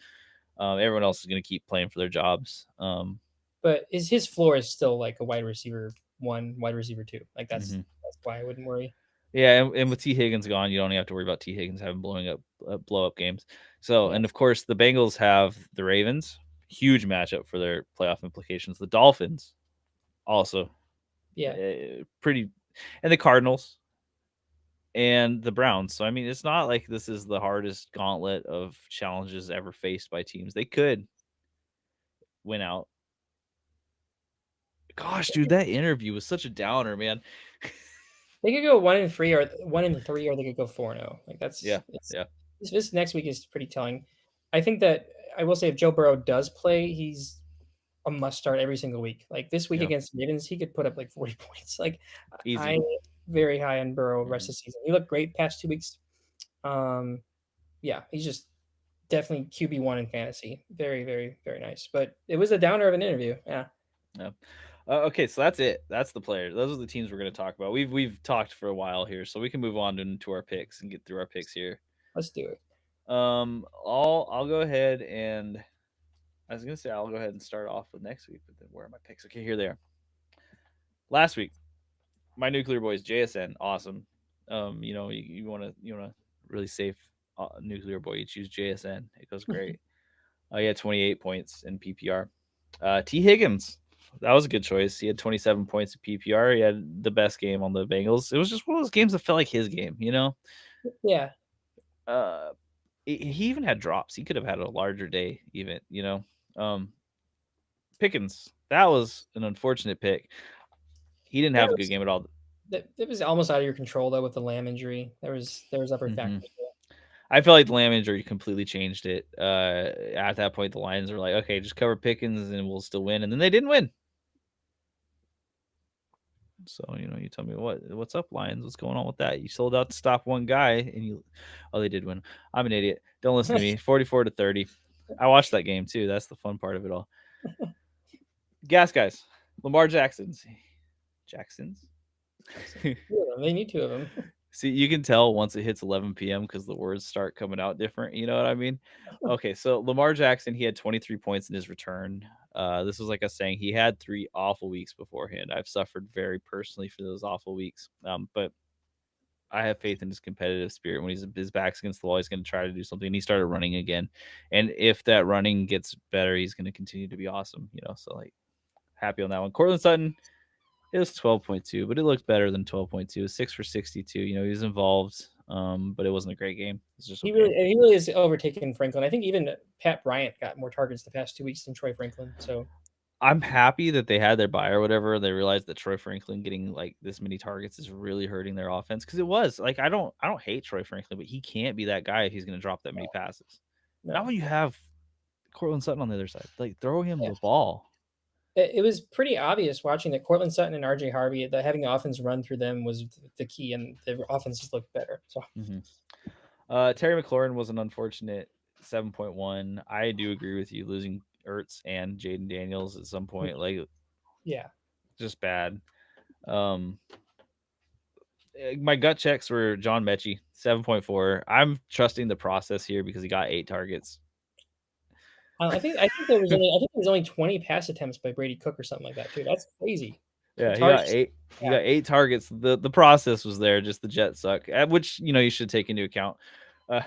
Everyone else is going to keep playing for their jobs. But his floor is still like a wide receiver 1, wide receiver 2. Like Mhm. that's why I wouldn't worry. Yeah, and with T Higgins gone, you don't have to worry about T Higgins having blow up games. So, Yeah. and of course, the Bengals have the Ravens, huge matchup for their playoff implications. The Dolphins, also Yeah. pretty, and the Cardinals and the Browns. So I mean, it's not like this is the hardest gauntlet of challenges ever faced by teams. They could win out. Gosh, dude, that interview was such a downer, man. They could go 1-3 or 1-3, or they could go 4-0. Like Yeah, it's yeah, this next week is pretty telling. I think that I will say if Joe Burrow does play, he's a must start every single week. Like this week yeah, against Ravens, he could put up like 40 points. Like easy. I very high on Burrow rest Mhm. of the season. He looked great past 2 weeks. Um, yeah, he's just definitely QB1 in fantasy. Very, very, very nice. But it was a downer of an interview. Yeah, Yeah. Okay, so that's it. That's the players. Those are the teams we're going to talk about. We've talked for a while here, so we can move on into our picks and get through our picks here. let's do it. I'll go ahead and I was gonna say I'll go ahead and start off with next week, but then where are my picks? Okay, here they are. Last week, my nuclear boys JSN, awesome. You want to really safe nuclear boy, you choose JSN. It goes great. He had 28 points in PPR. T Higgins, that was a good choice. He had 27 points in PPR. He had the best game on the Bengals. It was just one of those games that felt like his game. Yeah, Uh, he even had drops. He could have had a larger day, even. Pickens, that was an unfortunate pick. He didn't that have a good was game at all. that was almost out of your control though with the Lamb injury. There was other Mhm. factors. I feel like the Lamb injury completely changed it. At that point, the Lions were like, okay, just cover Pickens and we'll still win. And then they didn't win. So, you tell me what's up, Lions? What's going on with that? You sold out to stop one guy and they did win. I'm an idiot. Don't listen to me. 44-30. I watched that game too. That's the fun part of it all. Gas guys. Lamar Jackson's. They need 2 of them. See, you can tell once it hits 11 p.m. because the words start coming out different. You know what I mean? Okay, so Lamar Jackson, he had 23 points in his return. This was like I was saying, he had 3 awful weeks beforehand. I've suffered very personally for those awful weeks. But I have faith in his competitive spirit. When his back's against the wall, he's going to try to do something. And he started running again, and if that running gets better, he's going to continue to be awesome. So like happy on that one. Cortland Sutton, it was 12.2, but it looked better than 12.2. 6 for 62. He was involved, but it wasn't a great game. It's just He okay. really is overtaking Franklin. I think even Pat Bryant got more targets the past 2 weeks than Troy Franklin. So I'm happy that they had their bye or whatever. They realized that Troy Franklin getting like this many targets is really hurting their offense because it was like I don't hate Troy Franklin, but he can't be that guy if he's going to drop that many passes. Not no, when you have Cortland Sutton on the other side. Like throw him yeah. the ball. It was pretty obvious watching that Cortland Sutton and RJ Harvey, that having the offense run through them was the key, and the offenses looked better. So Mm-hmm. Terry McLaurin was an unfortunate 7.1. I do agree with you losing Ertz and Jaden Daniels at some point, like yeah, just bad. Um, my gut checks were John Mechie 7.4. I'm trusting the process here because he got 8 targets. I think there was only 20 pass attempts by Brady Cook or something like that too. That's crazy. Yeah, he got Targets, 8. He yeah, got 8 targets. The process was there, just the Jets suck, which you should take into account. Uh,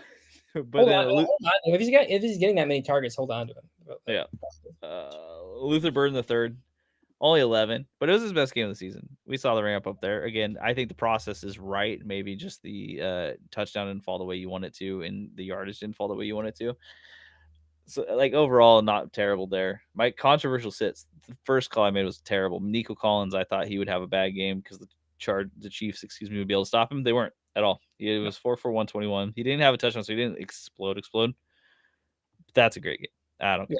but Hold on, then hold on. If he's getting that many targets, hold on to him. yeah, Luther Burden the third, only 11, but it was his best game of the season. We saw the ramp up there. Again, I think the process is right. Maybe just the touchdown didn't fall the way you want it to, and the yardage didn't fall the way you want it to. So, like, overall, not terrible there. My controversial sits, the first call I made was terrible. Nico Collins, I thought he would have a bad game because the Chiefs, would be able to stop him. They weren't at all. It was 4 for 121. He didn't have a touchdown, so he didn't explode. But that's a great game. I don't Yeah.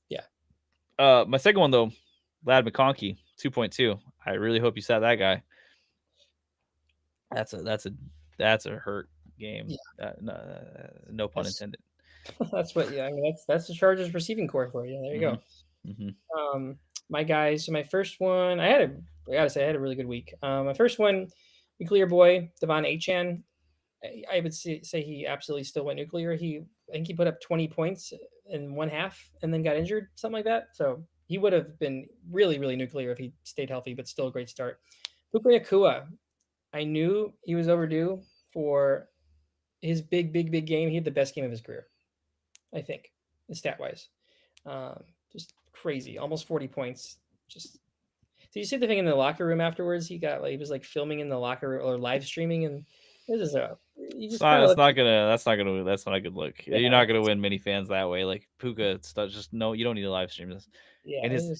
care. Yeah. My second one, though, Lad McConkey, 2.2. I really hope you sat that guy. That's a hurt game. Yeah. No pun intended. That's what. Yeah. I mean, that's the Chargers receiving core for you. There you go. My guys. So my first one, I gotta say, I had a really good week. My first one, nuclear boy, Devon Achan. I would say he absolutely still went nuclear. I think he put up 20 points in one half and then got injured, something like that. So he would have been really, really nuclear if he stayed healthy, but still a great start. Puka Nakua, I knew he was overdue for his big game. He had the best game of his career, I think, stat wise. Just crazy, almost 40 points. Just did you see the thing in the locker room afterwards? He was like filming in the locker room or live streaming, and this is that's not a good look. Yeah, you're not gonna win many fans that way. Like Puka, it's just no, you don't need to live stream this. Yeah, and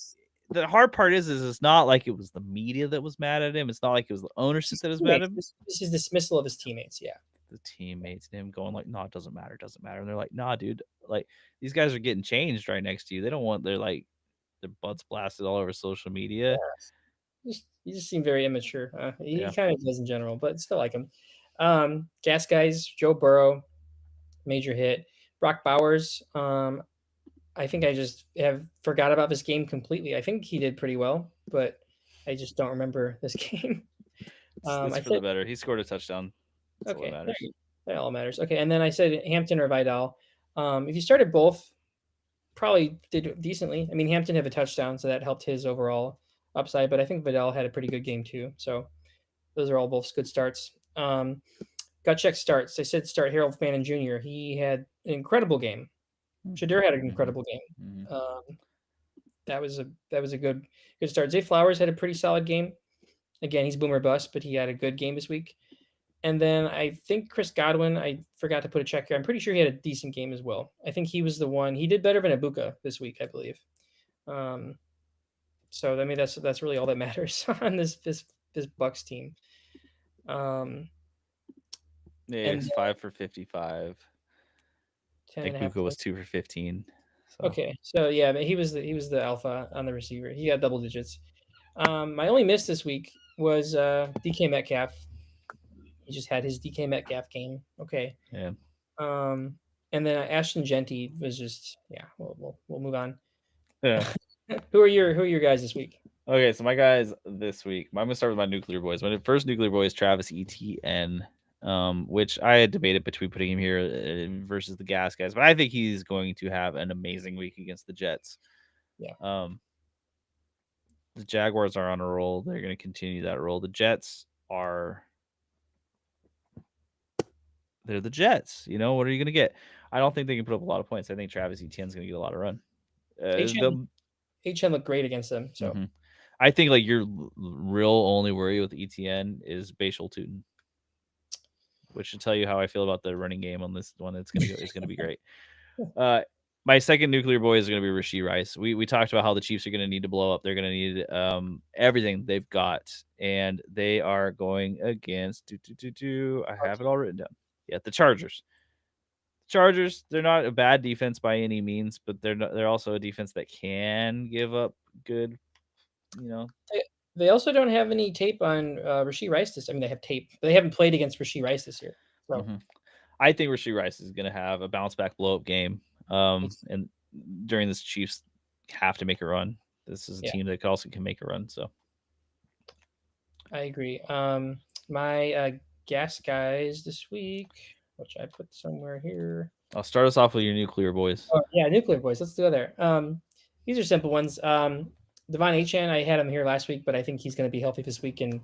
the hard part is it's not like it was the media that was mad at him. It's not like it was the ownership that was mad at him. This is dismissal of his teammates. Yeah, the teammates and him going like, "No, it doesn't matter, And they're like, "Nah, dude. Like these guys are getting changed right next to you. They don't want their butts blasted all over social media." He just seemed very immature. He kind of does in general, but still like him. Gas guys, Joe Burrow, major hit. Brock Bowers. I think I just have forgot about this game completely. I think he did pretty well, but I just don't remember this game. It's for the better. He scored a touchdown. That's okay, all that matters. That all matters. Okay, and then I said Hampton or Vidal. If you started both, probably did decently. I mean, Hampton had a touchdown, so that helped his overall upside, but I think Vidal had a pretty good game too. So those are all both good starts. Gut check starts. I said start Harold Fannin Jr. He had an incredible game. Shadur had an incredible game. That was a good start. Zay Flowers had a pretty solid game. Again, he's boomer bust, but he had a good game this week. And then I think Chris Godwin, I forgot to put a check here. I'm pretty sure he had a decent game as well. I think he was the one. He did better than Ibuka this week, I believe. So I mean that's really all that matters on this Bucks team. It's 5 for 55. I think Ibuka was 2 for 15. So. Okay, so yeah, he was the alpha on the receiver. He got double digits. My only miss this week was DK Metcalf. He just had his DK Metcalf game. Okay. Yeah. And then Ashton Genty was just We'll move on. Yeah. Who are your guys this week? Okay, so my guys this week. I'm gonna start with my nuclear boys. My first nuclear boy is Travis Etienne, which I had debated between putting him here versus the gas guys, but I think he's going to have an amazing week against the Jets. Yeah. The Jaguars are on a roll. They're going to continue that roll. The Jets they're the Jets. You know, what are you going to get? I don't think they can put up a lot of points. I think Travis Etienne's going to get a lot of run. HN looked great against them. So I think like your real only worry with Etienne is Bashal Tootin, which should tell you how I feel about the running game on this one. It's going to be great. My second nuclear boy is going to be Rashee Rice. We talked about how the Chiefs are going to need to blow up. They're going to need everything they've got, and they are going against I have it all written down. Yeah, the Chargers. Chargers, they're not a bad defense by any means, but they're also a defense that can give up good, They also don't have any tape on Rashee Rice I mean, they have tape, but they haven't played against Rashee Rice this year. So I think Rashee Rice is going to have a bounce back blow up game. And during this, Chiefs have to make a run. This is a team that also can make a run. So I agree. My gas guys this week, which I put somewhere here. I'll start us off with your nuclear boys. Oh, yeah, nuclear boys. Let's do there. These are simple ones. Devon Achane, I had him here last week, but I think he's going to be healthy this week, and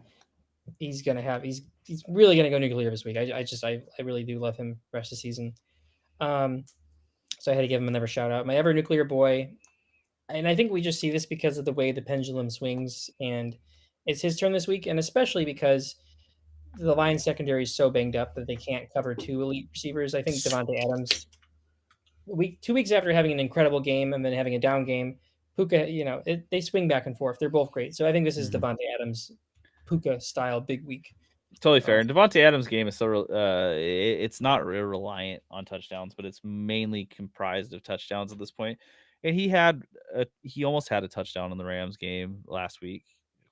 he's gonna have he's really gonna go nuclear this week. I really do love him rest of the season. Um, so I had to give him another shout out. My ever nuclear boy, and I think we just see this because of the way the pendulum swings, and it's his turn this week, and especially because the Lions secondary is so banged up that they can't cover two elite receivers. I think Devontae Adams, 2 weeks after having an incredible game and then having a down game, Puka, they swing back and forth. They're both great. So I think this is Mhm. Devontae Adams, Puka style big week. Totally fair. Um, And Devontae Adams' game is so it's not real reliant on touchdowns, but it's mainly comprised of touchdowns at this point. And he almost had a touchdown in the Rams game last week.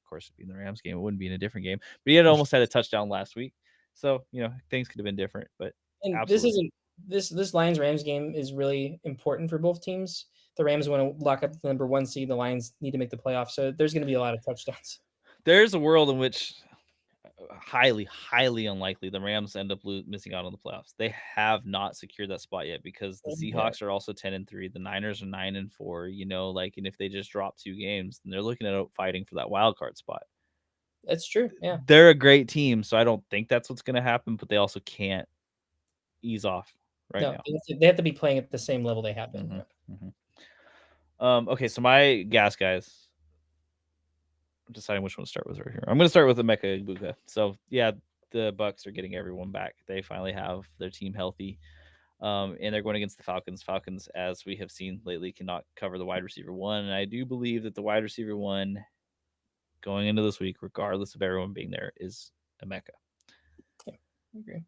Of course, it'd be in the Rams game. It wouldn't be in a different game, but he had almost had a touchdown last week. So things could have been different, but and this absolutely. isn't this Lions Rams game is really important for both teams. The Rams want to lock up the number 1 seed. The Lions need to make the playoffs. So there's going to be a lot of touchdowns. There's a world in which highly, highly unlikely the Rams end up missing out on the playoffs. They have not secured that spot yet because the Yeah, Seahawks are also 10-3. The Niners are 9-4. And if they just drop 2 games, then they're looking at fighting for that wild card spot. that's true. Yeah. They're a great team, so I don't think that's what's going to happen. But they also can't ease off right No, now. they have to be playing at the same level they have been. Mm-hmm, Yeah. mm-hmm. Okay, so my gas guys. I'm deciding which one to start with right here. I'm going to start with Emeka Egbuka. So yeah, the Bucks are getting everyone back. They finally have their team healthy. And they're going against the Falcons. Falcons, as we have seen lately, cannot cover the wide receiver one. And I do believe that the wide receiver one going into this week, regardless of everyone being there, is Emeka. Okay.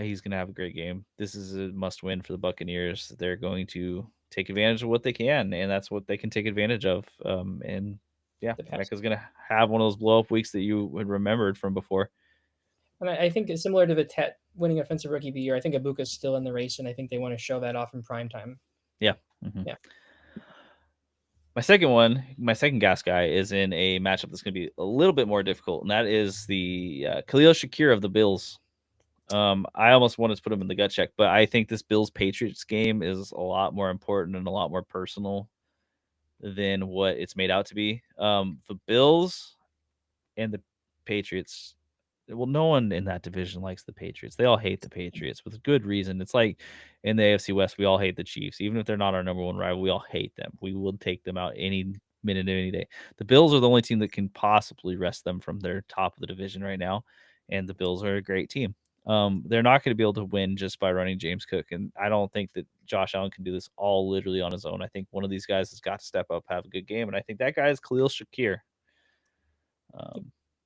He's going to have a great game. This is a must win for the Buccaneers. They're going to take advantage of what they can, and that's what they can take advantage of. And yeah, The pass. Emeka's going to have one of those blow up weeks that you had remembered from before. And I think it's similar to the Tet winning offensive rookie of the year. I think Ibuka's still in the race, and I think they want to show that off in prime time. Yeah. Mm-hmm. Yeah. My second gas guy is in a matchup that's going to be a little bit more difficult, and that is the Khalil Shakir of the Bills. I almost wanted to put him in the gut check, but I think this Bills Patriots game is a lot more important and a lot more personal than what it's made out to be. The Bills and the Patriots. Well, no one in that division likes the Patriots. They all hate the Patriots with good reason. It's like in the AFC West, we all hate the Chiefs. Even if they're not our number one rival, we all hate them. We will take them out any minute, any day. The Bills are the only team that can possibly wrest them from their top of the division right now. And the Bills are a great team. They're not going to be able to win just by running James Cook. And I don't think that Josh Allen can do this all literally on his own. I think one of these guys has got to step up, have a good game. And I think that guy is Khalil Shakir.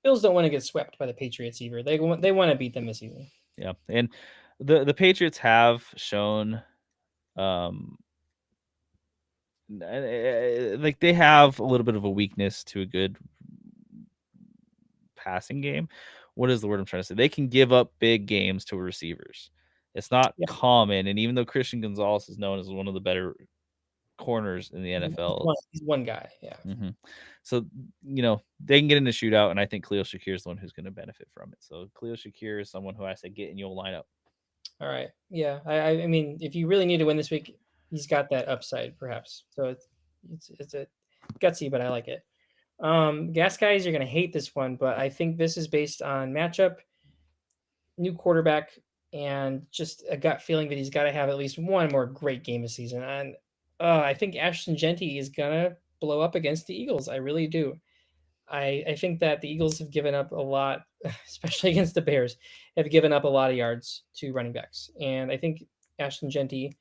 Bills don't want to get swept by the Patriots either. They want to beat them this season. Yeah, and the Patriots have shown, like they have a little bit of a weakness to a good passing game. What is the word I'm trying to say? They can give up big games to receivers. It's not Yeah. common, and even though Christian Gonzalez is known as one of the better corners in the NFL, He's one guy. Yeah. mm-hmm. So they can get in a shootout, and I think Khalil Shakir is the one who's going to benefit from it. So Khalil Shakir is someone who I say get in your lineup. All right. Yeah. I mean, if you really need to win this week, he's got that upside, perhaps. So it's a gutsy, but I like it. Gas guys, you're gonna hate this one, but I think this is based on matchup, new quarterback, and just a gut feeling that he's got to have at least one more great game this season. And I think Ashton Genty is gonna blow up against the Eagles. I really do. I think that the Eagles have given up a lot, especially against the Bears, have given up a lot of yards to running backs. And I think Ashton Genty,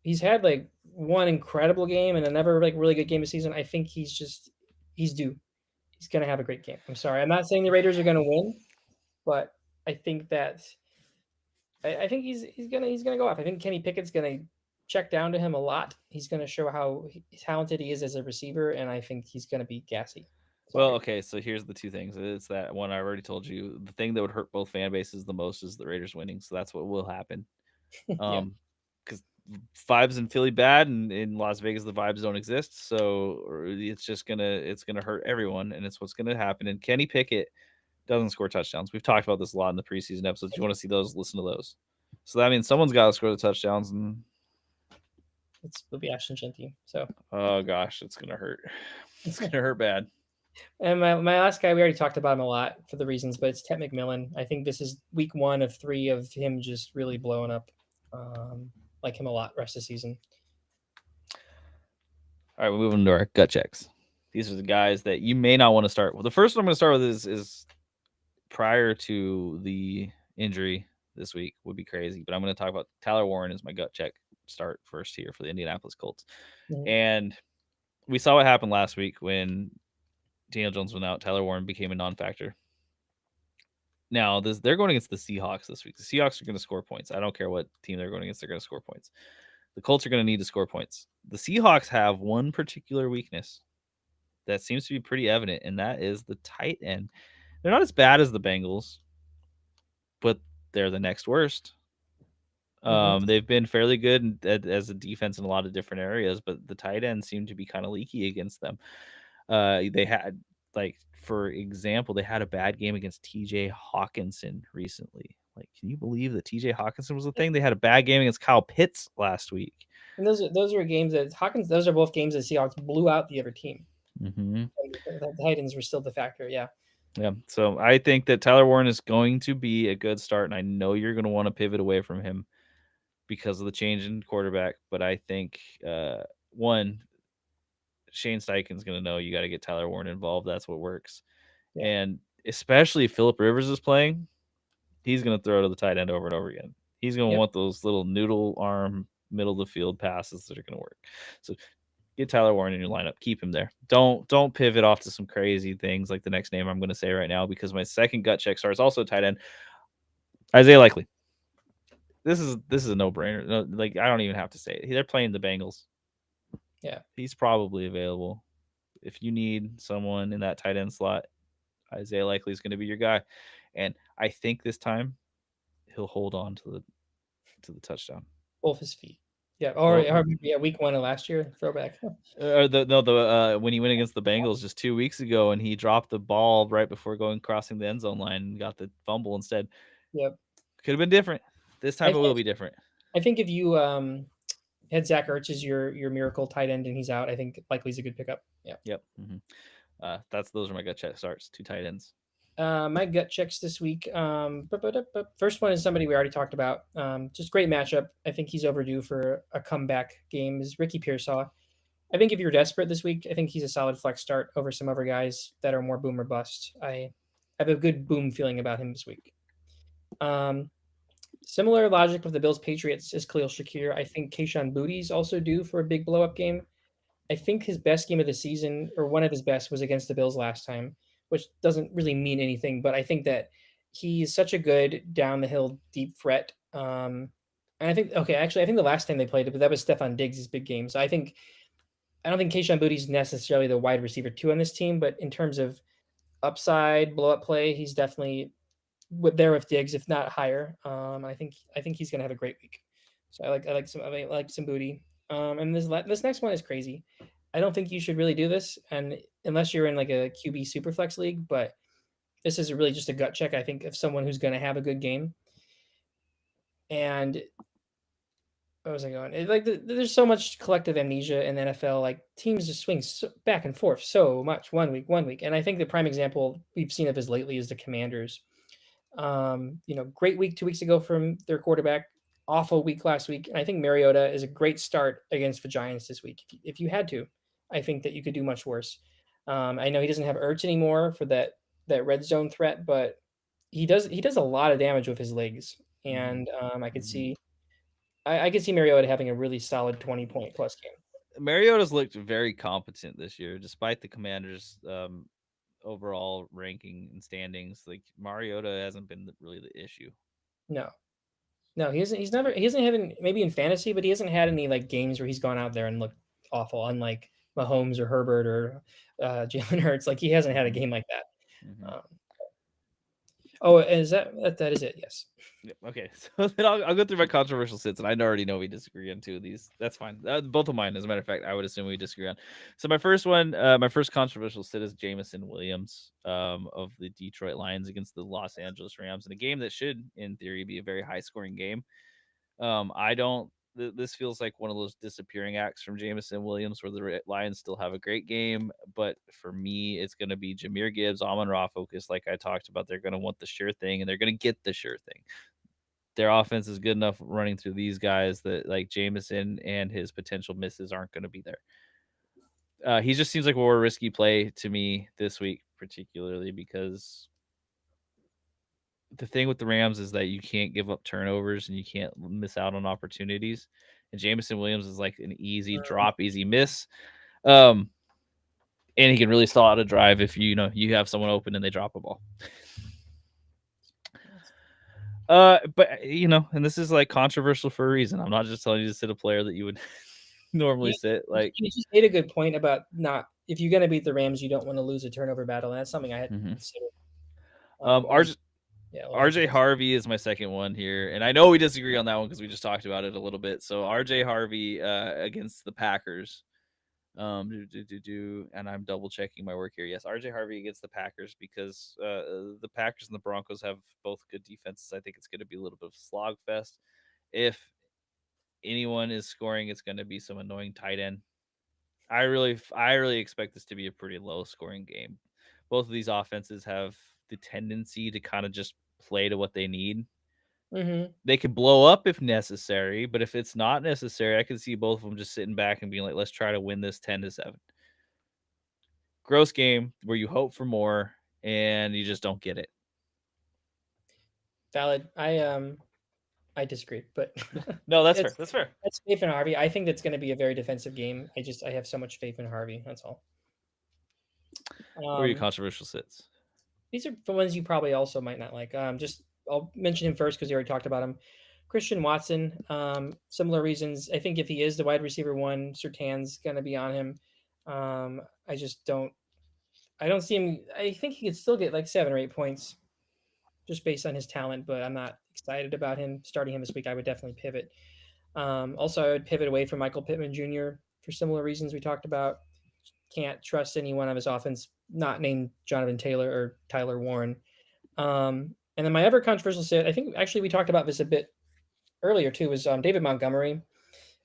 he's had like one incredible game and another like really good game this season. I think he's due. He's gonna have a great game. I'm sorry. I'm not saying the Raiders are gonna win, but I think that I think he's gonna go off. I think Kenny Pickett's gonna check down to him a lot. He's gonna show how talented he is as a receiver, and I think he's gonna be gassy. Well, Sorry. okay, so here's the two things. It's that one I already told you. The thing that would hurt both fan bases the most is the Raiders winning. So that's what will happen. Yeah. Because vibes in Philly bad, and in Las Vegas the vibes don't exist. So it's gonna hurt everyone, and it's what's gonna happen. And Kenny Pickett doesn't score touchdowns. We've talked about this a lot in the preseason episodes. If you want to see those, listen to those. So that means someone's got to score the touchdowns, and It'll be Ashton Genty. So oh gosh, it's gonna hurt. It's gonna hurt bad. And my last guy, we already talked about him a lot for the reasons, but it's Ted McMillan. I think this is week 1 of 3 of him just really blowing up. Like him a lot rest of the season. All right, we're moving to our gut checks. These are the guys that you may not want to start. Well, the first one I'm going to start with is prior to the injury this week would be crazy, but I'm going to talk about Tyler Warren as my gut check start first here for the Indianapolis Colts. Mhm. And we saw what happened last week when Daniel Jones went out. Tyler Warren became a non-factor. Now they're going against the Seahawks this week. The Seahawks are going to score points. I don't care what team they're going against; they're going to score points. The Colts are going to need to score points. The Seahawks have one particular weakness that seems to be pretty evident, and that is the tight end. They're not as bad as the Bengals, but they're the next worst. Mhm. They've been fairly good as a defense in a lot of different areas, but the tight ends seem to be kind of leaky against them. They had, like, for example, they had a bad game against TJ Hawkinson recently. Like, can you believe that TJ Hawkinson was the thing? They had a bad game against Kyle Pitts last week. And those are games that Hawkins. Those are both games that Seahawks blew out the other team. Mm-hmm. The Titans were still the factor. Yeah. Yeah. So I think that Tyler Warren is going to be a good start, and I know you're going to want to pivot away from him because of the change in quarterback. But I think one, Shane Steichen's going to know you got to get Tyler Warren involved. That's what works. Yeah. And especially if Phillip Rivers is playing, he's going to throw to the tight end over and over again. He's going to Yep. want those little noodle arm middle of the field passes that are going to work. So get Tyler Warren in your lineup. Keep him there. Don't pivot off to some crazy things like the next name I'm going to say right now, because my second gut check star is also tight end, Isaiah Likely. This is a no brainer. No, like, I don't even have to say it. They're playing the Bengals. Yeah. He's probably available. If you need someone in that tight end slot, Isaiah Likely is going to be your guy. And I think this time he'll hold on to the touchdown. Both his feet. Yeah. Well, Or yeah, week 1 of last year, throwback. the when he went against the Bengals just 2 weeks ago and he dropped the ball right before crossing the end zone line and got the fumble instead. Yep. Could have been different. This I time it I will be different. I think if you had Zach Ertz as your miracle tight end and he's out, I think likely he's a good pickup. Yeah. Yep. Those are my gut check starts. Two tight ends. My gut checks this week. First one is somebody we already talked about. Just great matchup. I think he's overdue for a comeback game. Is Ricky Pearsall. I think if you're desperate this week, I think he's a solid flex start over some other guys that are more boom or bust. I have a good boom feeling about him this week. Um, Similar logic with the Bills Patriots is Khalil Shakir. I think Kayshawn Booty's also due for a big blow up game. I think his best game of the season, or one of his best, was against the Bills last time, which doesn't really mean anything. But I think that he's such a good down the hill deep threat. And I think actually, I think the last time they played it, but that was Stefan Diggs' big game. So I don't think Kayshawn Booty's necessarily the wide receiver 2 on this team, but in terms of upside, blow up play, he's definitely there with Diggs, if not higher. I think he's gonna have a great week. So I like some Booty. And this next one is crazy. I don't think you should really do this, and unless you're in like a QB superflex league, but this is really just a gut check. I think of someone who's going to have a good game. And where was I going? There's so much collective amnesia in the NFL. Like teams just swing back and forth so much one week. And I think the prime example we've seen of this lately is the Commanders. Great week 2 weeks ago from their quarterback, awful week last week. And I think Mariota is a great start against the Giants this week. If you had to, I think that you could do much worse. I know he doesn't have Ertz anymore for that red zone threat, but he does a lot of damage with his legs. And I could see Mariota having a really solid 20-point plus game. Mariota's looked very competent this year, despite the Commanders' overall ranking and standings. Like, Mariota hasn't been really the issue. No, no, he hasn't. He hasn't had maybe in fantasy, but he hasn't had any like games where he's gone out there and looked awful. Unlike Mahomes or Herbert or Jalen Hurts, like he hasn't had a game like that. Mm-hmm. Oh, is that is it? Yes. Yep. Okay, so then I'll go through my controversial sits, and I already know we disagree on two of these. That's fine. Both of mine, as a matter of fact, I would assume we disagree on. So my first one, my first controversial sit is Jameson Williams of the Detroit Lions against the Los Angeles Rams in a game that should, in theory, be a very high scoring game. I don't this feels like one of those disappearing acts from Jamison Williams, where the Lions still have a great game, but for me, it's going to be Jahmyr Gibbs, Amon-Ra focus, like I talked about. They're going to want the sure thing, and they're going to get the sure thing. Their offense is good enough running through these guys that like Jamison and his potential misses aren't going to be there. He just seems like a more risky play to me this week, particularly because the thing with the Rams is that you can't give up turnovers and you can't miss out on opportunities. And Jamison Williams is like an easy drop, easy miss. And he can really stall out a drive if you have someone open and they drop a ball. But and this is like controversial for a reason. I'm not just telling you to sit a player that you would normally sit. Like, you just made a good point about not, if you're going to beat the Rams, you don't want to lose a turnover battle, and that's something I had considered. RJ Harvey is my second one here, and I know we disagree on that one because we just talked about it a little bit. So RJ Harvey against the Packers. And I'm double checking my work here. Yes, RJ Harvey against the Packers, because the Packers and the Broncos have both good defenses. I think it's going to be a little bit of a slog fest. If anyone is scoring, it's going to be some annoying tight end. I really expect this to be a pretty low scoring game. Both of these offenses have the tendency to kind of just play to what they need. They could blow up if necessary, but if it's not necessary, I can see both of them just sitting back and being like, let's try to win this 10-7. Gross game where you hope for more and you just don't get it. Valid. I disagree, but no, that's fair. That's fair. That's faith in Harvey. I think that's going to be a very defensive game. I have so much faith in Harvey. That's all. What are your controversial sits? These are the ones you probably also might not like. I'll mention him first because you already talked about him. Christian Watson, similar reasons. I think if he is the wide receiver one, Surtain's going to be on him. I don't see him. I think he could still get like 7 or 8 points just based on his talent, but I'm not excited about him. Starting him this week, I would definitely pivot. Also, I would pivot away from Michael Pittman Jr. for similar reasons we talked about. Can't trust anyone of his offense, not named Jonathan Taylor or Tyler Warren. And then my other controversial sit, I think actually we talked about this a bit earlier too, was David Montgomery.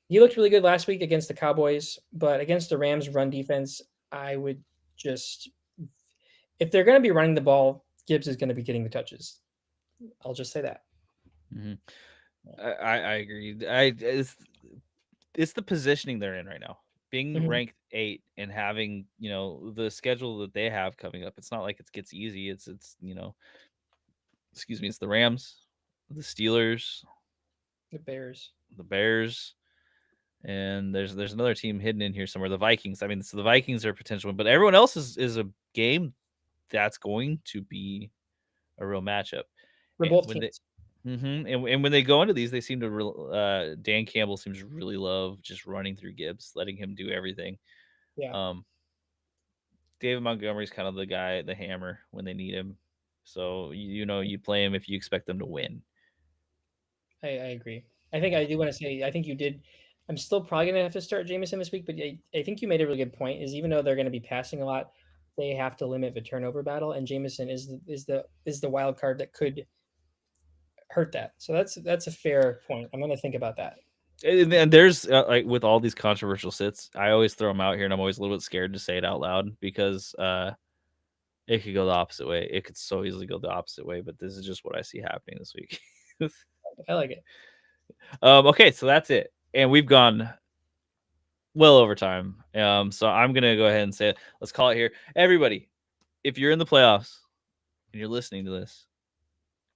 He looked really good last week against the Cowboys, but against the Rams run defense, I would just, if they're going to be running the ball, Gibbs is going to be getting the touches. I'll just say that. I agree. It's the positioning they're in right now. Being ranked 8 and having, the schedule that they have coming up. It's not like it gets easy. It's it's the Rams, the Steelers, the Bears, and there's another team hidden in here somewhere, the Vikings. I mean, so the Vikings are a potential one, but everyone else is a game that's going to be a real matchup. For both teams. And when they go into these, they seem to Dan Campbell seems to really love just running through Gibbs, letting him do everything. Yeah. David Montgomery's kind of the guy, the hammer when they need him. So you play him if you expect them to win. I agree. I think I do want to say, I think you did. I'm still probably going to have to start Jamison this week, but I think you made a really good point. Is even though they're going to be passing a lot, they have to limit the turnover battle, and Jamison is the wild card that could hurt that. So that's a fair point. I'm going to think about that. And there's like with all these controversial sits, I always throw them out here, and I'm always a little bit scared to say it out loud because it could go the opposite way. It could so easily go the opposite way, but this is just what I see happening this week. I like it. Okay, so that's it, and we've gone well over time. So I'm gonna go ahead and say it. Let's call it here, everybody. If you're in the playoffs and you're listening to this,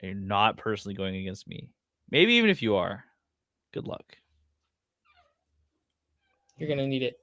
and you're not personally going against me, maybe even if you are, good luck. You're gonna need it.